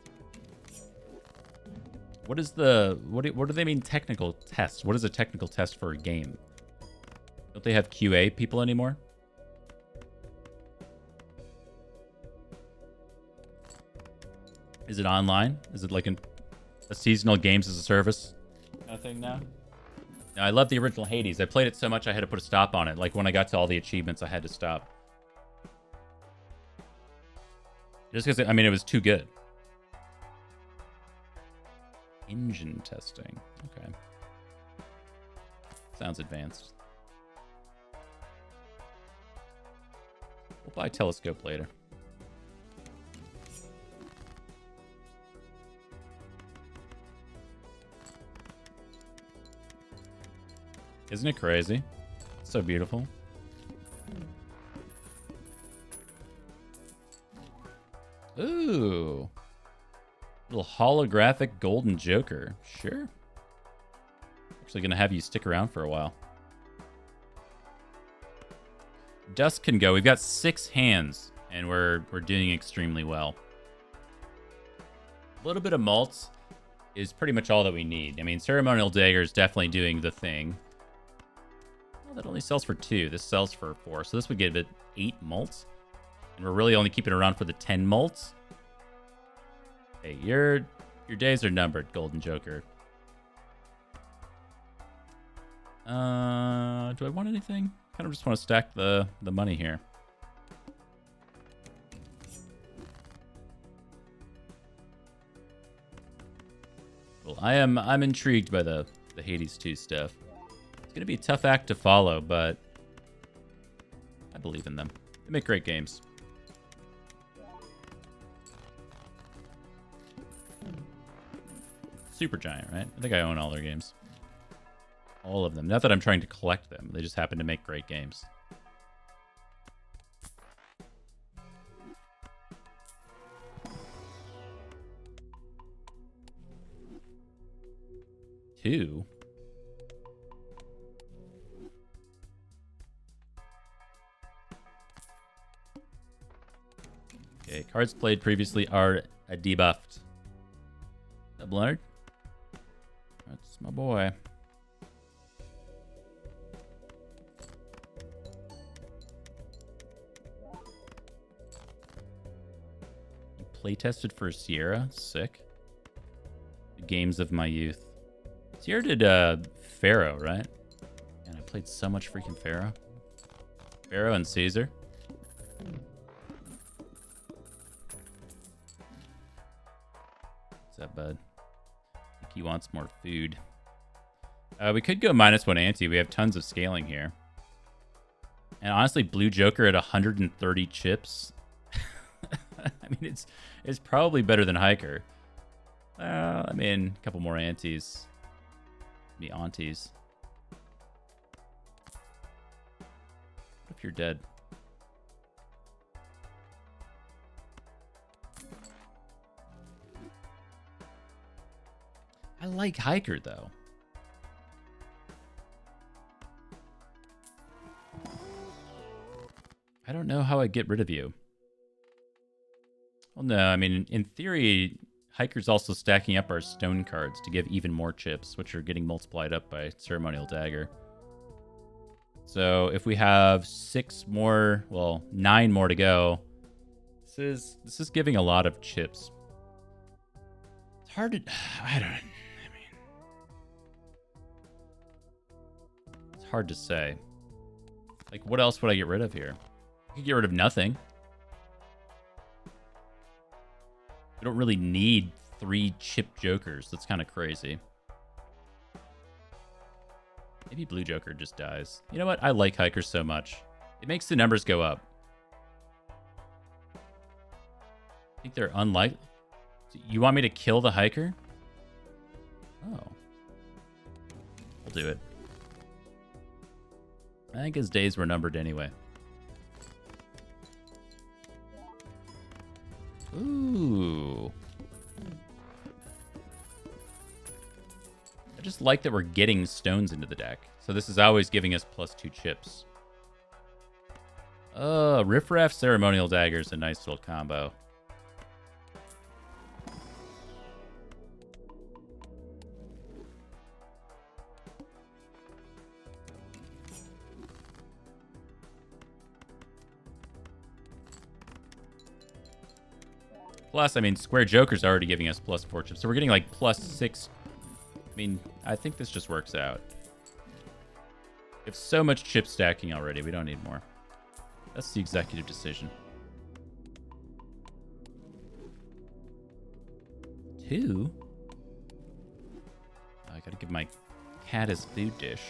What is the what do they mean technical test? What is a technical test for a game? Don't they have QA people anymore? Is it online? Is it like a seasonal games as a service kind of thing now? No, I love the original Hades. I played it so much I had to put a stop on it. Like when I got to all the achievements, I had to stop. Just because, I mean, it was too good. Engine testing. Okay. Sounds advanced. We'll buy a telescope later. Isn't it crazy? It's so beautiful. Ooh. Little holographic golden joker. Sure. Actually gonna have you stick around for a while. Dust can go. We've got 6 hands, and we're doing extremely well. A little bit of malts is pretty much all that we need. I mean, Ceremonial Dagger is definitely doing the thing. Well, that only sells for 2. This sells for 4, so this would give it 8 malts. And we're really only keeping it around for the 10 malts. Hey, your days are numbered, Golden Joker. Do I want anything? Kind of just want to stack the money here. Well, I'm intrigued by the Hades 2 stuff. It's gonna be a tough act to follow, but I believe in them. They make great games. Supergiant, right? I think I own all their games. All of them. Not that I'm trying to collect them. They just happen to make great games. Two. Okay, cards played previously are debuffed. Leonard? That's my boy. Play tested for Sierra. Sick. The games of my youth. Sierra did Pharaoh, right? And I played so much freaking Pharaoh. Pharaoh and Caesar. What's up, bud? I think he wants more food. We could go -1 ante. We have tons of scaling here. And honestly, Blue Joker at 130 chips. I mean, it's probably better than Hiker. I mean, a couple more antes. Maybe aunties. What if you're dead? I like Hiker, though. I don't know how I get rid of you. Well, no, I mean, in theory, Hiker's also stacking up our stone cards to give even more chips, which are getting multiplied up by Ceremonial Dagger. So if we have 6 more, well, 9 more to go, this is giving a lot of chips. It's hard to, I mean, it's hard to say. Like, what else would I get rid of here? I could get rid of nothing. We don't really need 3 chip jokers. That's kind of crazy. Maybe Blue Joker just dies. You know what? I like Hiker so much. It makes the numbers go up. I think they're unlikely. You want me to kill the hiker? Oh. We'll do it. I think his days were numbered anyway. Ooh. I just like that we're getting stones into the deck. So this is always giving us +2 chips. Riffraff Ceremonial Dagger is a nice little combo. Plus, I mean, Square Joker's already giving us +4 chips. So we're getting like +6. I mean, I think this just works out. We have so much chip stacking already. We don't need more. That's the executive decision. 2? I gotta give my cat his food dish.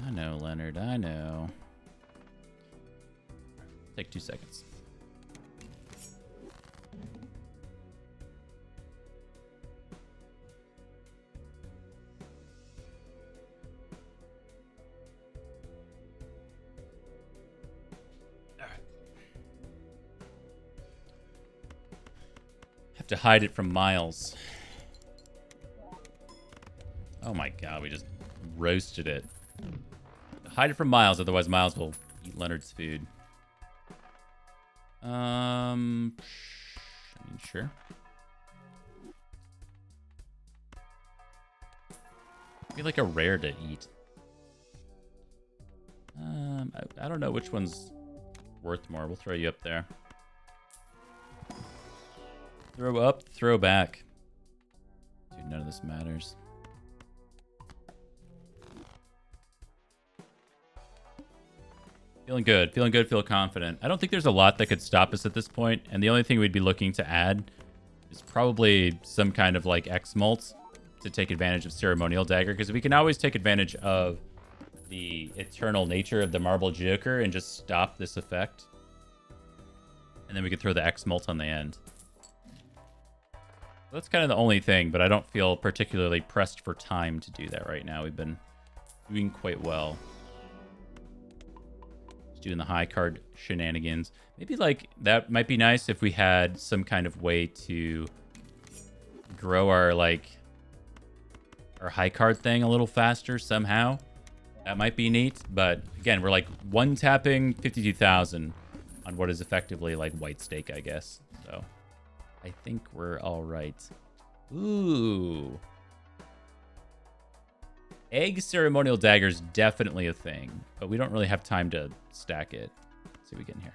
I know, Leonard. I know. Take 2 seconds. All right. Have to hide it from Miles. Oh my god, we just roasted it. Hide it from Miles, otherwise Miles will eat Leonard's food. I mean, sure. Be like a rare to eat. I don't know which one's worth more. We'll throw you up there. Throw up, throw back. Dude, none of this matters. Feeling good, feel confident. I don't think there's a lot that could stop us at this point, and the only thing we'd be looking to add is probably some kind of like X-Molt to take advantage of Ceremonial Dagger, because we can always take advantage of the eternal nature of the Marble Joker and just stop this effect. And then we could throw the X-Molt on the end. That's kind of the only thing, but I don't feel particularly pressed for time to do that right now. We've been doing quite well. Doing the high card shenanigans. Maybe like that might be nice if we had some kind of way to grow our like our high card thing a little faster somehow. That might be neat, but again, we're like one tapping 52,000 on what is effectively like white stake, I guess. So I think we're all right. Ooh. Egg Ceremonial Dagger is definitely a thing, but we don't really have time to stack it. Let's see what we get in here.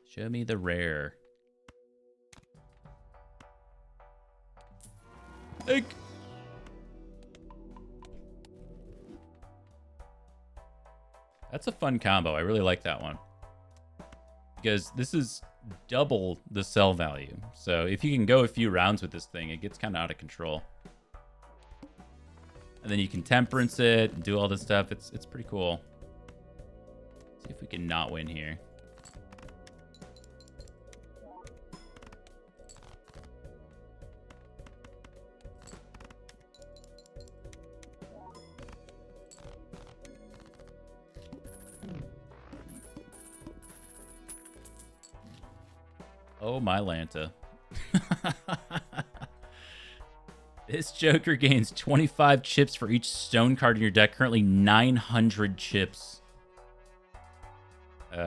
Show me the rare. Egg. That's a fun combo. I really like that one. Because this is double the sell value. So if you can go a few rounds with this thing, it gets kind of out of control. And then you can temperance it and do all this stuff. It's pretty cool. Let's see if we can not win here. Oh my Lanta. This Joker gains 25 chips for each stone card in your deck. Currently 900 chips. Go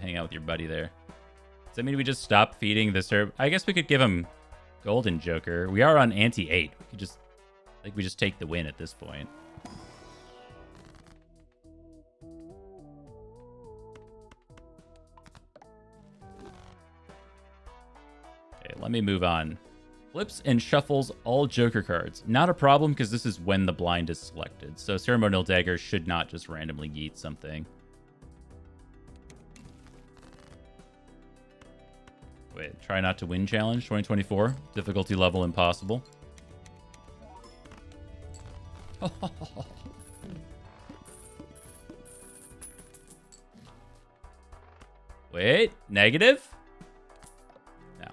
hang out with your buddy there. Does that mean we just stop feeding this herb? I guess we could give him Golden Joker. We are on ante-8. We could just, I think we just take the win at this point. Okay, let me move on. Flips and shuffles all Joker cards. Not a problem, because this is when the blind is selected. So Ceremonial Dagger should not just randomly yeet something. Wait, try not to win challenge 2024. Difficulty level impossible. Wait, negative? No.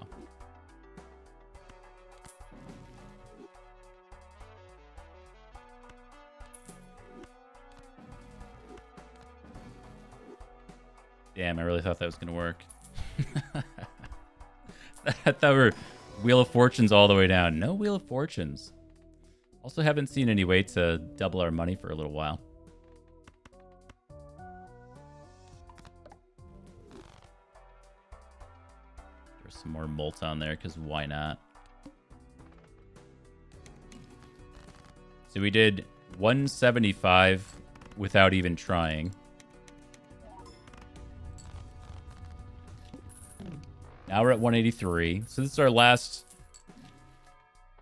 Damn, I really thought that was going to work. I thought we were Wheel of Fortunes all the way down. No Wheel of Fortunes. Also haven't seen any way to double our money for a little while. There's some more Molt on there, because why not? So we did 175 without even trying. Now we're at 183. So this is our last...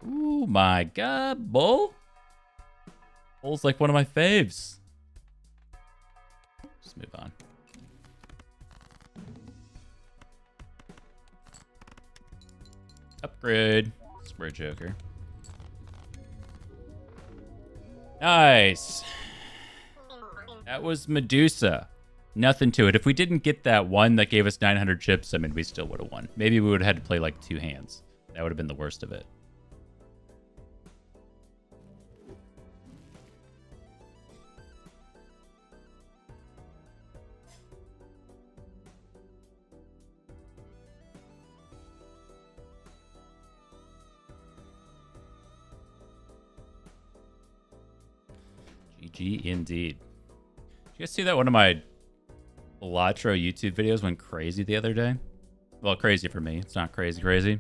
Ooh, my God, Bull. Bull's like one of my faves. Just move on. Upgrade. Square Joker. Nice. That was Medusa. Nothing to it. If we didn't get that one that gave us 900 chips, I mean, we still would have won. Maybe we would have had to play like 2 hands. That would have been the worst of it. GG indeed. Did you guys see that one of my Balatro YouTube videos went crazy the other day? Well, crazy for me. It's not crazy crazy.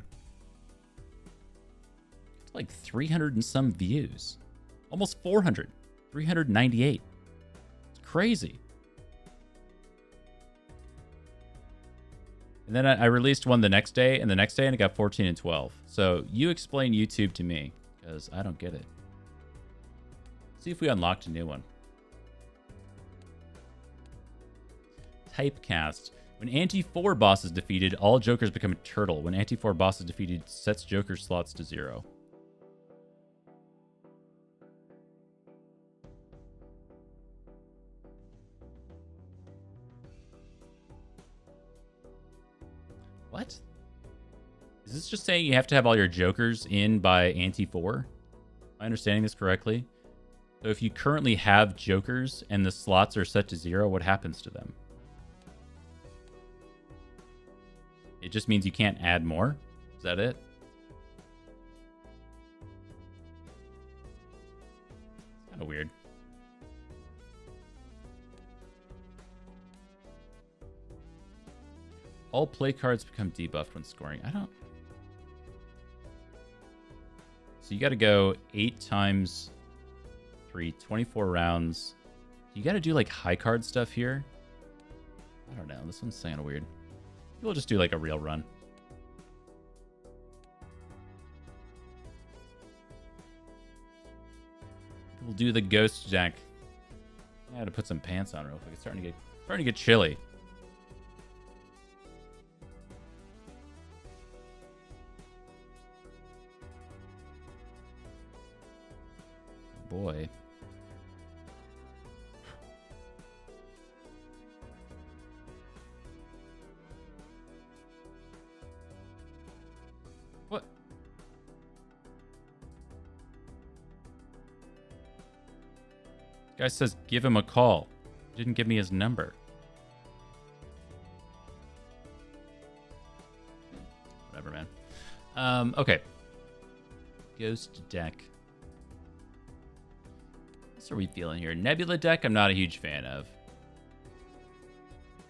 It's like 300 and some views. Almost 400. 398. It's crazy. And then I released one the next day, and it got 14 and 12. So you explain YouTube to me, because I don't get it. See if we unlocked a new one. Typecast. When Anti-4 boss is defeated, all Jokers become a turtle. When Anti-4 boss is defeated, sets Joker slots to 0. What? Is this just saying you have to have all your Jokers in by Anti-4? Am I understanding this correctly? So if you currently have Jokers and the slots are set to 0, what happens to them? It just means you can't add more? Is that it? Kind of weird. All play cards become debuffed when scoring. I don't... So you got to go 8 times 3, 24 rounds. You got to do like high card stuff here. I don't know. This one's kind of weird. We'll just do like a real run. We'll do the ghost deck. I had to put some pants on real quick. It's starting to get chilly. Boy. What? Guy says give him a call. Didn't give me his number. Whatever, man. Okay. Ghost deck. What are we feeling here? Nebula deck, I'm not a huge fan of.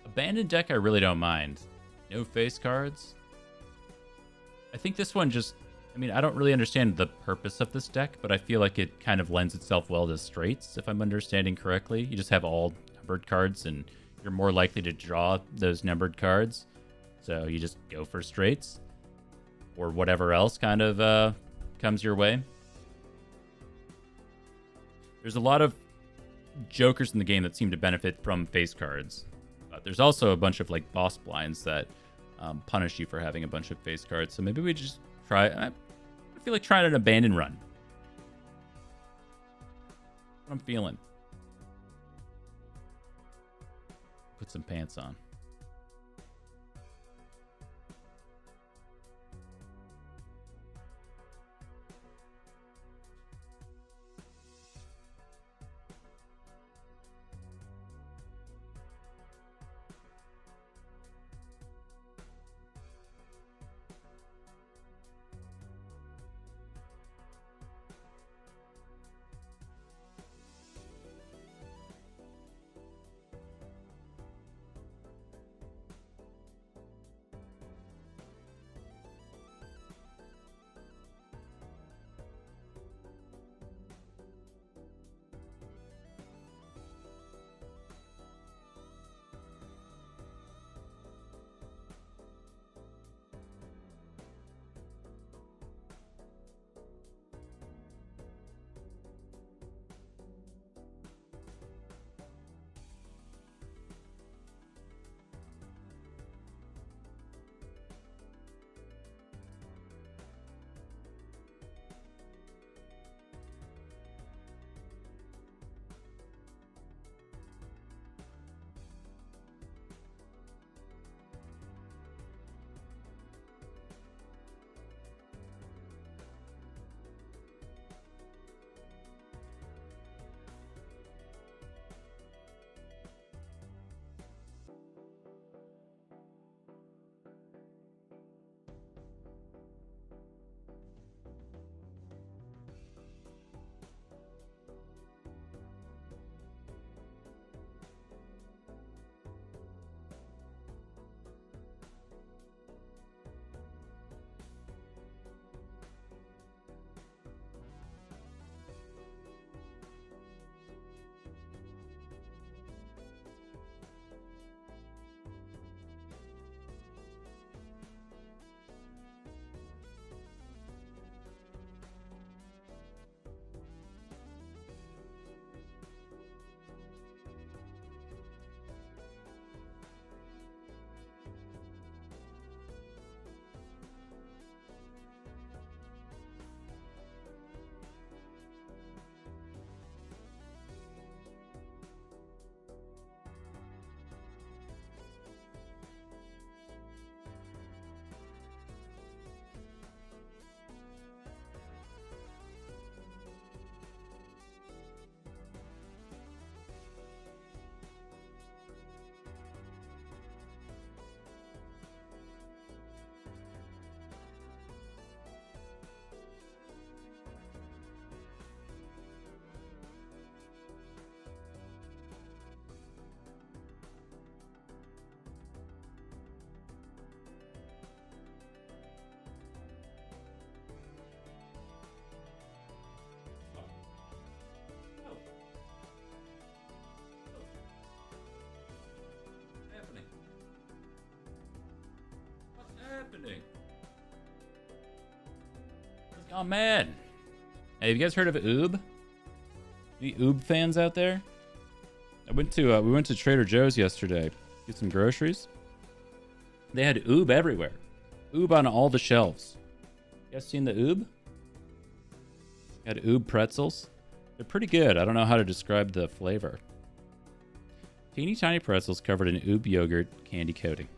Abandoned deck, I really don't mind. No face cards. I think this one just... I mean, I don't really understand the purpose of this deck, but I feel like it kind of lends itself well to straights, if I'm understanding correctly. You just have all numbered cards, and you're more likely to draw those numbered cards. So you just go for straights. Or whatever else kind of comes your way. There's a lot of Jokers in the game that seem to benefit from face cards. But there's also a bunch of like boss blinds that punish you for having a bunch of face cards. So maybe we just try... I feel like trying an abandoned run. What I'm feeling. Put some pants on. Happening? He's gone mad. Hey, have you guys heard of Oob? Any Oob fans out there? We went to Trader Joe's yesterday. Get some groceries. They had Oob everywhere. Oob on all the shelves. You guys seen the Oob? Had Oob pretzels. They're pretty good. I don't know how to describe the flavor. Teeny tiny pretzels covered in Oob yogurt candy coating.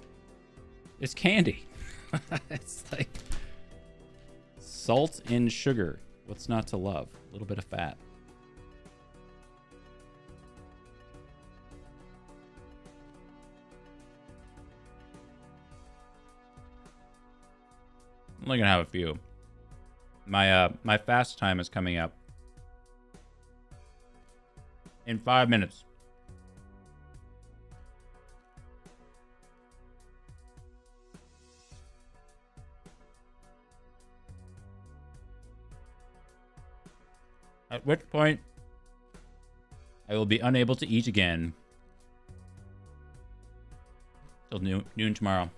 It's candy. It's like salt and sugar. What's not to love? A little bit of fat. I'm only gonna have a few. My fast time is coming up in 5 minutes. At which point, I will be unable to eat again till noon tomorrow.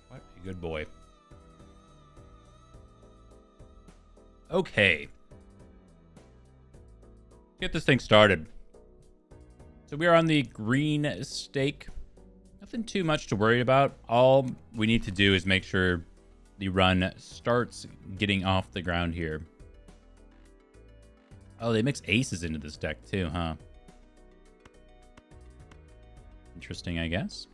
What a good boy. Okay. Get this thing started. So we are on the green stake. Nothing too much to worry about. All we need to do is make sure the run starts getting off the ground here. Oh, they mix aces into this deck too, huh? Interesting, I guess.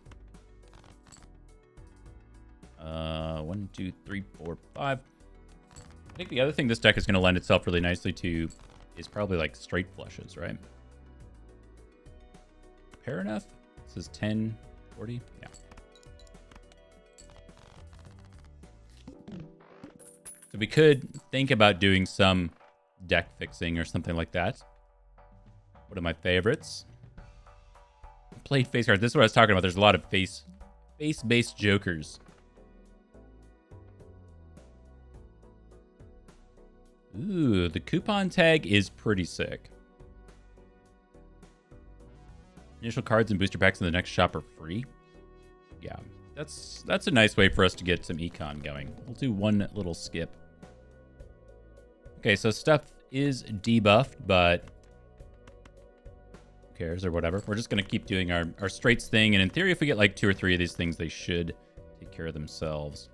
1, 2, 3, 4, 5. I think the other thing this deck is going to lend itself really nicely to is probably like straight flushes, right? Pair enough? This is 10, 40. Yeah. So we could think about doing some deck fixing or something like that. One of my favorites. Played face cards. This is what I was talking about. There's a lot of face-based jokers. Ooh, the coupon tag is pretty sick. Initial cards and booster packs in the next shop are free. Yeah, that's a nice way for us to get some econ going. We'll do one little skip. Okay, so stuff is debuffed, but who cares or whatever. We're just going to keep doing our straights thing, and in theory, if we get like 2 or 3 of these things, they should take care of themselves.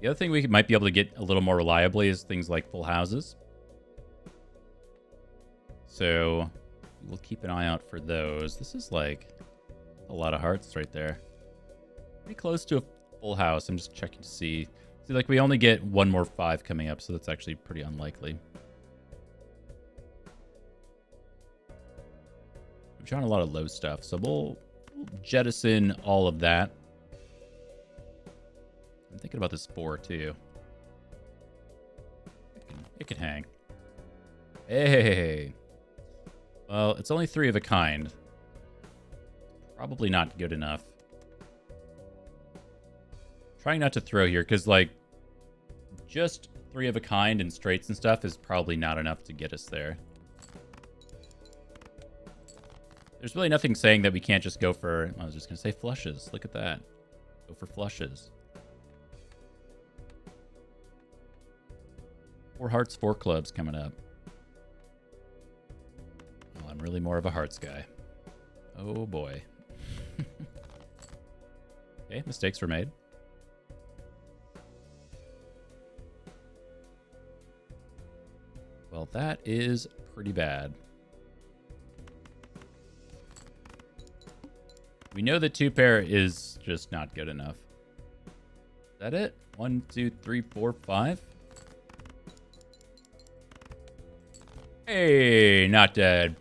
The other thing we might be able to get a little more reliably is things like full houses. So we'll keep an eye out for those. This is like a lot of hearts right there. Pretty close to a full house. I'm just checking to see. See, like we only get one more 5 coming up, so that's actually pretty unlikely. I'm trying a lot of low stuff, so we'll jettison all of that. I'm thinking about this 4 too. It can hang. Hey. Well, it's only 3 of a kind. Probably not good enough. Trying not to throw here, because, like, just 3 of a kind and straights and stuff is probably not enough to get us there. There's really nothing saying that we can't just go for... I was just going to say flushes. Look at that. Go for flushes. 4 hearts, 4 clubs coming up. Well, I'm really more of a hearts guy. Oh, boy. Okay, mistakes were made. Well, that is pretty bad. We know that 2 pair is just not good enough. Is that it? 1, 2, 3, 4, 5. Hey, not dead.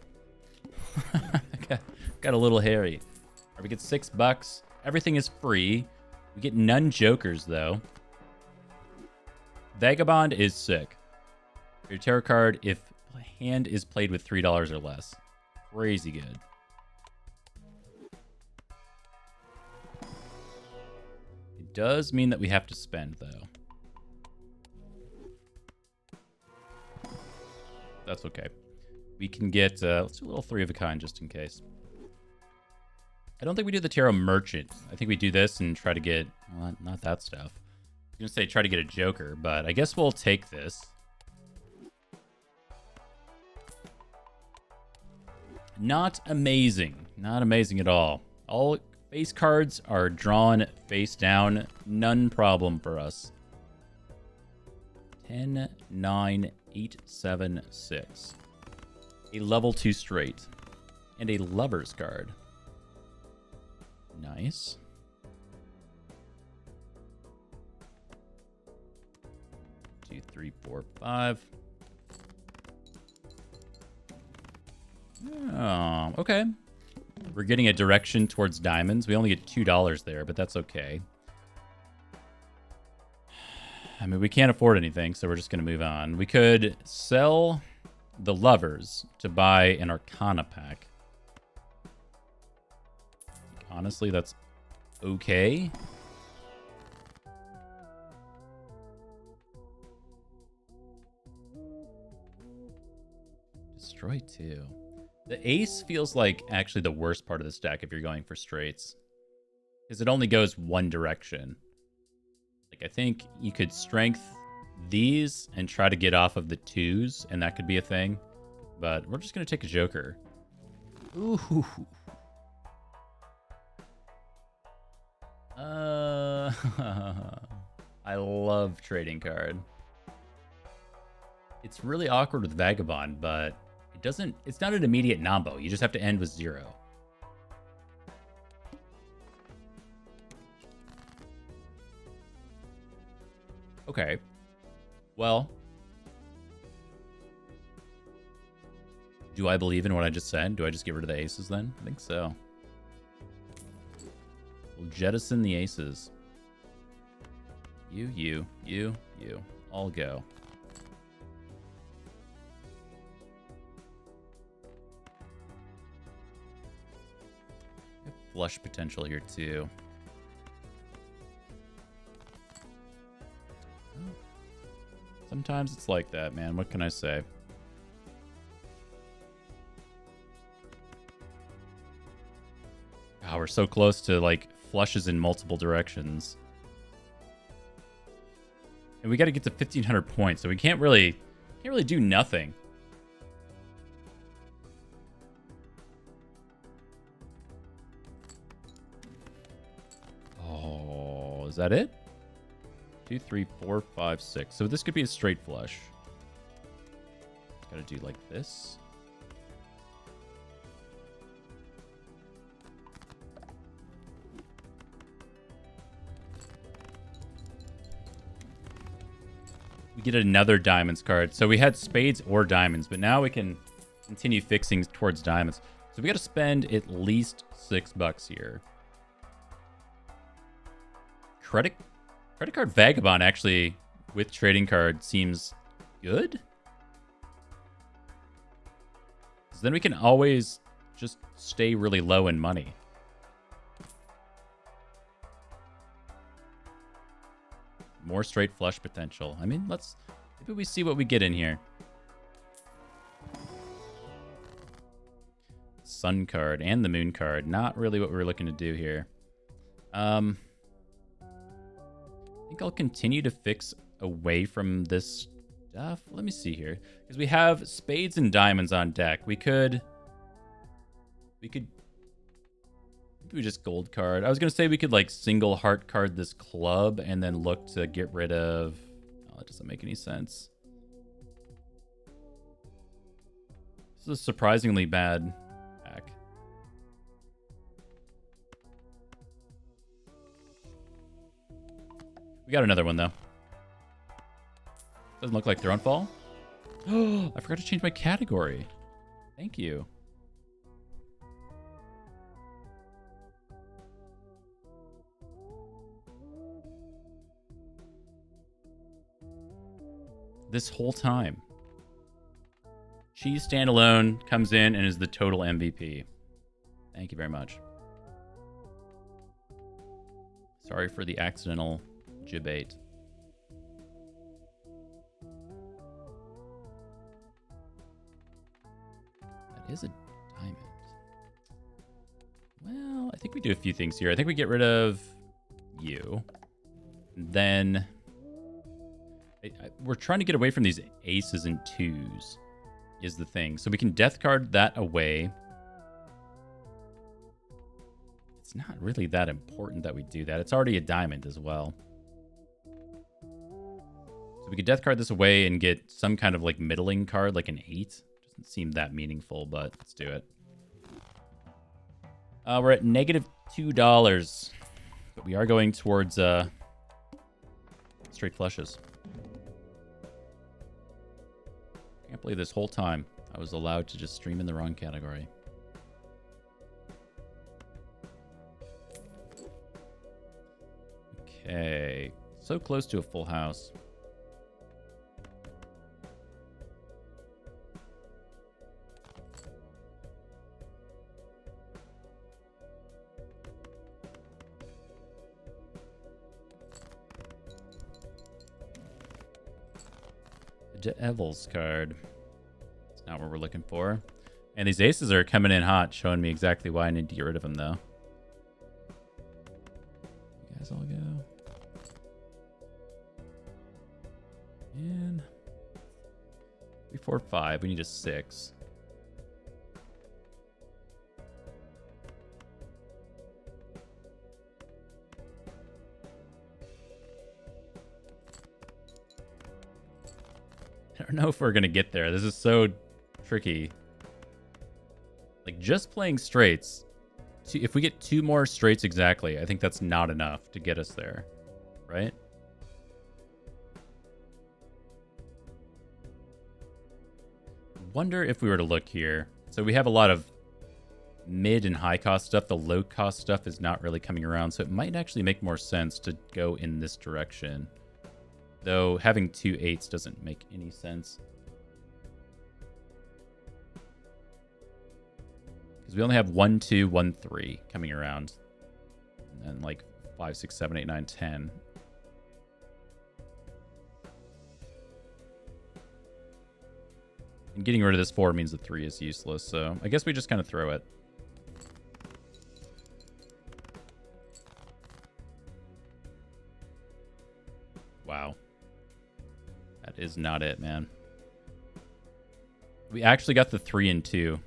Got a little hairy. Right, we get $6. Everything is free. We get none jokers, though. Vagabond is sick. Your tarot card if hand is played with $3 or less. Crazy good. It does mean that we have to spend, though. That's okay. We can get, let's do a little 3 of a kind just in case. I don't think we do the Tarot Merchant. I think we do this and try to get, well, not that stuff. I was going to say try to get a Joker, but I guess we'll take this. Not amazing. Not amazing at all. All face cards are drawn face down. None problem for us. 10, 9, 8, 7, 6. A level 2 straight. And a Lover's card. Nice. Two, 3, 4, 5. Oh, okay. We're getting a direction towards diamonds. We only get $2 there, but that's okay. I mean, we can't afford anything, so we're just going to move on. We could sell the Lovers to buy an Arcana pack. Honestly, that's okay. Destroy 2. The ace feels like actually the worst part of this deck if you're going for straights. Because it only goes one direction. Like, I think you could strength these and try to get off of the 2s, and that could be a thing. But we're just going to take a Joker. Ooh. I love trading card. It's really awkward with Vagabond, but it's not an immediate nombo. You just have to end with 0. Okay. Well, do I believe in what I just said? Do I just get rid of the aces then? I think so. We'll jettison the aces. You. All go. Flush potential here too. Sometimes it's like that, man. What can I say? Oh, we're so close to like flushes in multiple directions. And we got to get to 1,500 points, so we can't really do nothing. Oh, is that it? 2, 3, 4, 5, 6. So this could be a straight flush. Got to do like this. We get another diamonds card. So we had spades or diamonds, but now we can continue fixing towards diamonds. So we got to spend at least $6 here. Credit card Vagabond actually with trading card seems good. So then we can always just stay really low in money. More straight flush potential. I mean, maybe we see what we get in here. Sun card and the moon card. Not really what we're looking to do here. I think I'll continue to fix away from this stuff. Let me see here. Because we have spades and diamonds on deck. We could we just gold card. I was going to say we could like single heart card this club and then look to get rid of... Oh, that doesn't make any sense. This is a surprisingly bad pack. We got another one though. Doesn't look like Thronefall. Oh, I forgot to change my category. Thank you. This whole time. Cheese Standalone comes in and is the total MVP. Thank you very much. Sorry for the accidental debate. That is a diamond. Well, I think we do a few things here. I think we get rid of you. Then... we're trying to get away from these aces and 2s is the thing. So we can death card that away. It's not really that important that we do that. It's already a diamond as well. So we could death card this away and get some kind of like middling card, like an 8. Doesn't seem that meaningful, but let's do it. We're at negative $2, but we are going towards straight flushes. Can't believe this whole time I was allowed to just stream in the wrong category. Okay, so close to a full house. Devil's card. It's not what we're looking for. And these aces are coming in hot, showing me exactly why I need to get rid of them, though. You guys all go. And 3, 4, 5. We need a 6. I don't know if we're going to get there. This is so tricky. Like, just playing straights. If we get 2 more straights exactly, I think that's not enough to get us there. Right? Wonder if we were to look here. So we have a lot of mid and high cost stuff. The low cost stuff is not really coming around. So it might actually make more sense to go in this direction. Though having 2 8s doesn't make any sense. Because we only have 1 2, 1 3 coming around. And then like 5, 6, 7, 8, 9, 10. And getting rid of this 4 means the 3 is useless. So I guess we just kind of throw it. Wow. That is not it, man. We actually got the 3 and 2.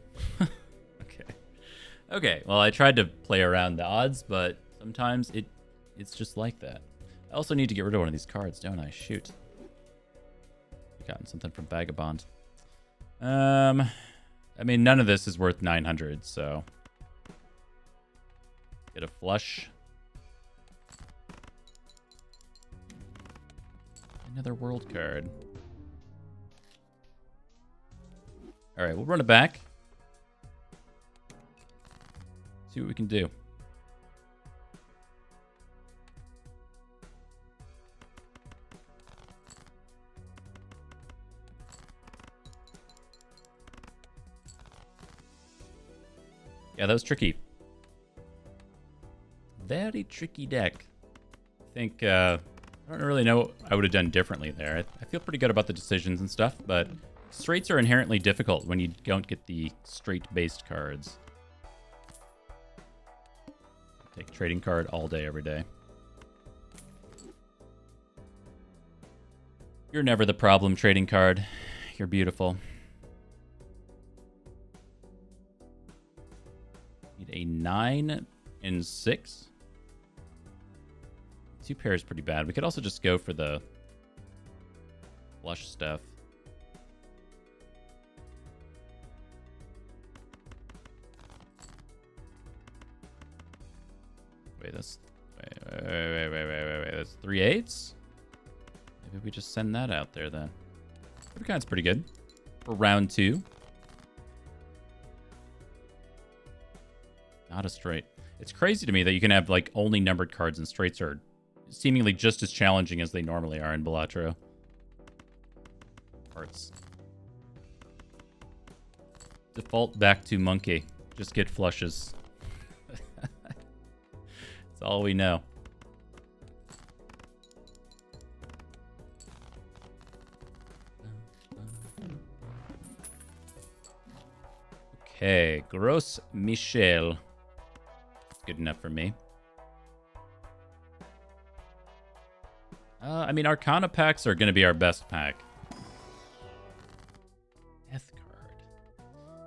Okay. Okay, well, I tried to play around the odds, but sometimes it's just like that. I also need to get rid of one of these cards, don't I? Shoot. Gotten something from Vagabond. I mean, none of this is worth 900, so... Get a flush. Another world card. Alright, we'll run it back. See what we can do. Yeah, that was tricky. Very tricky deck. I think, I don't really know what I would have done differently there. I feel pretty good about the decisions and stuff, but straights are inherently difficult when you don't get the straight-based cards. Take trading card all day, every day. You're never the problem, trading card. You're beautiful. Need a 9 and 6. 2 pair is pretty bad. We could also just go for the flush stuff. Wait, that's... Wait. That's 3 8s? Maybe we just send that out there then. Every kind's pretty good. For round 2. Not a straight. It's crazy to me that you can have like only numbered cards, and straights are seemingly just as challenging as they normally are in Balatro. Hearts. Default back to monkey. Just get flushes. That's all we know. Okay, Gros Michel. Good enough for me. I mean, Arcana packs are going to be our best pack. Death card.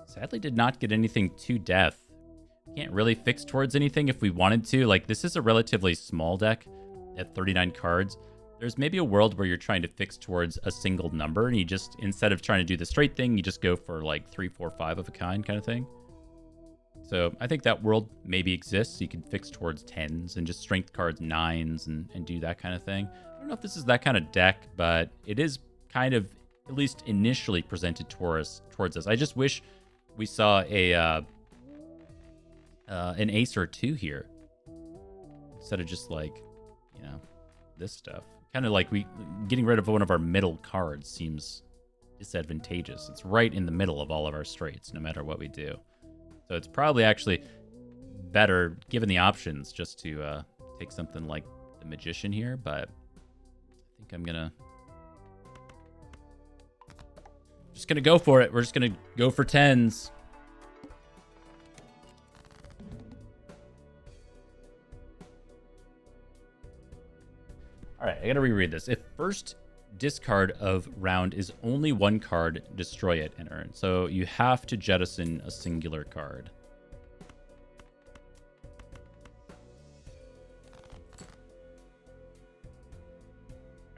Sadly did not get anything to death. Can't really fix towards anything if we wanted to. Like, this is a relatively small deck at 39 cards. There's maybe a world where you're trying to fix towards a single number, and you just, instead of trying to do the straight thing, you just go for like 3, 4, 5 of a kind of thing. So I think that world maybe exists. You can fix towards 10s and just strength cards 9s and do that kind of thing. I don't know if this is that kind of deck, but it is kind of, at least initially, presented towards us. I just wish we saw a an ace or 2 here, instead of just like, you know, this stuff. Kind of like getting rid of one of our middle cards seems disadvantageous. It's right in the middle of all of our straights, no matter what we do. So it's probably actually better, given the options, just to take something like the Magician here, but I think I'm just gonna go for it. We're just gonna go for 10s. All right, I gotta reread this. If first discard of round is only one card, destroy it, and earn. So you have to jettison a singular card.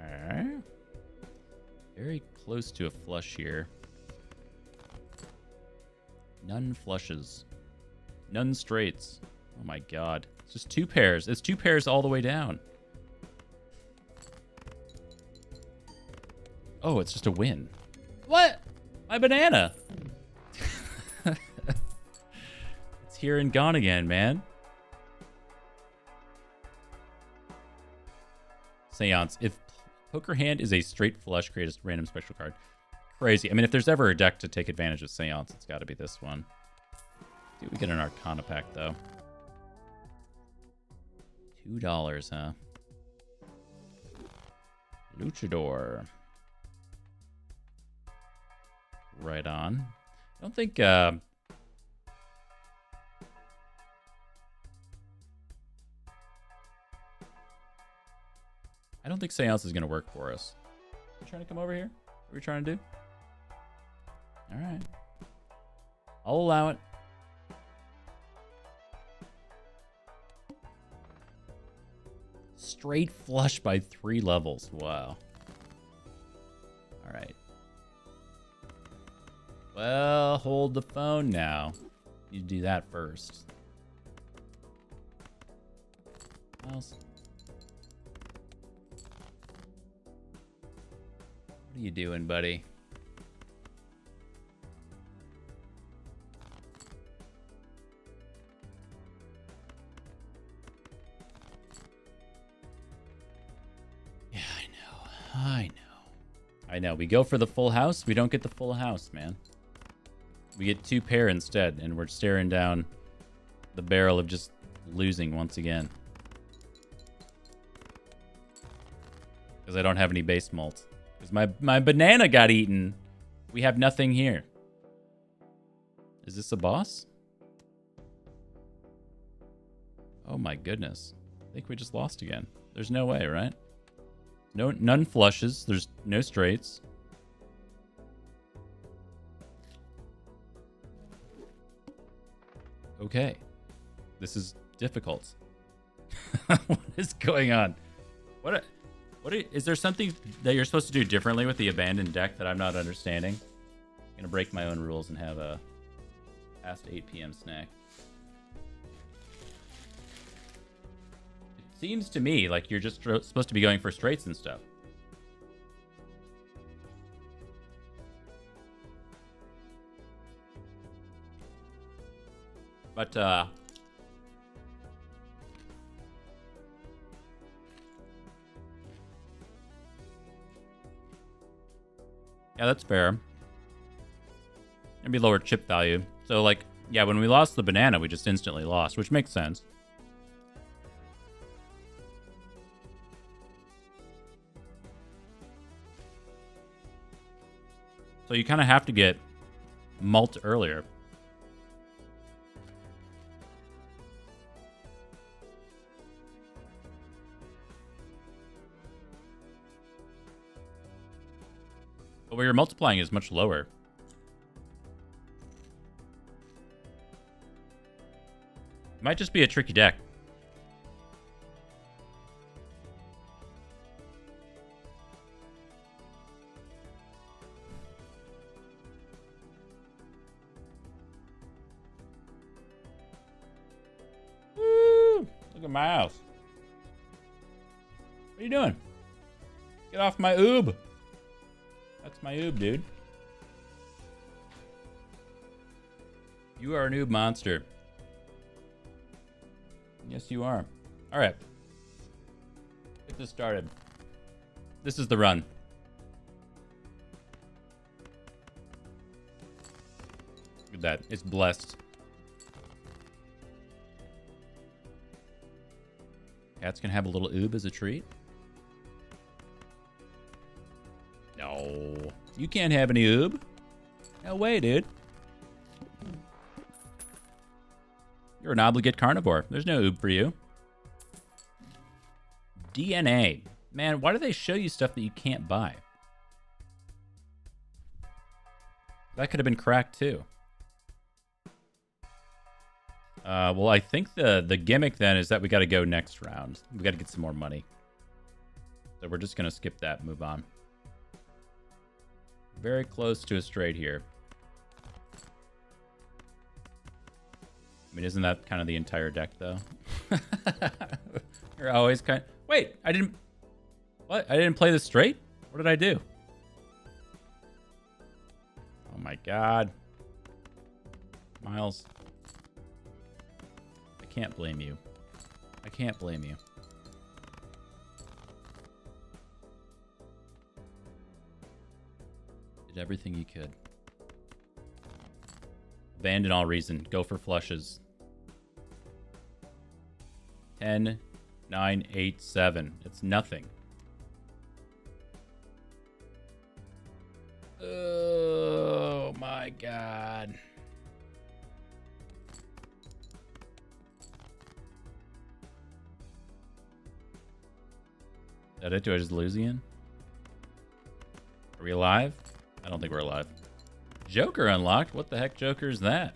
Alright. Very close to a flush here. None flushes. None straights. Oh my god. It's just 2 pairs. It's 2 pairs all the way down. Oh, it's just a win. What? My banana. It's here and gone again, man. Seance. If Poker Hand is a straight flush, create a random special card. Crazy. I mean, if there's ever a deck to take advantage of Seance, it's got to be this one. See, we get an Arcana pack, though. $2, huh? Luchador. Right on. I don't think... I don't think Seance is going to work for us. You trying to come over here? What are we trying to do? All right. I'll allow it. Straight flush by 3 levels. Wow. All right. Well, hold the phone now. You do that first. What else? What are you doing, buddy? Yeah, I know. We go for the full house. We don't get the full house, man. We get 2 pair instead, and we're staring down the barrel of just losing once again. Because I don't have any base malt. Because my banana got eaten. We have nothing here. Is this a boss? Oh my goodness. I think we just lost again. There's no way, right? None flushes. There's no straights. Okay. This is difficult. What is going on? Is there something that you're supposed to do differently with the abandoned deck that I'm not understanding? I'm gonna break my own rules and have a past 8 p.m. snack. It seems to me like you're just supposed to be going for straights and stuff. But, yeah, that's fair. Maybe lower chip value. So, like, yeah, when we lost the banana, we just instantly lost, which makes sense. So you kind of have to get malt earlier. But where you're multiplying is much lower. It might just be a tricky deck. Woo! Look at my house. What are you doing? Get off my oob. That's my oob, dude. You are an oob monster. Yes, you are. All right. Get this started. This is the run. Look at that. It's blessed. Cat's gonna have a little oob as a treat. No. You can't have any oob. No way, dude. You're an obligate carnivore. There's no oob for you. DNA. Man, why do they show you stuff that you can't buy? That could have been cracked too. Well, I think the gimmick then is that we got to go next round. We got to get some more money. So we're just going to skip that and move on. Very close to a straight here. I mean, isn't that kind of the entire deck, though? You're always kind of... Wait, I didn't... What? I didn't play this straight? What did I do? Oh my god. Miles. I can't blame you. I can't blame you. Did everything you could. Abandon all reason. Go for flushes. 10, 9, 8, 7. It's nothing. Oh my god. Is that it? Do I just lose again? Are we alive? I don't think we're alive. Joker unlocked? What the heck Joker is that?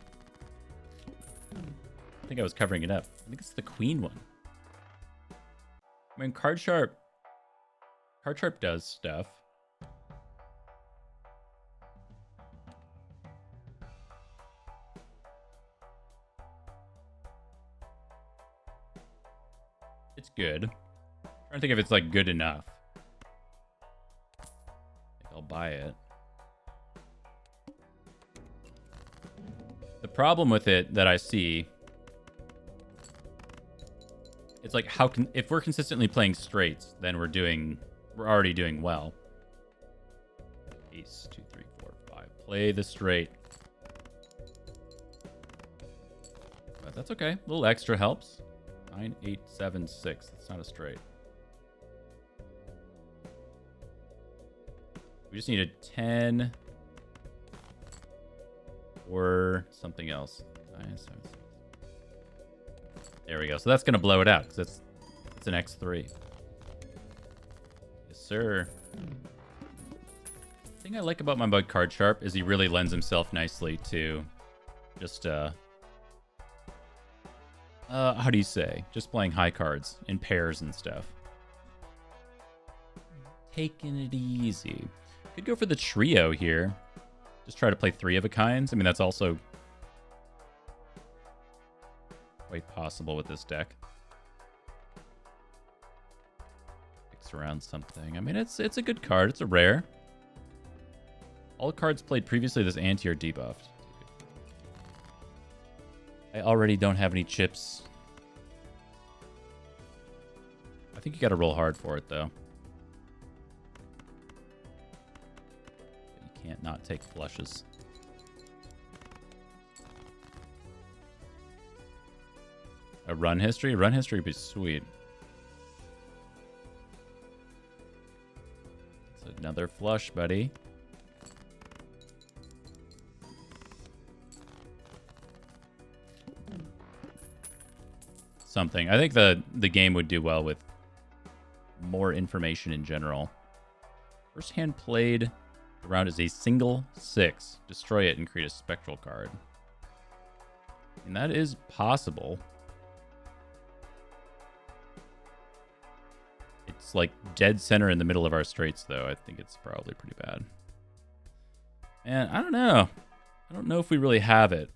I think I was covering it up. I think it's the Queen one. I mean, Card Sharp does stuff. It's good. I'm trying to think if it's like good enough. I think I'll buy it. The problem with it that I see, it's like how can if we're consistently playing straights, then we're already doing well. Ace 2, 3, 4, 5. Play the straight. But that's okay. A little extra helps. 9, 8, 7, 6. That's not a straight. We just need a 10 or something else. 9, 7, 6. There we go. So that's going to blow it out because it's an X3. Yes, sir. The thing I like about my bug Card Sharp is he really lends himself nicely to just, how do you say? Just playing high cards in pairs and stuff. Taking it easy. Could go for the trio here. Just try to play 3 of a kinds. I mean, that's also quite possible with this deck. Mix around something. I mean, it's a good card. It's a rare. All cards played previously this anti are debuffed. I already don't have any chips. I think you got to roll hard for it, though. You can't not take flushes. A run history? Run history would be sweet. It's another flush, buddy. Something. I think the game would do well with more information in general. First hand played around is a single 6. Destroy it and create a spectral card. And that is possible. It's like dead center in the middle of our straights, though. I think it's probably pretty bad. And I don't know. I don't know if we really have it.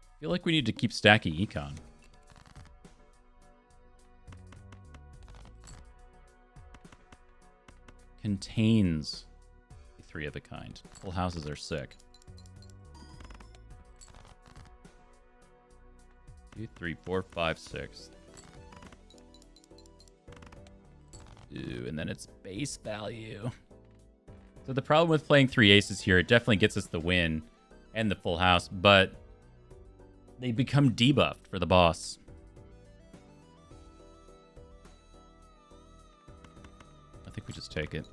I feel like we need to keep stacking econ. Contains 3 of a kind. Full houses are sick. 2, 3, 4, 5, 6. Ooh, and then it's base value. So the problem with playing 3 aces here, it definitely gets us the win and the full house, but they become debuffed for the boss. I think we just take it.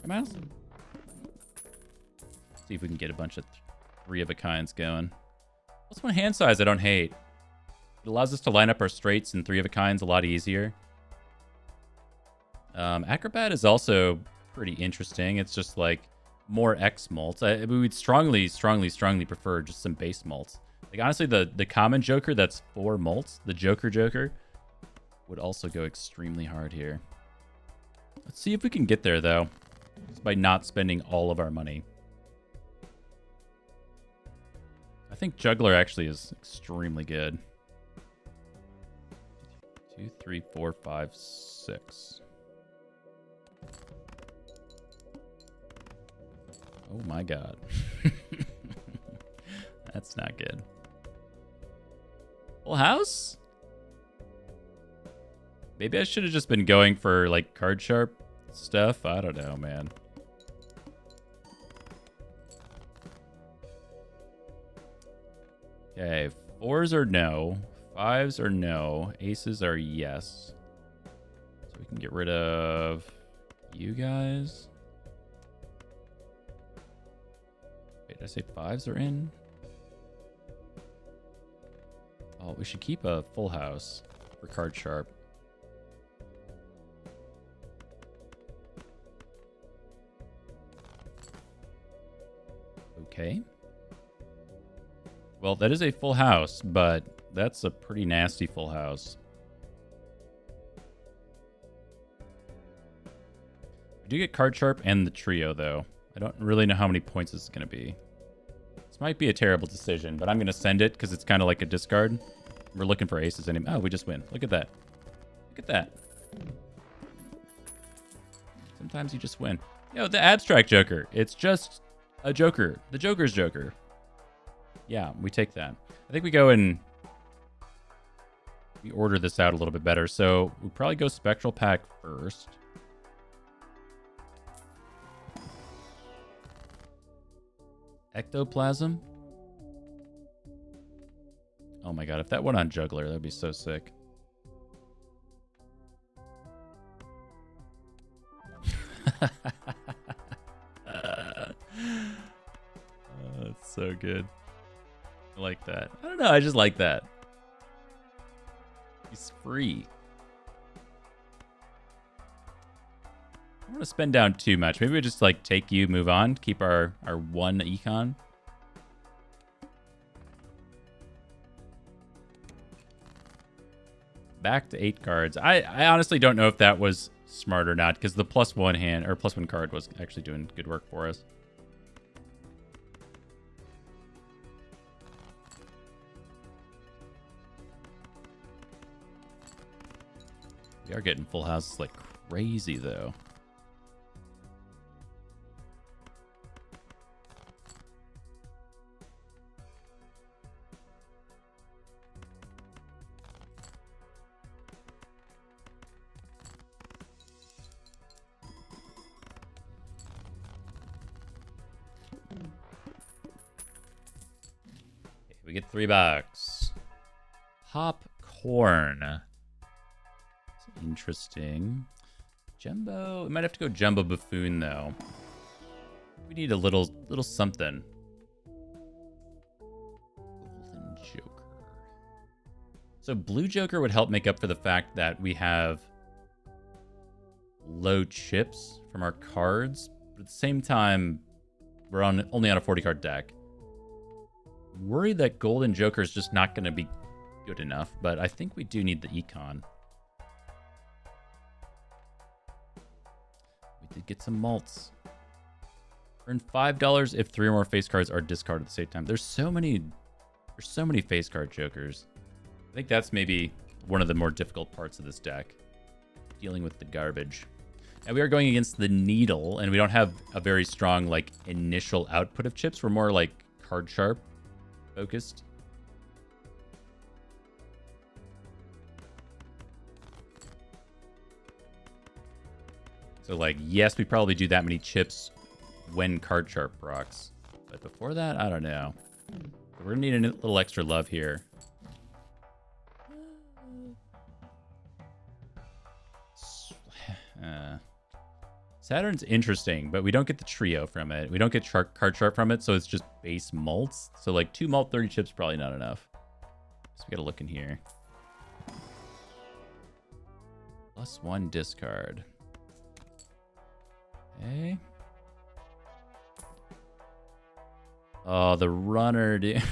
Come on. See if we can get a bunch of 3 of a kinds going. What's one hand size I don't hate? It allows us to line up our straights and 3 of a kinds a lot easier. Acrobat is also pretty interesting. It's just like more X malts. We would strongly prefer just some base malts. Like honestly, the common Joker that's 4 malts, the Joker would also go extremely hard here. Let's see if we can get there though, just by not spending all of our money. I think Juggler actually is extremely good. 2, 3, 4, 5, 6. Oh my god. That's not good. Full house? Maybe I should have just been going for like card sharp stuff. I don't know, man. Okay, 4s are no. 5s are no. Aces are yes. So we can get rid of you guys. Wait, did I say 5s are in? Oh, we should keep a full house for card sharp. Okay. Well, that is a full house, but that's a pretty nasty full house. We do get card sharp and the trio, though. I don't really know how many points this is going to be. This might be a terrible decision, but I'm going to send it because it's kind of like a discard. We're looking for aces anyway. Oh, we just win. Look at that. Look at that. Sometimes you just win. Yo, the abstract Joker. It's just a Joker. The Joker's Joker. Yeah, we take that. I think we go and we order this out a little bit better. So we probably go Spectral Pack first. Ectoplasm. Oh my god, if that went on Juggler, that'd be so sick. That's so good. I like that. I don't know, I just like that. He's free. I don't want to spend down too much. Maybe we just like take you, move on, keep our 1 econ. Back to 8 cards. I honestly don't know if that was smart or not, because the +1 hand or +1 card was actually doing good work for us. We are getting full houses like crazy, though. We get $3. Popcorn. Interesting. Jumbo. We might have to go Jumbo Buffoon, though. We need a little something. Golden Joker. So Blue Joker would help make up for the fact that we have low chips from our cards. But at the same time, we're only on a 40-card deck. Worried that Golden Joker is just not going to be good enough, but I think we do need the econ. We did get some malts. Earn $5 if 3 or more face cards are discarded at the same time. There's so many face card Jokers. I think that's maybe one of the more difficult parts of this deck, dealing with the garbage. And we are going against the Needle, and we don't have a very strong like initial output of chips. We're more like card sharp focused. So like, yes, we probably do that many chips when card sharp procs, but before that, I don't know. We're gonna need a little extra love here. Saturn's interesting, but we don't get the trio from it. We don't get card sharp from it, so it's just base malts. So like 2 malt 30 chips probably not enough. So we gotta look in here. +1 discard. Okay. Oh, the runner, dude.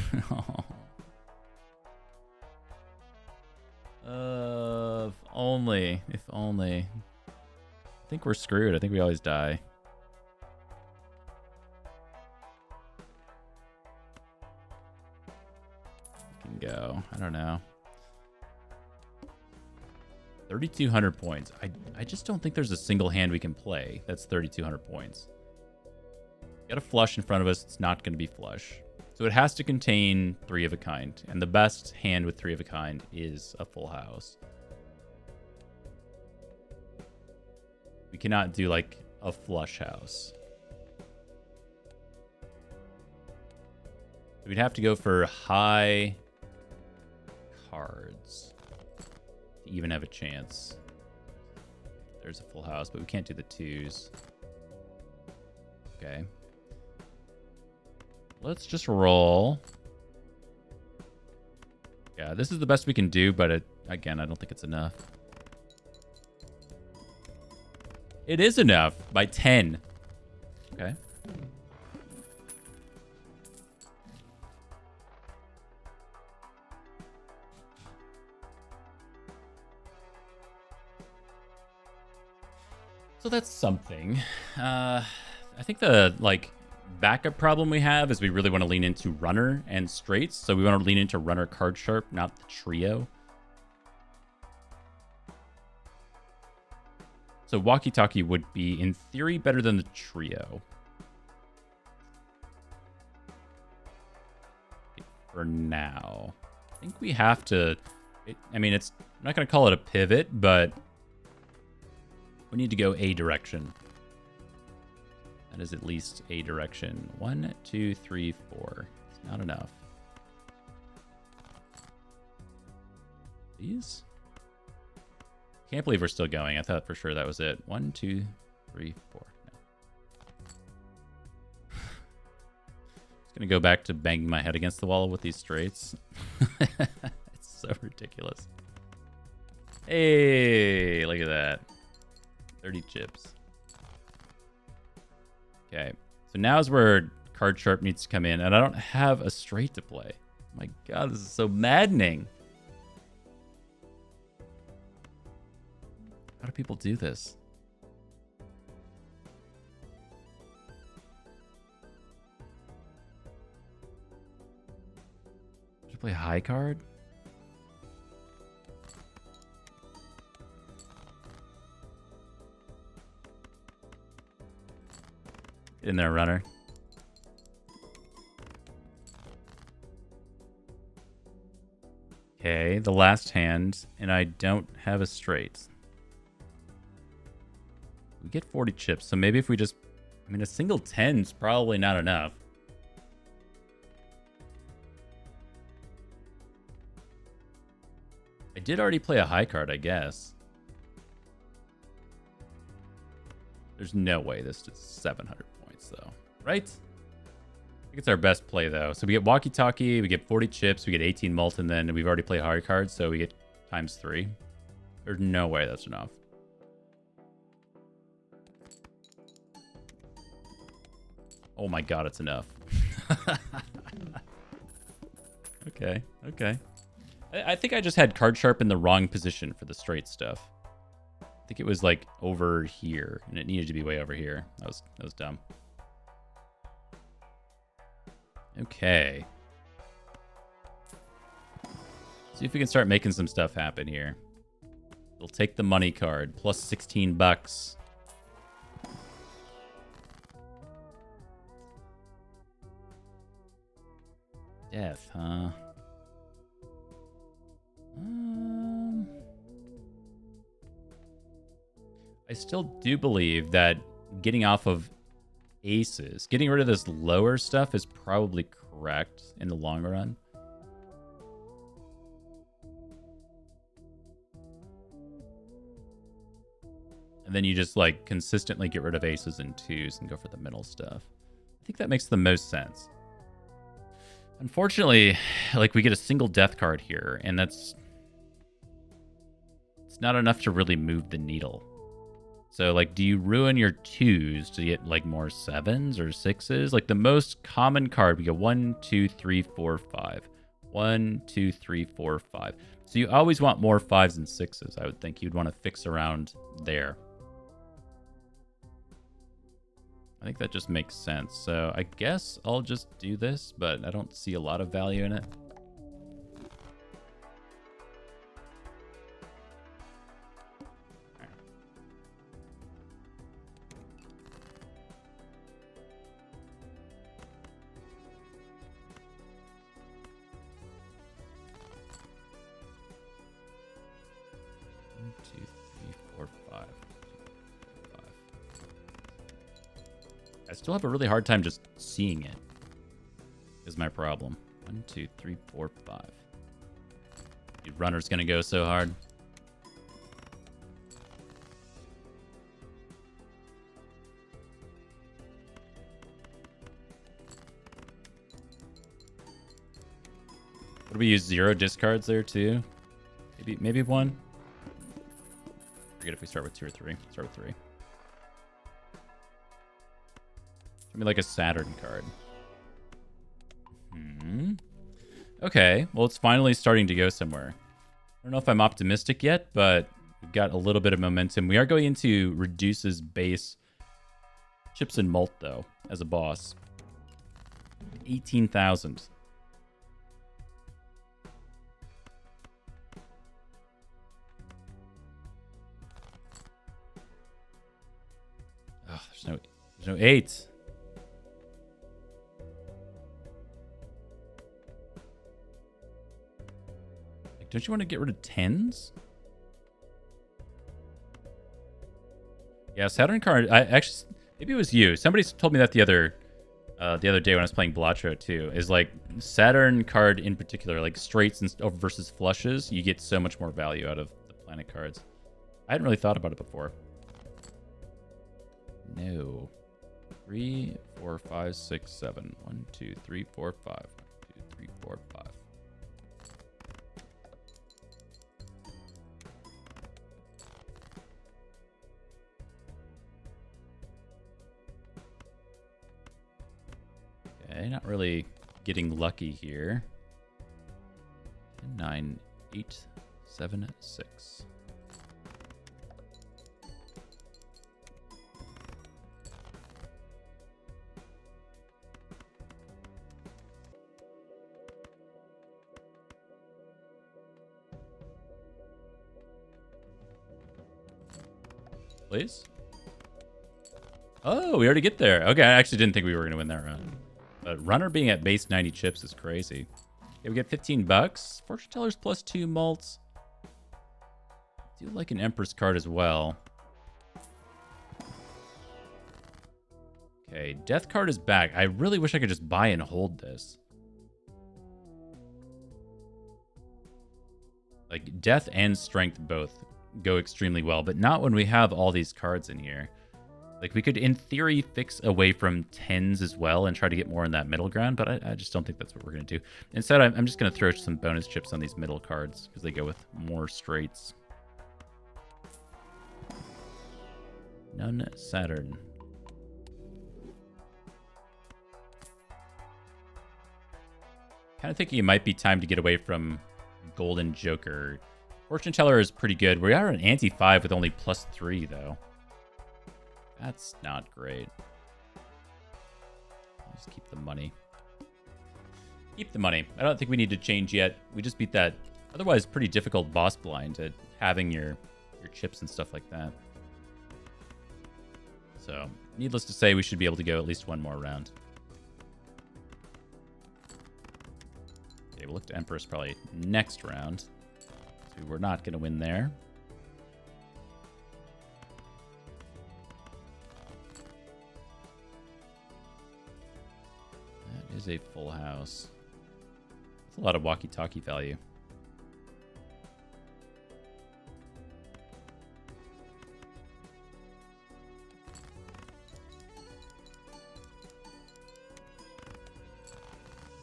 If only. If only. I think we're screwed. I think we always die. We can go. I don't know. 3,200 points. I just don't think there's a single hand we can play that's 3,200 points. Got a flush in front of us. It's not going to be flush. So it has to contain 3 of a kind. And the best hand with 3 of a kind is a full house. We cannot do like a flush house. So we'd have to go for high cards to even have a chance. There's a full house, but we can't do the 2s. Okay. Let's just roll. Yeah, this is the best we can do, but again, I don't think it's enough. It is enough by 10. Okay. So that's something. I think the backup problem we have is we really want to lean into runner and straights. So we want to lean into runner card sharp, not the trio. So walkie-talkie would be, in theory, better than the trio. For now. I think we have to... I'm not going to call it a pivot, but we need to go a direction. That is at least a direction. 1, 2, 3, 4. It's not enough. These? Can't believe we're still going. I thought for sure that was it. 1, 2, 3, 4. No. Just gonna go back to banging my head against the wall with these straights. It's so ridiculous. Hey, look at that. 30 chips. Okay, so now is where card sharp needs to come in, and I don't have a straight to play. Oh my god, this is so maddening. How do people do this? Should I play high card? Get in there, runner. Okay, the last hand, and I don't have a straight. We get 40 chips, so maybe if we just... a single 10's probably not enough. I did already play a high card, I guess. There's no way this is 700 points, though. Right? I think it's our best play, though. So we get walkie-talkie, we get 40 chips, we get 18 mult, and then we've already played a high card, so we get ×3. There's no way that's enough. Oh my god, it's enough. Okay, okay. I think I just had card sharp in the wrong position for the straight stuff. I think it was like over here, and it needed to be way over here. That was dumb. Okay. See if we can start making some stuff happen here. We'll take the money card, plus 16 bucks. Death, huh? I still do believe that getting off of aces, getting rid of this lower stuff is probably correct in the long run. And then you just like consistently get rid of aces and twos and go for the middle stuff. I think that makes the most sense. Unfortunately, like, we get a single death card here, and it's not enough to really move the needle. So, like, do you ruin your 2s to get, like, more 7s or 6s? Like, the most common card, we go 1, 2, 3, 4, 5. 1, 2, 3, 4, 5. So you always want more 5s and 6s, I would think. You'd want to fix around there. I think that just makes sense. So I guess I'll just do this, but I don't see a lot of value in it. I still have a really hard time just seeing it, is my problem. 1, 2, 3, 4, 5. Dude, runner's gonna go so hard. Would we use 0 discards there too? Maybe 1? Forget if we start with 2 or 3. Start with 3. Give me like a Saturn card. Okay, well, it's finally starting to go somewhere. I don't know if I'm optimistic yet, but we've got a little bit of momentum. We are going into Reduce's base chips and malt, though, as a boss. 18,000. Oh, there's no 8. Don't you want to get rid of 10s? Yeah, Saturn card. I actually, maybe it was you. Somebody told me that the other day when I was playing Balatro too. Is like Saturn card in particular, like straights and versus flushes, you get so much more value out of the planet cards. I hadn't really thought about it before. No. 3, 4, 5, 6, 7. 1, 2, 3, 4, 5. 1, 2, 3, 4, 5. Okay, not really getting lucky here. 10, 9, 8, 7, 6. Please? Oh, we already get there. Okay, I actually didn't think we were going to win that round. But runner being at base 90 chips is crazy. Okay, we get 15 bucks. Fortune tellers plus 2 malts. Do like an Empress card as well. Okay, death card is back. I really wish I could just buy and hold this. Like, death and strength both go extremely well, but not when we have all these cards in here. Like, we could, in theory, fix away from 10s as well and try to get more in that middle ground, but I just don't think that's what we're going to do. Instead, I'm just going to throw some bonus chips on these middle cards because they go with more straights. None Saturn. Kind of thinking it might be time to get away from Golden Joker. Fortune Teller is pretty good. We are an anti-5 with only +3, though. That's not great. I'll just keep the money. Keep the money. I don't think we need to change yet. We just beat that otherwise pretty difficult boss blind at having your chips and stuff like that. So, needless to say, we should be able to go at least one more round. Okay, we'll look to Empress probably next round. So we're not going to win there. That is a full house. That's a lot of walkie-talkie value.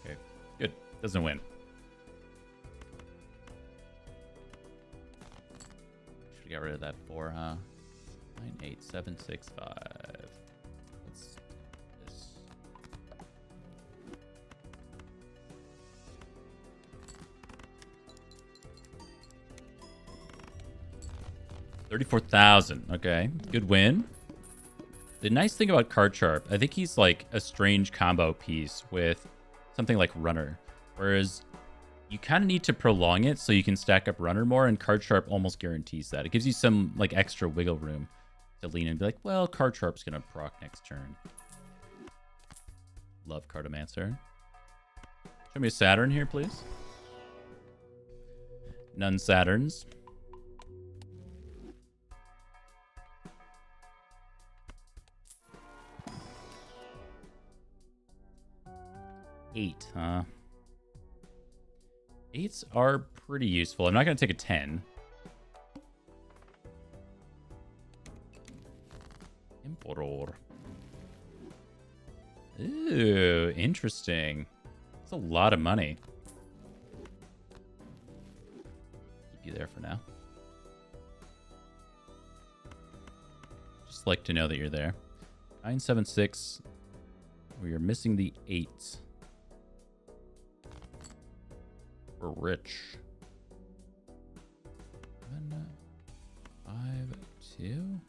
Okay, good. Doesn't win. Should get rid of that 4, huh? 9, 8, 7, 6, 5. Let's do this. $34,000. Okay, good win. The nice thing about Card Sharp, I think he's like a strange combo piece with something like Runner, whereas you kind of need to prolong it so you can stack up Runner more, and Card Sharp almost guarantees that. It gives you some like extra wiggle room to lean in and be like, well, Card Sharp's gonna proc next turn. Love Cartomancer. Show me a Saturn here, please. None Saturns. Eight, huh? 8s are pretty useful. I'm not going to take a 10. Emperor. Ooh, interesting. That's a lot of money. Keep you there for now. Just like to know that you're there. 976. We are missing the 8. We're rich. 7, 5, 2.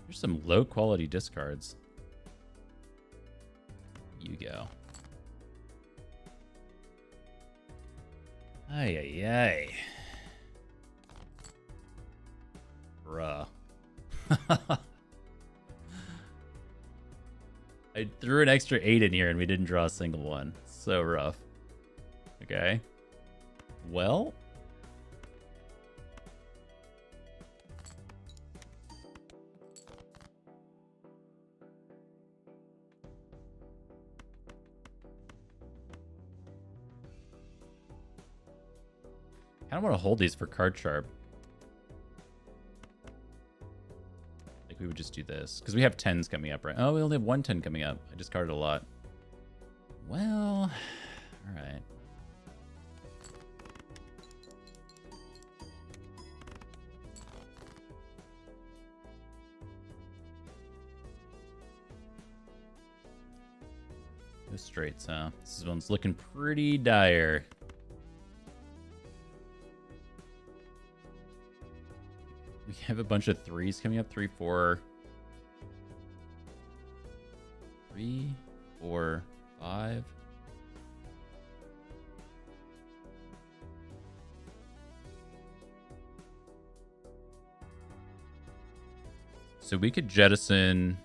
There's some low quality discards. You go. Ay, ay, ay. Bruh. I threw an extra 8 in here and we didn't draw a single one. So rough. Okay. Well. I don't want to hold these for Card Sharp. Like we would just do this. Because we have 10s coming up, right? Oh, we only have one 10 coming up. I discarded a lot. Well, alright. No straights, huh? This one's looking pretty dire. We have a bunch of 3s coming up. 3, 4. 3, 4, 5. So we could jettison...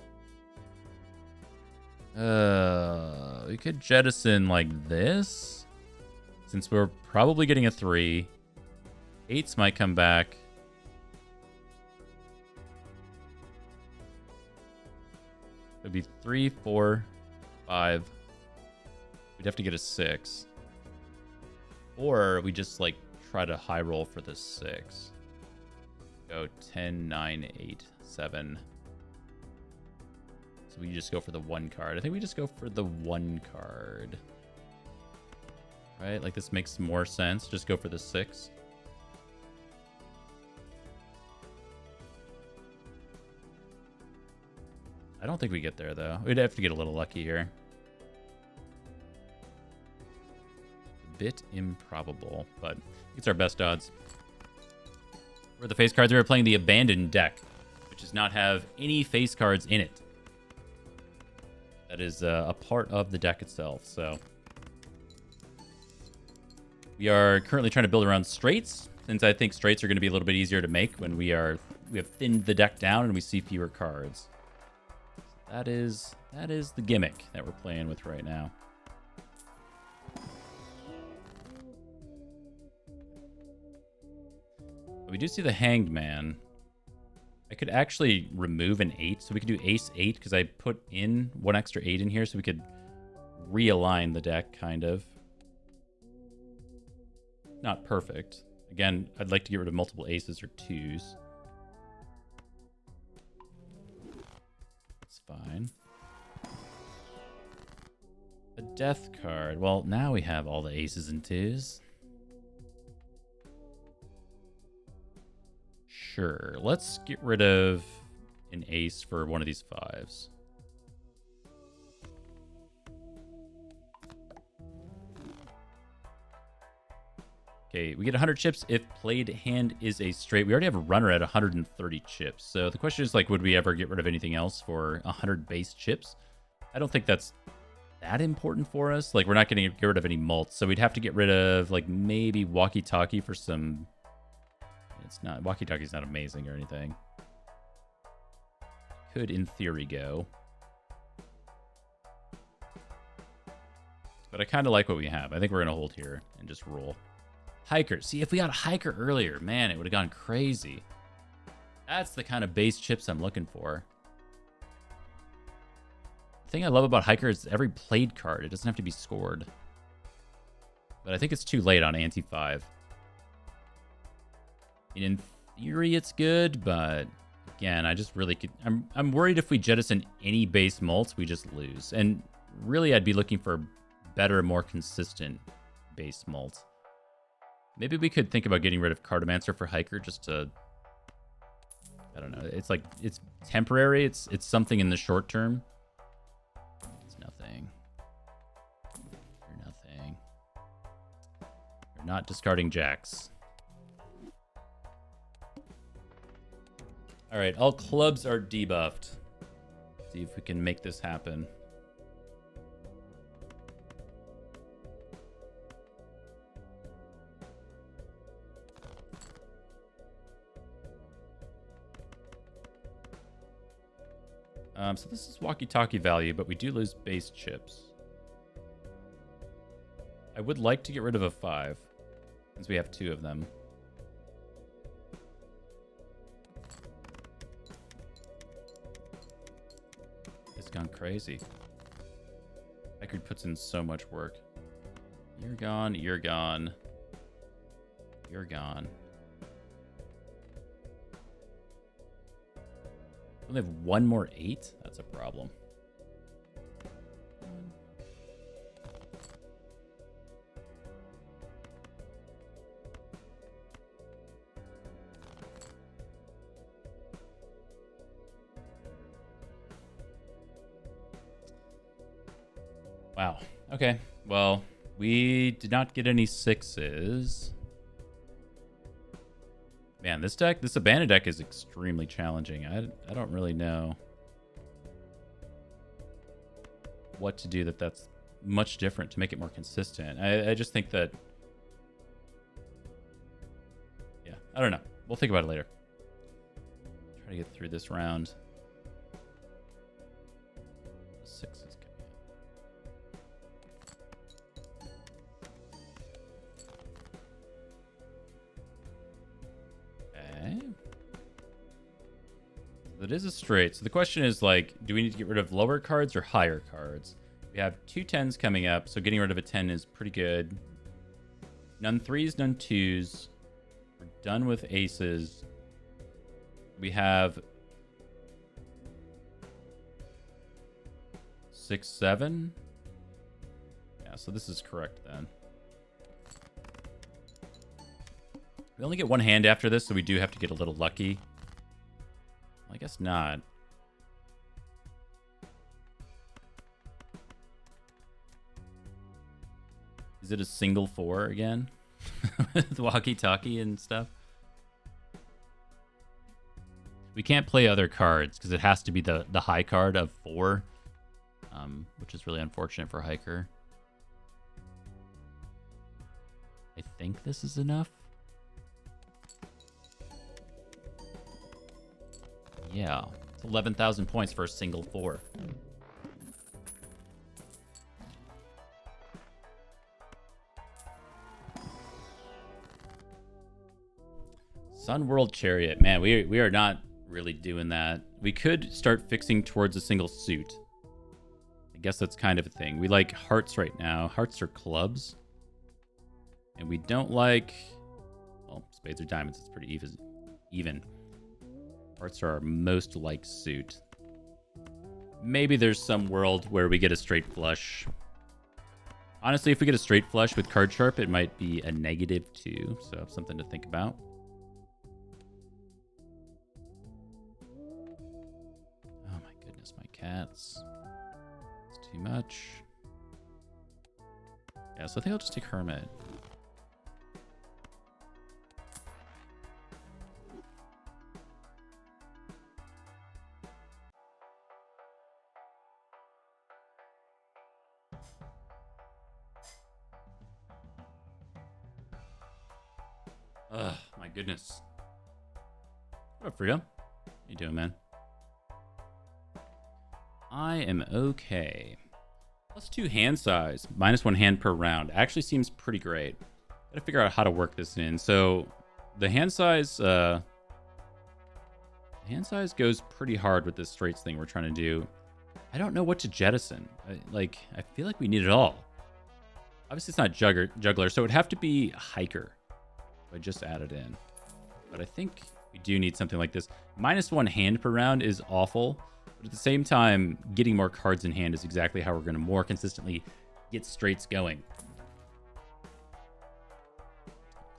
we could jettison like this, since we're probably getting a 3. 8s might come back. It'd be 3, 4, 5. We'd have to get a 6. Or we just like try to high roll for the 6. Go 10, 9, 8, 7. So we just go for the 1 card. I think we just go for the 1 card. Right? Like this makes more sense. Just go for the 6. I don't think we get there, though. We'd have to get a little lucky here. A bit improbable, but it's our best odds. For the face cards, we were playing the Abandoned deck, which does not have any face cards in it. That is a part of the deck itself, so... We are currently trying to build around straights, since I think straights are going to be a little bit easier to make when we have thinned the deck down and we see fewer cards. That is the gimmick that we're playing with right now. We do see the Hanged Man. I could actually remove an 8, so we could do Ace 8, because I put in 1 extra 8 in here, so we could realign the deck, kind of. Not perfect. Again, I'd like to get rid of multiple aces or 2s. It's fine. A death card. Well, now we have all the aces and twos. Sure, let's get rid of an ace for one of these fives. Okay, we get 100 chips if played hand is a straight. We already have a runner at 130 chips. So the question is, like, would we ever get rid of anything else for 100 base chips? I don't think that's that important for us. Like, we're not going to get rid of any mults. So we'd have to get rid of, like, maybe walkie-talkie for some... It's not... Walkie-talkie's not amazing or anything. Could, in theory, go. But I kind of like what we have. I think we're going to hold here and just roll. Hiker. See, if we got a hiker earlier, man, it would have gone crazy. That's the kind of base chips I'm looking for. The thing I love about hiker is every played card. It doesn't have to be scored. But I think it's too late on ante-5. In theory, it's good, but again, I just really could... I'm worried if we jettison any base mults, we just lose. And really, I'd be looking for better, more consistent base mults. Maybe we could think about getting rid of Cartomancer for hiker just to... I don't know. It's like, it's temporary. It's something in the short term. It's nothing. You're nothing. You're not discarding jacks. All right, all clubs are debuffed. See if we can make this happen. So this is walkie-talkie value, but we do lose base chips. I would like to get rid of a 5, since we have 2 of them. It's gone crazy. Hiker puts in so much work. You're gone, you're gone. You're gone. We only have one more 8? That's a problem. Wow. Okay. Well, we did not get any 6s. Man, this abandoned deck is extremely challenging. I don't really know what to do that's much different to make it more consistent. I just think that... Yeah, I don't know. We'll think about it later. Try to get through this round. 6 is coming in. Okay. That is a straight. So the question is, like, do we need to get rid of lower cards or higher cards? We have 2 10s coming up, so getting rid of a 10 is pretty good. None 3s, none 2s. We're done with aces. We have 6 7. Yeah, so this is correct then. We only get one hand after this, so we do have to get a little lucky. I guess not. Is it a single 4 again? With walkie-talkie and stuff? We can't play other cards because it has to be the high card of 4. Which is really unfortunate for hiker. I think this is enough. Yeah, it's 11,000 points for a single 4. Sun World Chariot. Man, we are not really doing that. We could start fixing towards a single suit. I guess that's kind of a thing. We like hearts right now. Hearts are clubs. And we don't like... Well, spades or diamonds. It's pretty even. Hearts are our most liked suit. Maybe there's some world where we get a straight flush. Honestly, if we get a straight flush with card sharp, it might be a -2, so something to think about. Oh my goodness, my cats. It's too much. Yeah, so I think I'll just take Hermit. Ugh, my goodness. What up, Frito? How you doing, man? I am okay. +2 hand size, -1 hand per round. Actually seems pretty great. Gotta figure out how to work this in. So the hand size goes pretty hard with this straights thing we're trying to do. I don't know what to jettison. I feel like we need it all. Obviously it's not juggler, so it would have to be hiker. I just added in. But I think we do need something like this. -1 hand per round is awful. But at the same time, getting more cards in hand is exactly how we're going to more consistently get straights going.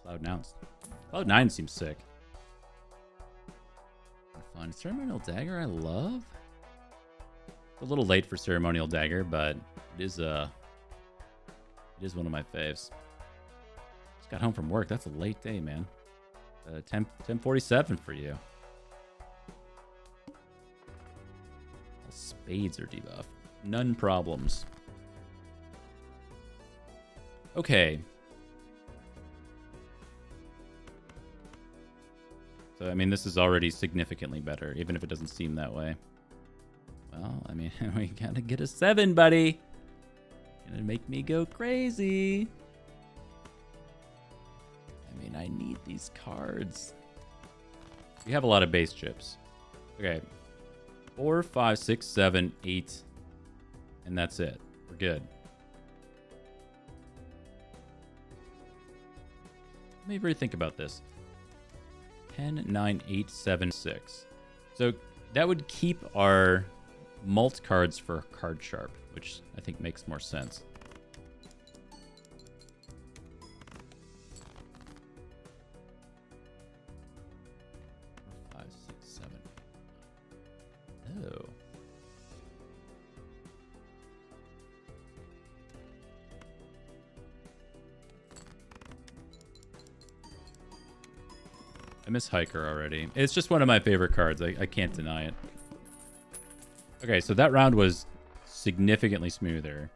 Cloud9 seems sick. Fun. Ceremonial Dagger I love. It's a little late for Ceremonial Dagger, but it is one of my faves. Just got home from work. That's a late day, man. 10:47 for you. All spades are debuffed. None problems. Okay. So, I mean, this is already significantly better, even if it doesn't seem that way. Well, I mean, we gotta get a 7, buddy. Gonna make me go crazy. I mean, I need these cards. We have a lot of base chips. Okay. 4, 5, 6, 7, 8. And that's it. We're good. Let me really think about this. 10, 9, 8, 7, 6. So that would keep our mult cards for card sharp, which I think makes more sense. Oh. I miss Hiker already. It's just one of my favorite cards. I can't deny it. Okay, so that round was significantly smoother.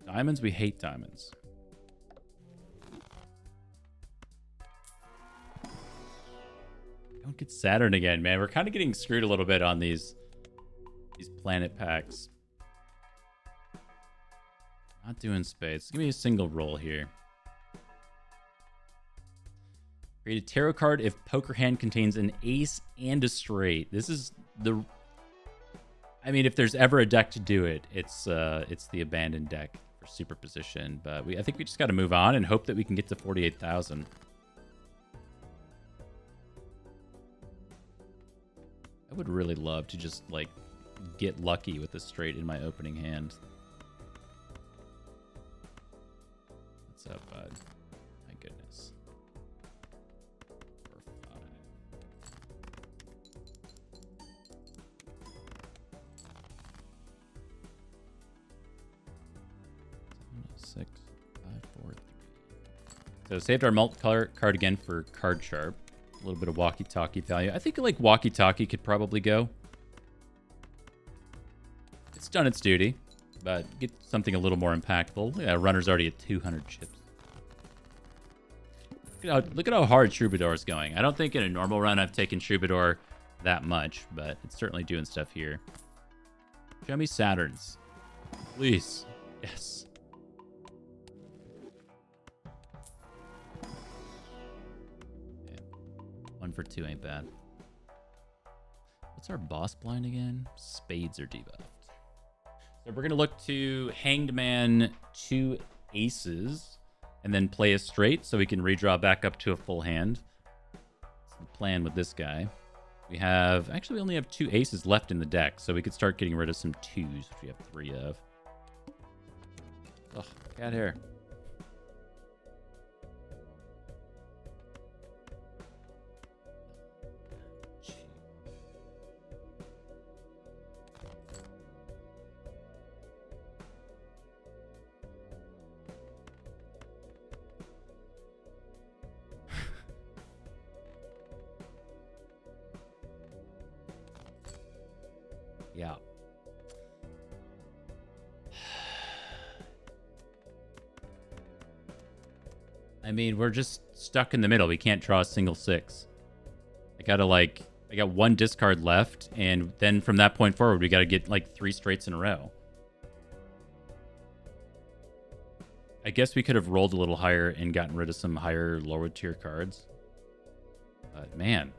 Diamonds, we hate diamonds. Don't get Saturn again, man. We're kind of getting screwed a little bit on these planet packs. Not doing spades. Give me a single roll here. Create a tarot card if poker hand contains an ace and a straight. This is the... I mean, if there's ever a deck to do it, it's the abandoned deck for superposition. But I think we just got to move on and hope that we can get to 48,000. I would really love to just, like, get lucky with a straight in my opening hand. What's up, bud? My goodness. 4, 5. 7, 6, 5, 4, 3. So saved our mult card again for card sharp. A little bit of walkie-talkie value. I think like walkie-talkie could probably go. It's done its duty, but get something a little more impactful. Yeah, runner's already at 200 chips. Look at how hard Troubadour is going. I don't think in a normal run I've taken Troubadour that much, but it's certainly doing stuff here. Show me Saturns. Please. Yes. Okay. 1 for 2 ain't bad. What's our boss blind again? Spades are debuffed. So we're going to look to Hanged Man 2 aces and then play a straight so we can redraw back up to a full hand. That's the plan with this guy. We have... Actually, we only have 2 aces left in the deck, so we could start getting rid of some 2s, which we have 3 of. Oh, cat hair. Yeah. I mean, we're just stuck in the middle. We can't draw a single 6. I got 1 discard left, and then from that point forward, we gotta get like 3 straights in a row. I guess we could have rolled a little higher and gotten rid of some higher, lower tier cards. But man.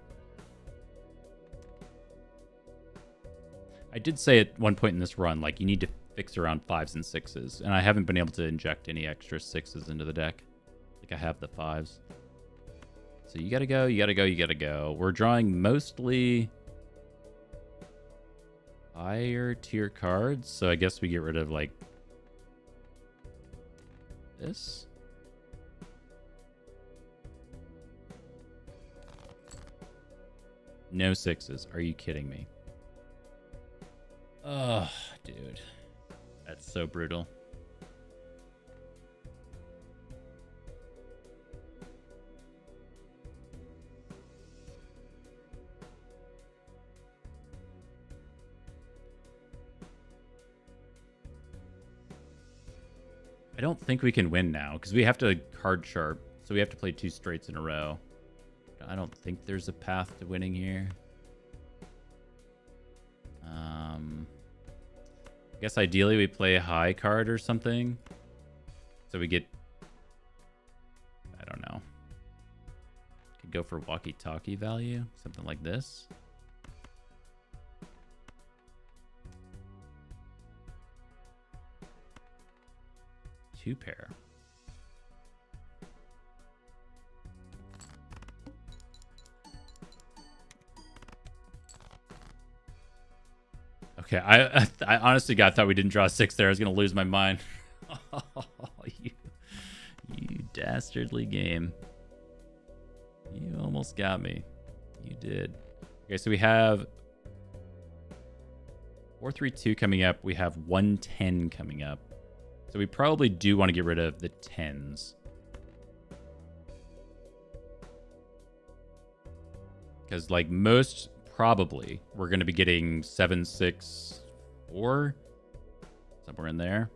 I did say at one point in this run, like, you need to fix around 5s and 6s, and I haven't been able to inject any extra 6s into the deck. Like, I have the 5s. So you gotta go, you gotta go, you gotta go. We're drawing mostly higher tier cards, so I guess we get rid of, like, this. No 6s. Are you kidding me? Oh, dude. That's so brutal. I don't think we can win now because we have to card sharp, so we have to play 2 straights in a row. I don't think there's a path to winning here. I guess ideally we play a high card or something. So we get... I don't know. Could go for walkie-talkie value. Something like this. Two pair. Okay, I honestly thought we didn't draw 6 there. I was gonna lose my mind. Oh, you dastardly game. You almost got me. You did. Okay, so we have 4-3-2 coming up. We have 1-10 coming up. So we probably do want to get rid of the 10s. Because, like, most probably we're going to be getting 7, 6, 4. Somewhere in there.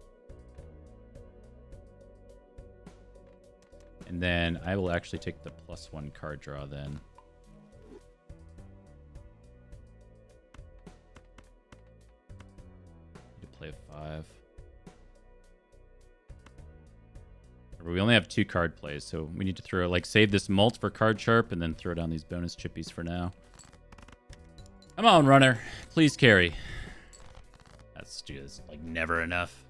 And then I will actually take the +1 card draw then. Need to play a 5. We only have 2 card plays, so we need to throw, like, save this mult for card sharp and then throw down these bonus chippies for now. Come on, runner. Please carry. That's just, like, never enough.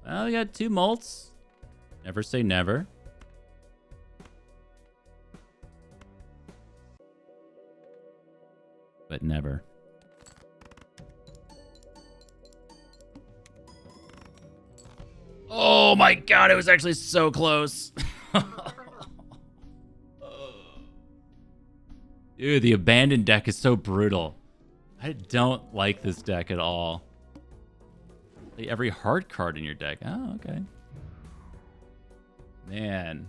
Well, we got 2 mults. Never say never. But never. Oh my god, it was actually so close. Dude, the abandoned deck is so brutal. I don't like this deck at all. Like, every hard card in your deck. Oh, okay. Man.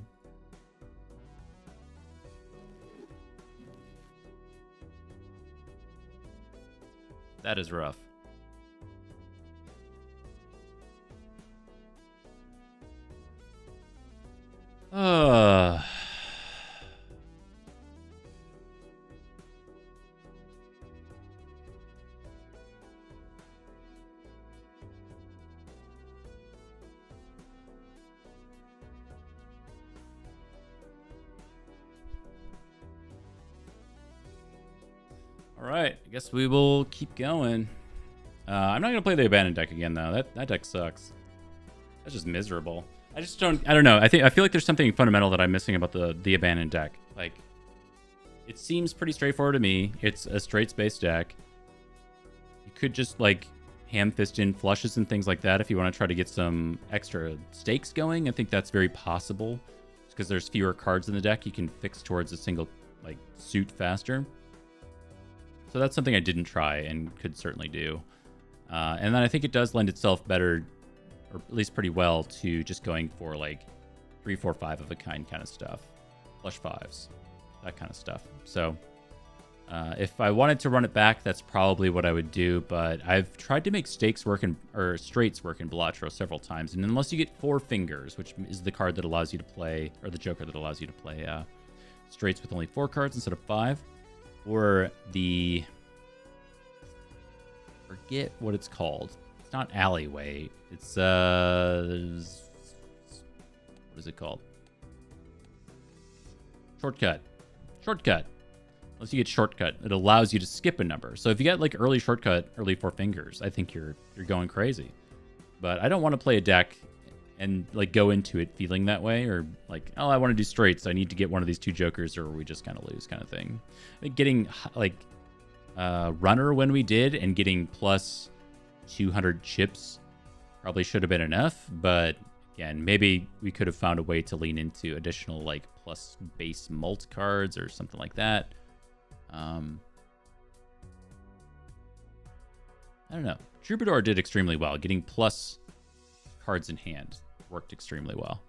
That is rough. All right, I guess we will keep going. I'm not gonna play the abandoned deck again though. That deck sucks. That's just miserable. I don't know. I feel like there's something fundamental that I'm missing about the abandoned deck. Like, It seems pretty straightforward to me. It's a straight space deck. You could just like ham fist in flushes and things like that if you want to try to get some extra stakes going. I think that's very possible because there's fewer cards in the deck. You can fix towards a single like suit faster. So that's something I didn't try and could certainly do. And then I think it does lend itself better, or at least pretty well, to just going for like 3, 4, 5 of a kind of stuff. Flush fives, that kind of stuff. So if I wanted to run it back, that's probably what I would do. But I've tried to make straights work in Balatro several times. And unless you get 4 fingers, which is the card that allows you to play, or the joker that allows you to play straights with only 4 cards instead of 5, or the... forget what it's called. It's not alleyway. It's what is it called? Shortcut. Unless you get shortcut, it allows you to skip a number. So if you get like early shortcut, early 4 fingers, I think you're going crazy. But I don't want to play a deck and like go into it feeling that way, or like, oh, I want to do straights, I need to get one of these 2 jokers or we just kind of lose kind of thing. I think getting like runner when we did and getting plus 200 chips probably should have been enough, but again, maybe we could have found a way to lean into additional like plus base mult cards or something like that. I don't know. Troubadour did extremely well. Getting plus cards in hand worked extremely well.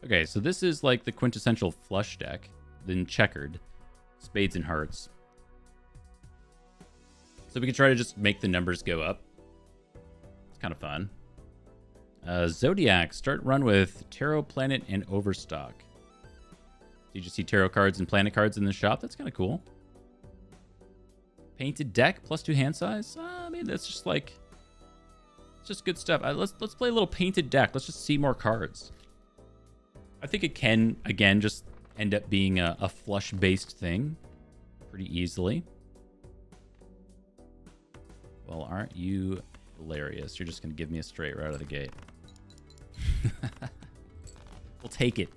Okay, so this is like the quintessential flush deck, then checkered, spades and hearts. So we can try to just make the numbers go up. It's kind of fun. Zodiac, start run with Tarot, Planet, and Overstock. You just see Tarot cards and Planet cards in the shop. That's kind of cool. Painted deck, plus 2 hand size. I mean, that's just like... it's just good stuff. Let's play a little painted deck. Let's just see more cards. I think it can, again, just end up being a flush-based thing pretty easily. Well, aren't you hilarious? You're just going to give me a straight right out of the gate. We'll take it.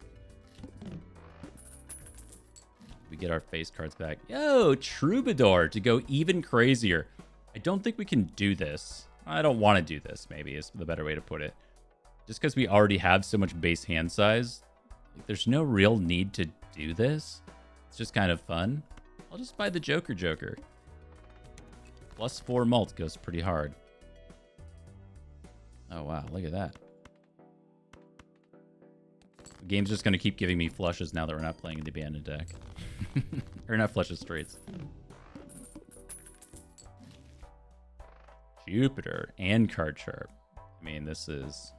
We get our face cards back. Yo, Troubadour to go even crazier. I don't think we can do this. I don't want to do this, maybe, is the better way to put it. Just because we already have so much base hand size, like, there's no real need to do this. It's just kind of fun. I'll just buy the Joker. Plus 4 mult goes pretty hard. Oh, wow. Look at that. The game's just going to keep giving me flushes now that we're not playing in the abandoned deck. Or not flushes, straights. Jupiter and card sharp. I mean, this is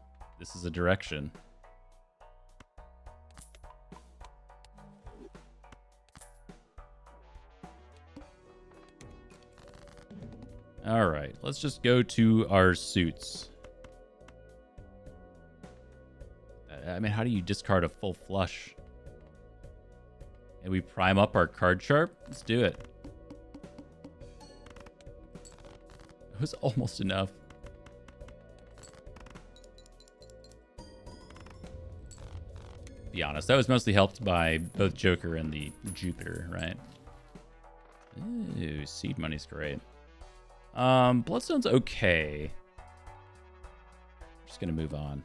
a direction. All right, let's just go to our suits. I mean, how do you discard a full flush? And we prime up our card sharp? Let's do it. It was almost enough. Be honest, that was mostly helped by both Joker and the Jupiter, right? Ooh, seed money's great. Bloodstone's okay. Just gonna move on.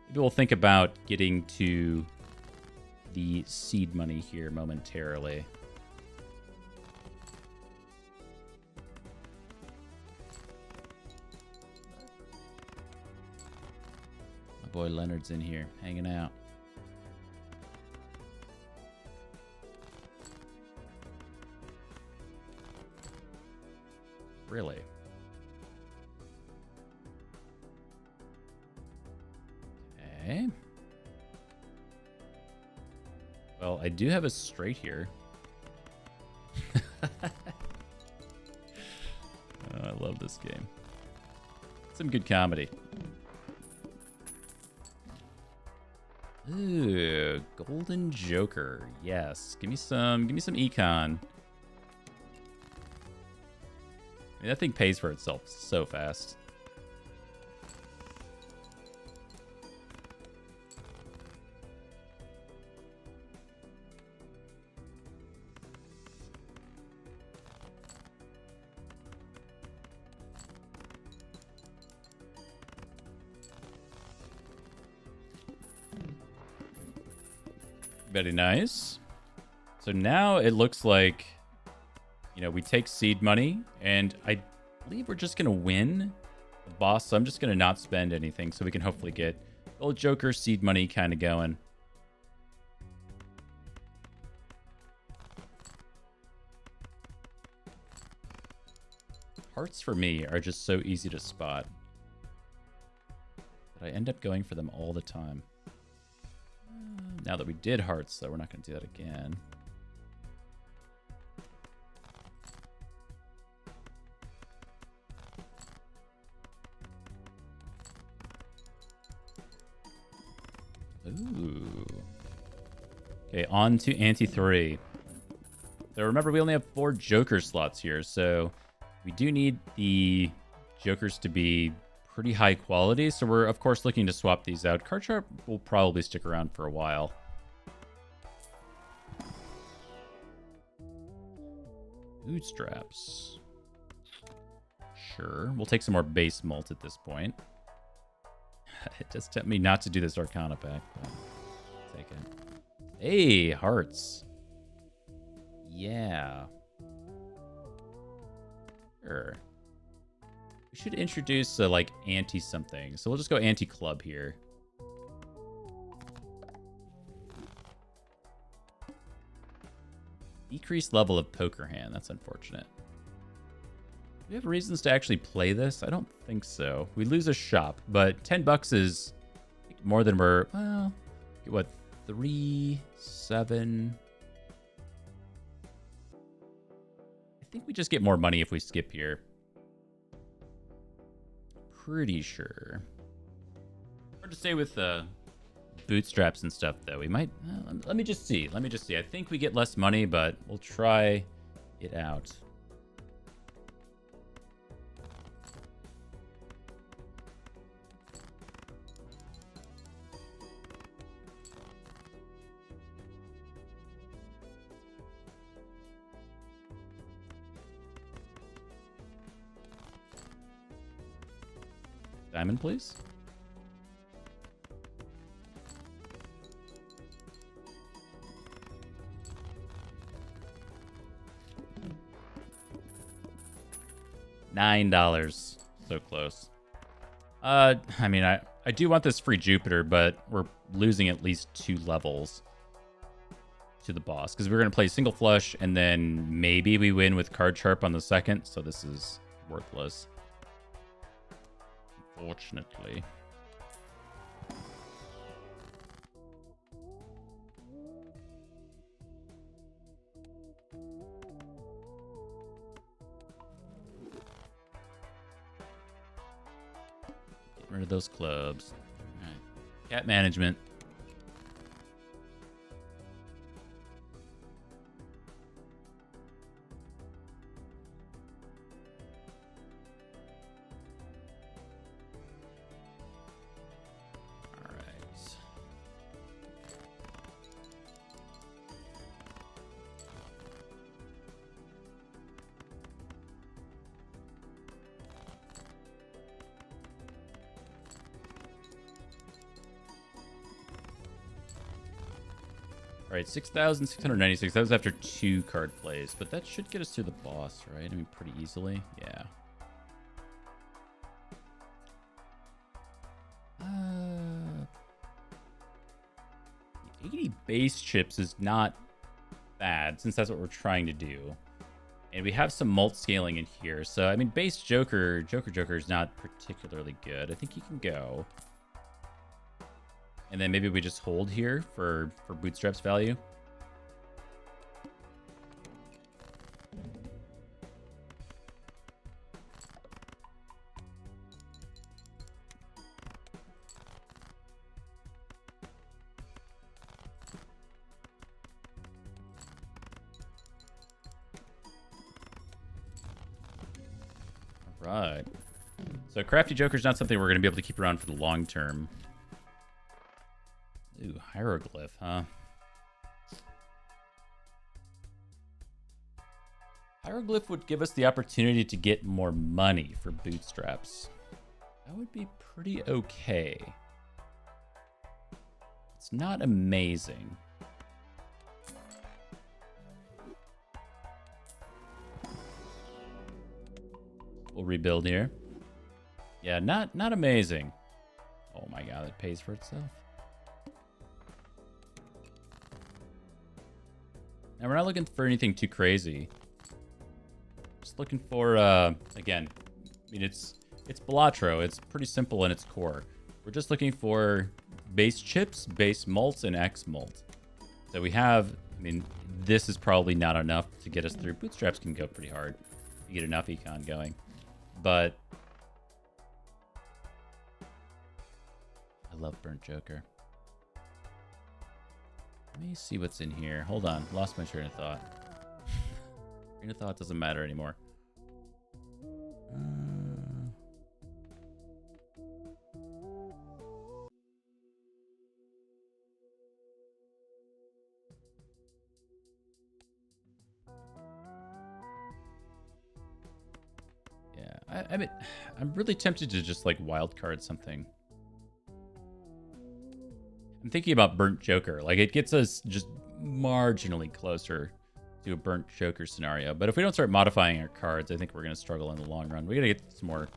Maybe we'll think about getting to the seed money here momentarily. My boy Leonard's in here, hanging out. Really? Okay. Well, I do have a straight here. Oh, I love this game. Some good comedy. Ooh, Golden Joker. Yes. Give me some econ. I mean, that thing pays for itself so fast. Very nice. So now it looks like, you know, we take seed money, and I believe we're just going to win the boss. So I'm just going to not spend anything so we can hopefully get old Joker seed money kind of going. Hearts for me are just so easy to spot. But I end up going for them all the time. Now that we did hearts, though, we're not going to do that again. Ooh. Okay, on to Ante 3. So remember, we only have 4 Joker slots here, so we do need the Jokers to be pretty high quality. So we're, of course, looking to swap these out. Card Sharp will probably stick around for a while. Bootstraps. Sure. We'll take some more base malt at this point. It does tempt me not to do this Arcana pack, but I'll take it. Hey, hearts. Yeah. Sure. We should introduce like anti-something. So we'll just go anti-club here. Decreased level of poker hand. That's unfortunate. Do we have reasons to actually play this? I don't think so. We lose a shop, but $10 is more than we're, well, what, 3, 7. I think we just get more money if we skip here. Pretty sure. Hard to say with bootstraps and stuff, though. We might, let me just see. Let me just see. I think we get less money, but we'll try it out. Diamond, please. $9. So close. I mean, I do want this free Jupiter, but we're losing at least 2 levels to the boss because we're going to play single flush, and then maybe we win with card sharp on the second. So this is worthless. Unfortunately. Get rid of those clubs. All right. Cat management. All right, 6,696. That was after 2 card plays, but that should get us through the boss, right? I mean, pretty easily. Yeah. 80 base chips is not bad, since that's what we're trying to do. And we have some mult scaling in here. So, I mean, base Joker is not particularly good. I think he can go. And then maybe we just hold here for bootstraps value. All right. So Crafty Joker's not something we're going to be able to keep around for the long term. Ooh, hieroglyph, huh? Hieroglyph would give us the opportunity to get more money for bootstraps. That would be pretty okay. It's not amazing. We'll rebuild here. Yeah, not amazing. Oh my god, it pays for itself. Now we're not looking for anything too crazy. Just looking for again, I mean it's Balatro. It's pretty simple in its core. We're just looking for base chips, base malts, and X malt. So we have, I mean, this is probably not enough to get us through. Bootstraps can go pretty hard to get enough econ going. But I love Burnt Joker. Let me see what's in here. Hold on. Lost my train of thought. Train of thought doesn't matter anymore. Yeah, I mean, I'm really tempted to just like wild card something. I'm thinking about Burnt Joker. Like, it gets us just marginally closer to a Burnt Joker scenario. But if we don't start modifying our cards, I think we're going to struggle in the long run. We got to get some more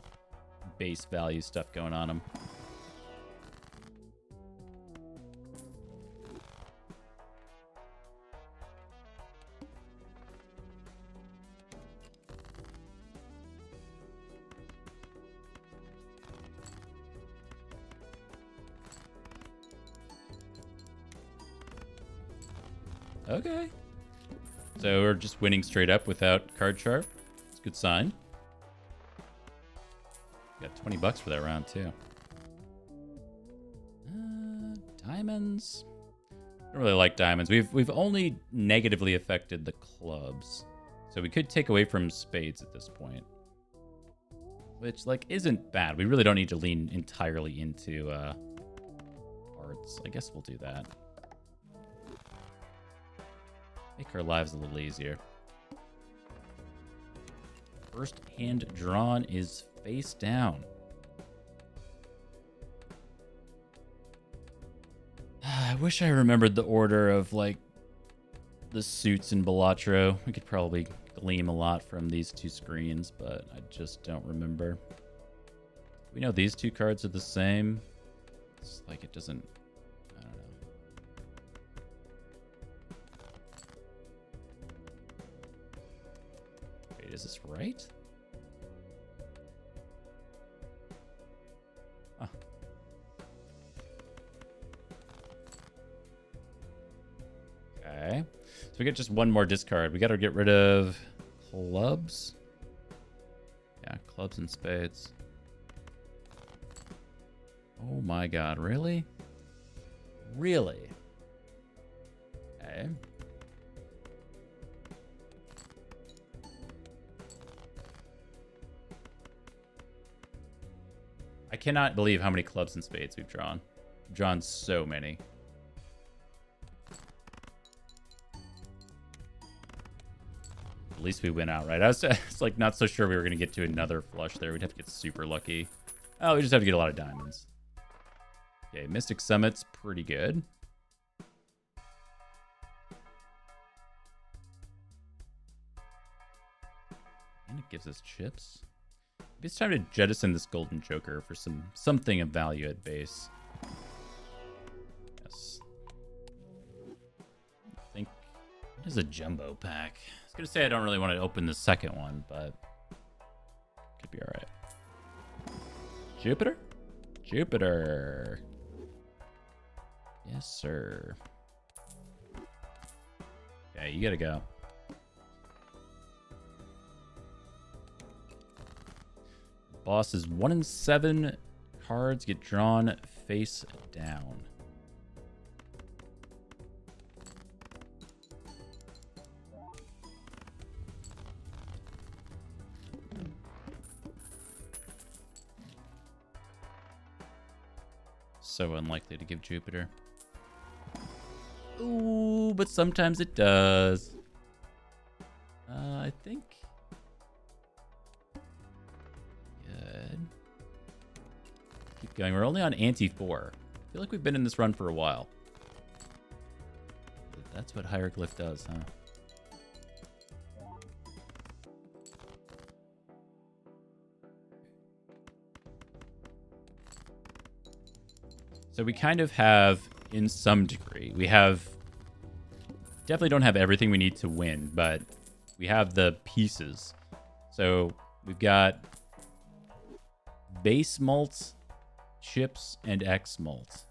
base value stuff going on them. Okay. So we're just winning straight up without card sharp. It's a good sign. Got 20 bucks for that round too. Diamonds. I don't really like diamonds. We've only negatively affected the clubs. So we could take away from spades at this point. Which, like, isn't bad. We really don't need to lean entirely into hearts. I guess we'll do that. Make our lives a little easier. First hand drawn is face down. I wish I remembered the order of, like, the suits in Balatro. We could probably glean a lot from these two screens, but I just don't remember. We know these two cards are the same. It's like it doesn't... I don't know. Wait, is this right? Huh. Okay. So we get just one more discard. We got to get rid of clubs. Yeah, clubs and spades. Oh my god, really? Really? Okay. I cannot believe how many clubs and spades we've drawn. We've drawn so many. At least we win outright. I was like not so sure we were going to get to another flush there. We'd have to get super lucky. Oh, we just have to get a lot of diamonds. Okay, Mystic Summit's pretty good. And it gives us chips. Maybe it's time to jettison this Golden Joker for something of value at base. Yes. I think it is a jumbo pack. I was going to say I don't really want to open the second one, but could be all right. Jupiter? Jupiter. Yes, sir. Okay, you gotta go. Boss is 1 in 7 cards get drawn face down. So unlikely to give Jupiter. Ooh, but sometimes it does. I think. Good. Keep going. We're only on ante 4. I feel like we've been in this run for a while. That's what Hieroglyph does, huh? So we kind of have, in some degree, we have... Definitely don't have everything we need to win, but we have the pieces. So we've got base malt, chips, and X malt.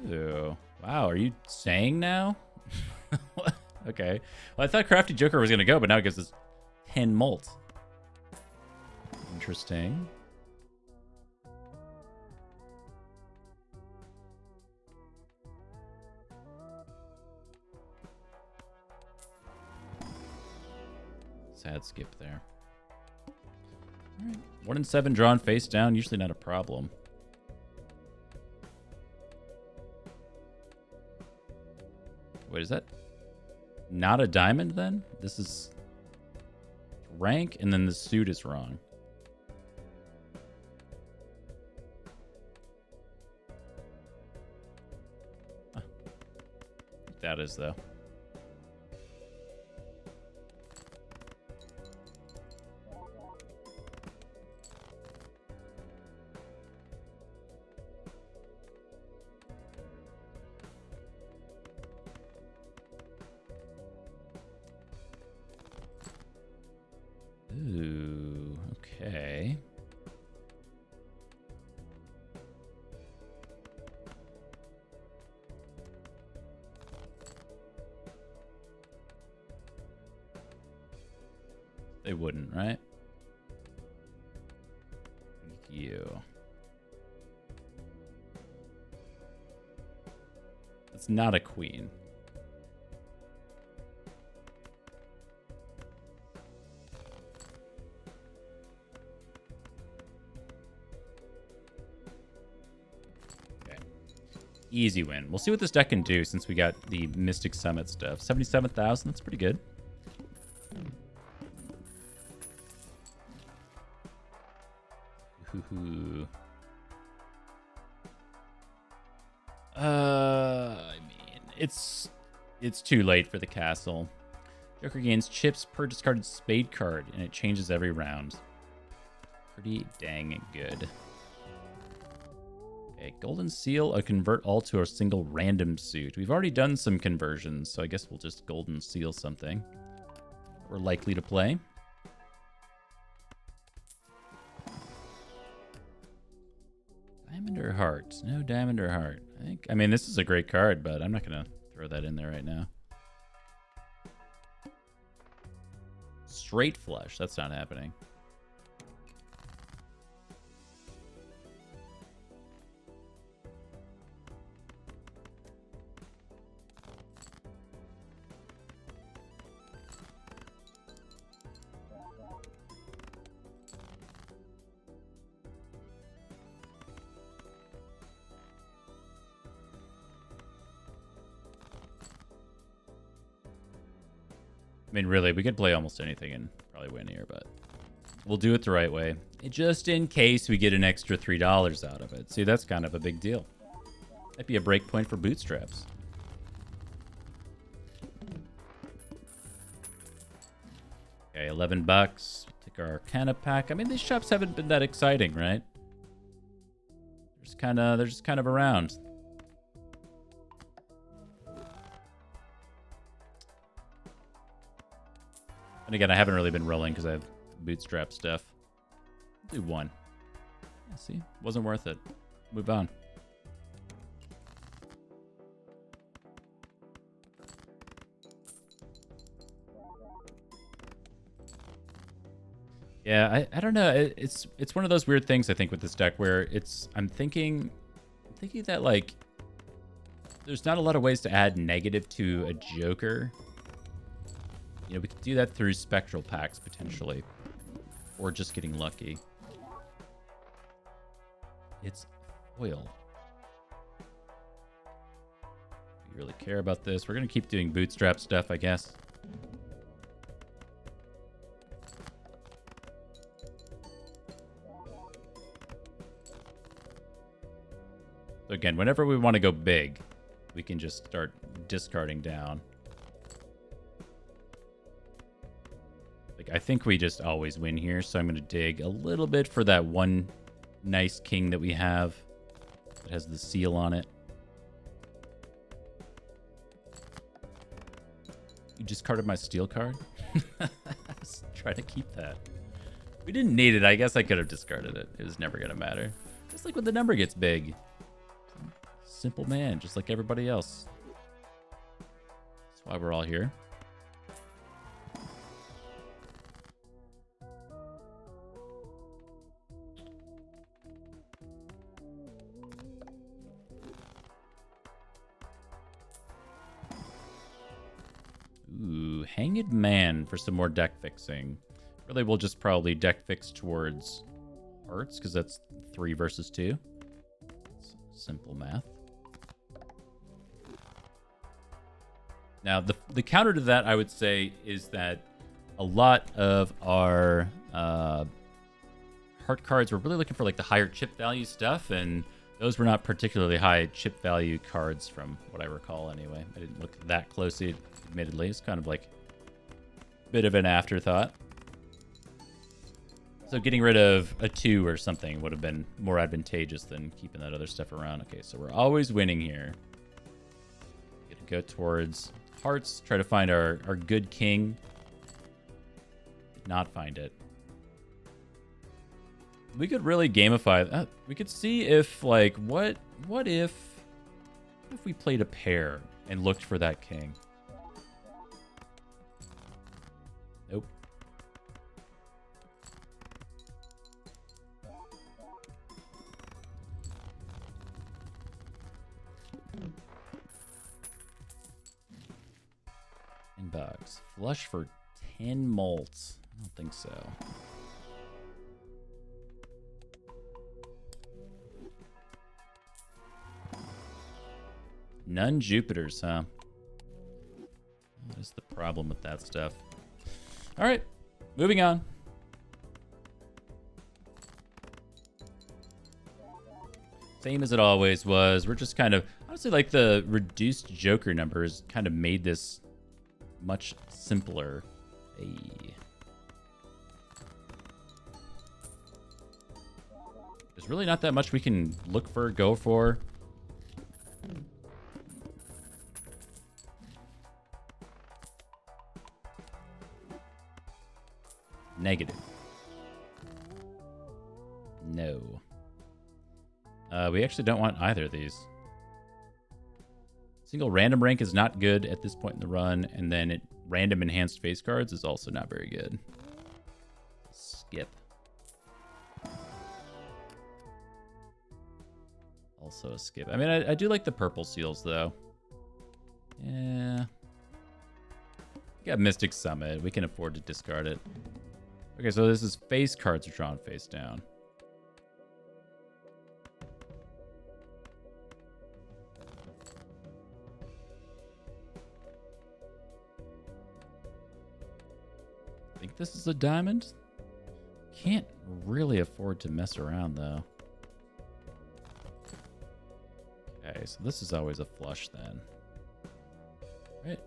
Ooh. Wow, are you saying now? Okay. Well, I thought Crafty Joker was going to go, but now it gives us 10 malt. Interesting. Sad skip there. All right. 1 in 7 drawn face down. Usually not a problem. Wait, is that not a diamond then? This is rank, and then the suit is wrong. Huh. That is, though. Ooh, okay. They wouldn't, right? Thank you. It's not a queen. Easy win. We'll see what this deck can do since we got the Mystic Summit stuff. 77,000, that's pretty good. Ooh. I mean, it's too late for the castle. Joker gains chips per discarded spade card, and it changes every round. Pretty dang good. Okay, Golden Seal, a convert all to a single random suit. We've already done some conversions, so I guess we'll just Golden Seal something. We're likely to play. Diamond or heart? No diamond or heart. I mean, this is a great card, but I'm not going to throw that in there right now. Straight flush. That's not happening. I mean, really, we could play almost anything and probably win here, but we'll do it the right way. Just in case we get an extra $3 out of it. See, that's kind of a big deal. Might be a break point for bootstraps. Okay, 11 bucks. Take our Arcana pack. I mean, these shops haven't been that exciting, right? They're just kind of around. And again, I haven't really been rolling because I have bootstrap stuff. I'll do one. Yeah, see? Wasn't worth it. Move on. Yeah, I don't know. It's one of those weird things, I think, with this deck where I'm thinking that, like, there's not a lot of ways to add negative to a Joker. You know, we could do that through spectral packs, potentially. Or just getting lucky. It's foil. We really care about this. We're going to keep doing bootstrap stuff, I guess. So again, whenever we want to go big, we can just start discarding down. I think we just always win here, so I'm going to dig a little bit for that one nice king that we have. It has the seal on it. You discarded my steel card? I was trying to keep that. We didn't need it. I guess I could have discarded it. It was never going to matter. Just like when the number gets big. Simple man, just like everybody else. That's why we're all here. Ooh, Hanged Man for some more deck fixing. Really, we'll just probably deck fix towards hearts, because that's 3 versus 2. It's simple math. Now, the counter to that, I would say, is that a lot of our heart cards were really looking for like the higher chip value stuff, and those were not particularly high chip value cards from what I recall anyway. I didn't look that closely, admittedly. It's kind of like a bit of an afterthought. So getting rid of a 2 or something would have been more advantageous than keeping that other stuff around. Okay, so we're always winning here. Gonna go towards hearts, try to find our good king. Did not find it. We could really gamify that. We could see if, like, what if we played a pair and looked for that king? Nope. Inbox. Flush for 10 malts. I don't think so. None Jupiters, huh? What is the problem with that stuff? All right, moving on. Same as it always was. We're just kind of, honestly, like the reduced Joker numbers kind of made this much simpler. Hey. There's really not that much we can look for, go for. Negative. No. We actually don't want either of these. Single random rank is not good at this point in the run, and then random enhanced face cards is also not very good. Skip. Also a skip. I mean, I do like the purple seals, though. Yeah. We got Mystic Summit. We can afford to discard it. Okay, so this is face cards are drawn face down. I think this is a diamond. Can't really afford to mess around, though. Okay, so this is always a flush then. Right.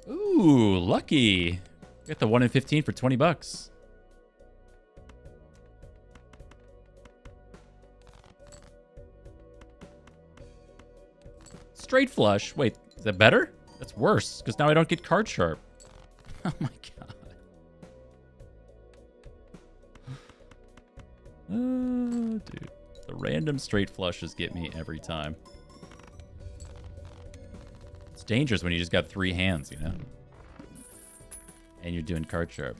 Ooh, lucky. Get the 1 in 15 for 20 bucks. Straight flush. Wait, is that better? That's worse, because now I don't get card sharp. Oh my god. Oh, dude. The random straight flushes get me every time. It's dangerous when you just got 3 hands, you know? And you're doing card sharp.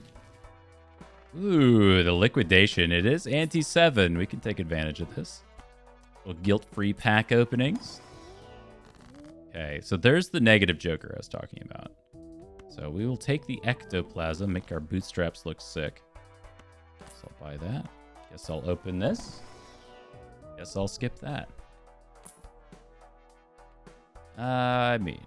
Ooh, the liquidation. It is anti-7. We can take advantage of this. Little guilt-free pack openings. Okay, so there's the negative Joker I was talking about. So we will take the ectoplasm, make our bootstraps look sick. Guess I'll buy that. Guess I'll open this. Guess I'll skip that. I mean,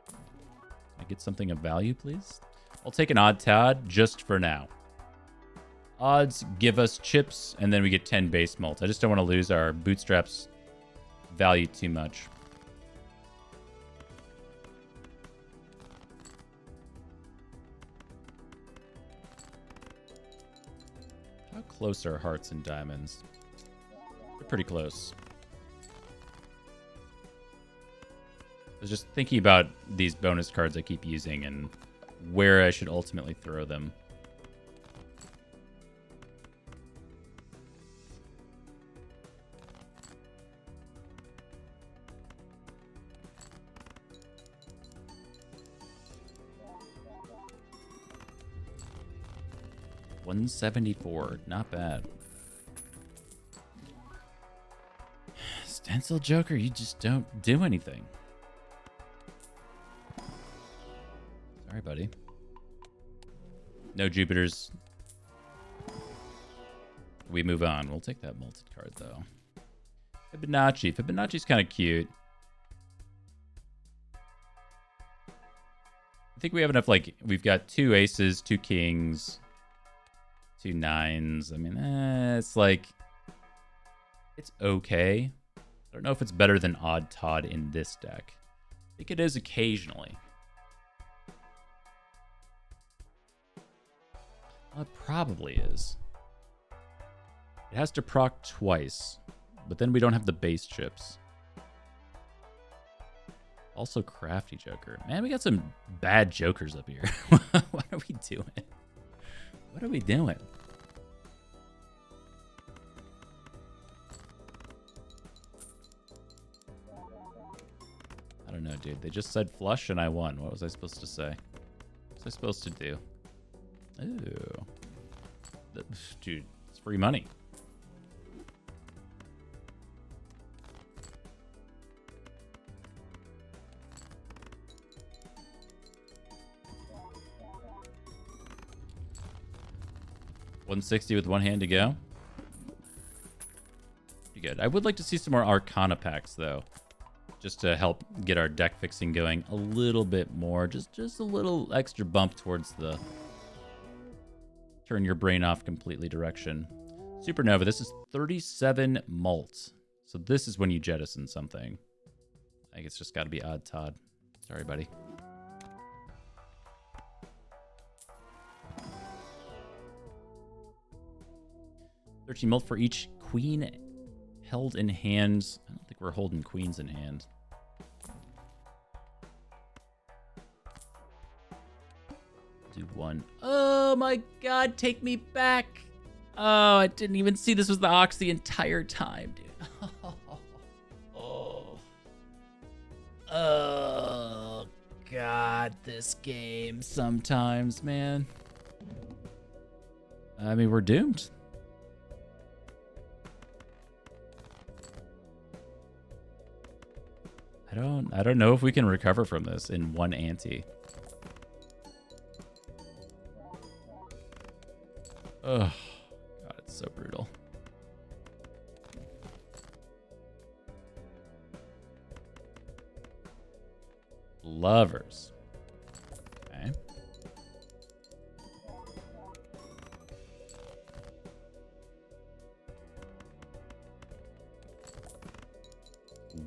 can I get something of value, please? I'll take an odd Todd just for now. Odds give us chips, and then we get 10 base mults. I just don't want to lose our bootstraps value too much. How close are hearts and diamonds? They're pretty close. I was just thinking about these bonus cards I keep using and where I should ultimately throw them. $174, not bad. Stencil Joker, you just don't do anything. Sorry, buddy. No Jupiters. We move on. We'll take that molted card, though. Fibonacci. Fibonacci's kind of cute. I think we have enough, like, we've got 2 aces, 2 kings, 2 nines. I mean, it's like, it's okay. I don't know if it's better than Odd Todd in this deck. I think it is occasionally. Well, it probably is. It has to proc twice, but then we don't have the base chips. Also, Crafty Joker. Man, we got some bad jokers up here. What are we doing? What are we doing? I don't know, dude. They just said flush and I won. What was I supposed to say? What was I supposed to do? Ooh. Dude, it's free money. $160 with one hand to go. Pretty good. I would like to see some more Arcana packs, though. Just to help get our deck fixing going a little bit more. Just a little extra bump towards the turn your brain off completely direction. Supernova, this is 37 malt. So this is when you jettison something. I think it's just got to be Odd Todd. Sorry, buddy. $13 malt for each queen held in hand. I don't think we're holding queens in hand. Do one. Oh my god, take me back. Oh, I didn't even see this was the Ox the entire time, dude. Oh god, this game sometimes, man. I mean, we're doomed. I don't know if we can recover from this in one ante. Oh, God, it's so brutal. Lovers. Okay.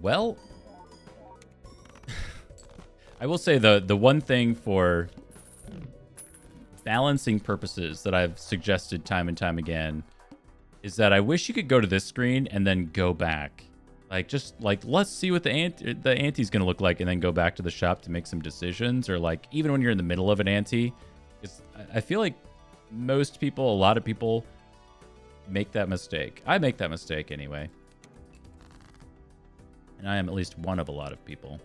Well, I will say the one thing for balancing purposes that I've suggested time and time again is that I wish you could go to this screen and then go back. Like, just like, let's see what the ante's gonna look like and then go back to the shop to make some decisions. Or like, even when you're in the middle of an ante, I feel like most people, a lot of people make that mistake. I make that mistake anyway. And I am at least one of a lot of people.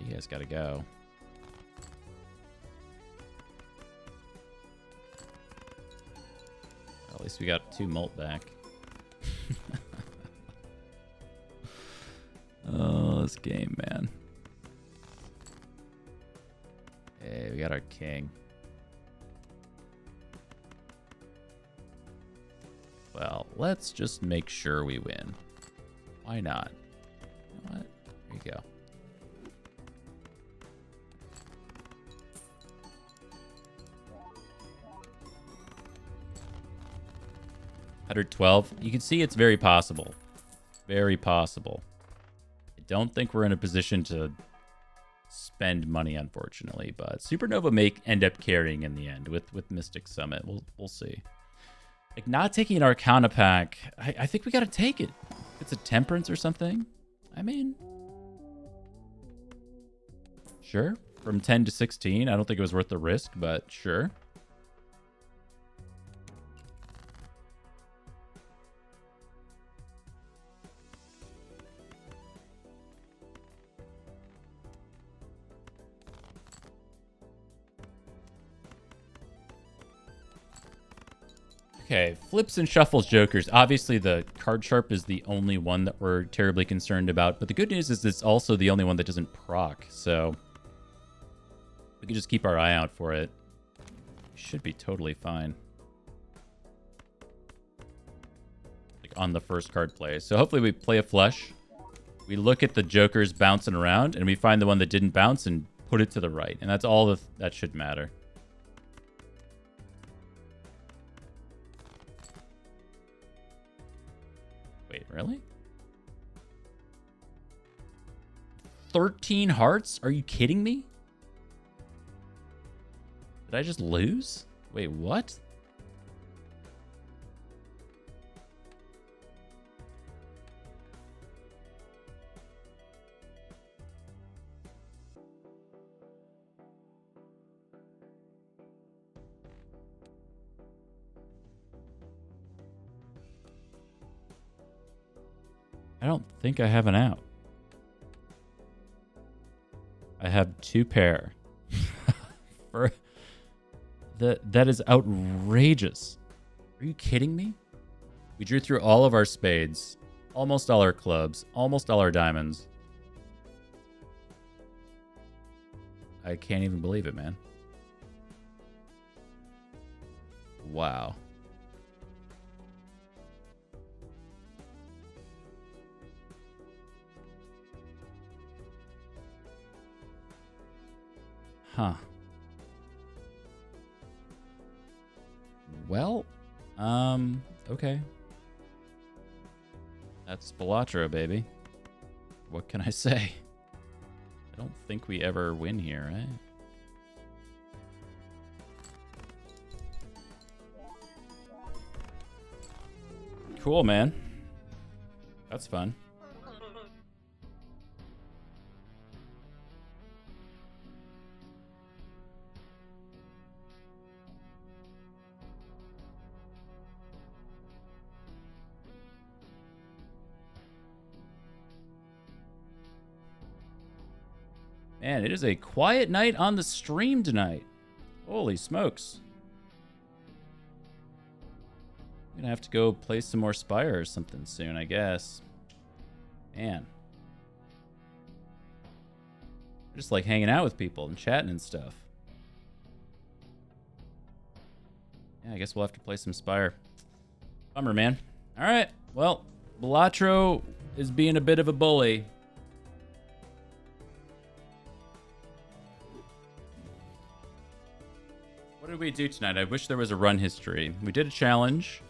You guys gotta go. Well, at least we got 2 malt back. Oh, this game, man. Hey, we got our king. Well, let's just make sure we win. Why not? You know what? There you go. $112. You can see it's very possible. Very possible. I don't think we're in a position to spend money, unfortunately. But Supernova may end up carrying in the end with Mystic Summit. We'll see. Like, not taking an Arcana pack, I think we got to take it. If it's a Temperance or something, I mean, sure. From 10 to 16, I don't think it was worth the risk, but sure. Okay, flips and shuffles jokers. Obviously, the card sharp is the only one that we're terribly concerned about. But the good news is it's also the only one that doesn't proc. So we can just keep our eye out for it. Should be totally fine. Like on the first card play. So hopefully we play a flush. We look at the jokers bouncing around, and we find the one that didn't bounce and put it to the right. And that's all that should matter. Wait, really? 13 hearts? Are you kidding me? Did I just lose? Wait, what? I don't think I have an out. I have 2 pair. That is outrageous. Are you kidding me? We drew through all of our spades, almost all our clubs, almost all our diamonds. I can't even believe it, man. Wow. Huh. Well, okay. That's Balatro, baby. What can I say? I don't think we ever win here, right? Cool, man. That's fun. Man, it is a quiet night on the stream tonight. Holy smokes. I'm gonna have to go play some more Spire or something soon, I guess. Man. Just like hanging out with people and chatting and stuff. Yeah, I guess we'll have to play some Spire. Bummer, man. Alright, well, Balatro is being a bit of a bully. What did we do tonight? I wish there was a run history. We did a challenge.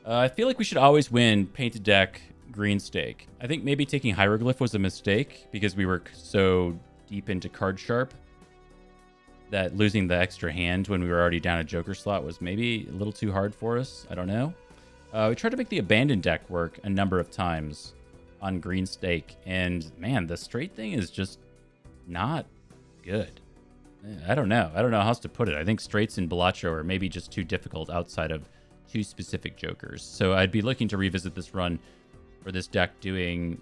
I feel like we should always win Painted Deck, Green Stake. I think maybe taking Hieroglyph was a mistake because we were so deep into card sharp that losing the extra hand when we were already down a Joker slot was maybe a little too hard for us. I don't know. We tried to make the Abandoned deck work a number of times on Green Stake, and man, the straight thing is just not good. I don't know. I don't know how else to put it. I think straights in Balatro are maybe just too difficult outside of 2 specific jokers. So I'd be looking to revisit this run for this deck doing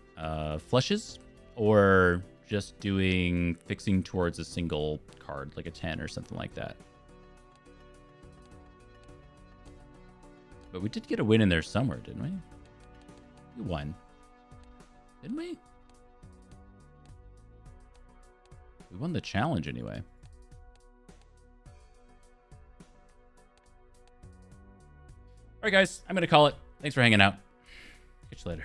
flushes or just doing fixing towards a single card, like a 10 or something like that. But we did get a win in there somewhere, didn't we? We won. Didn't we? We won the challenge anyway. All right, guys, I'm going to call it. Thanks for hanging out. Catch you later.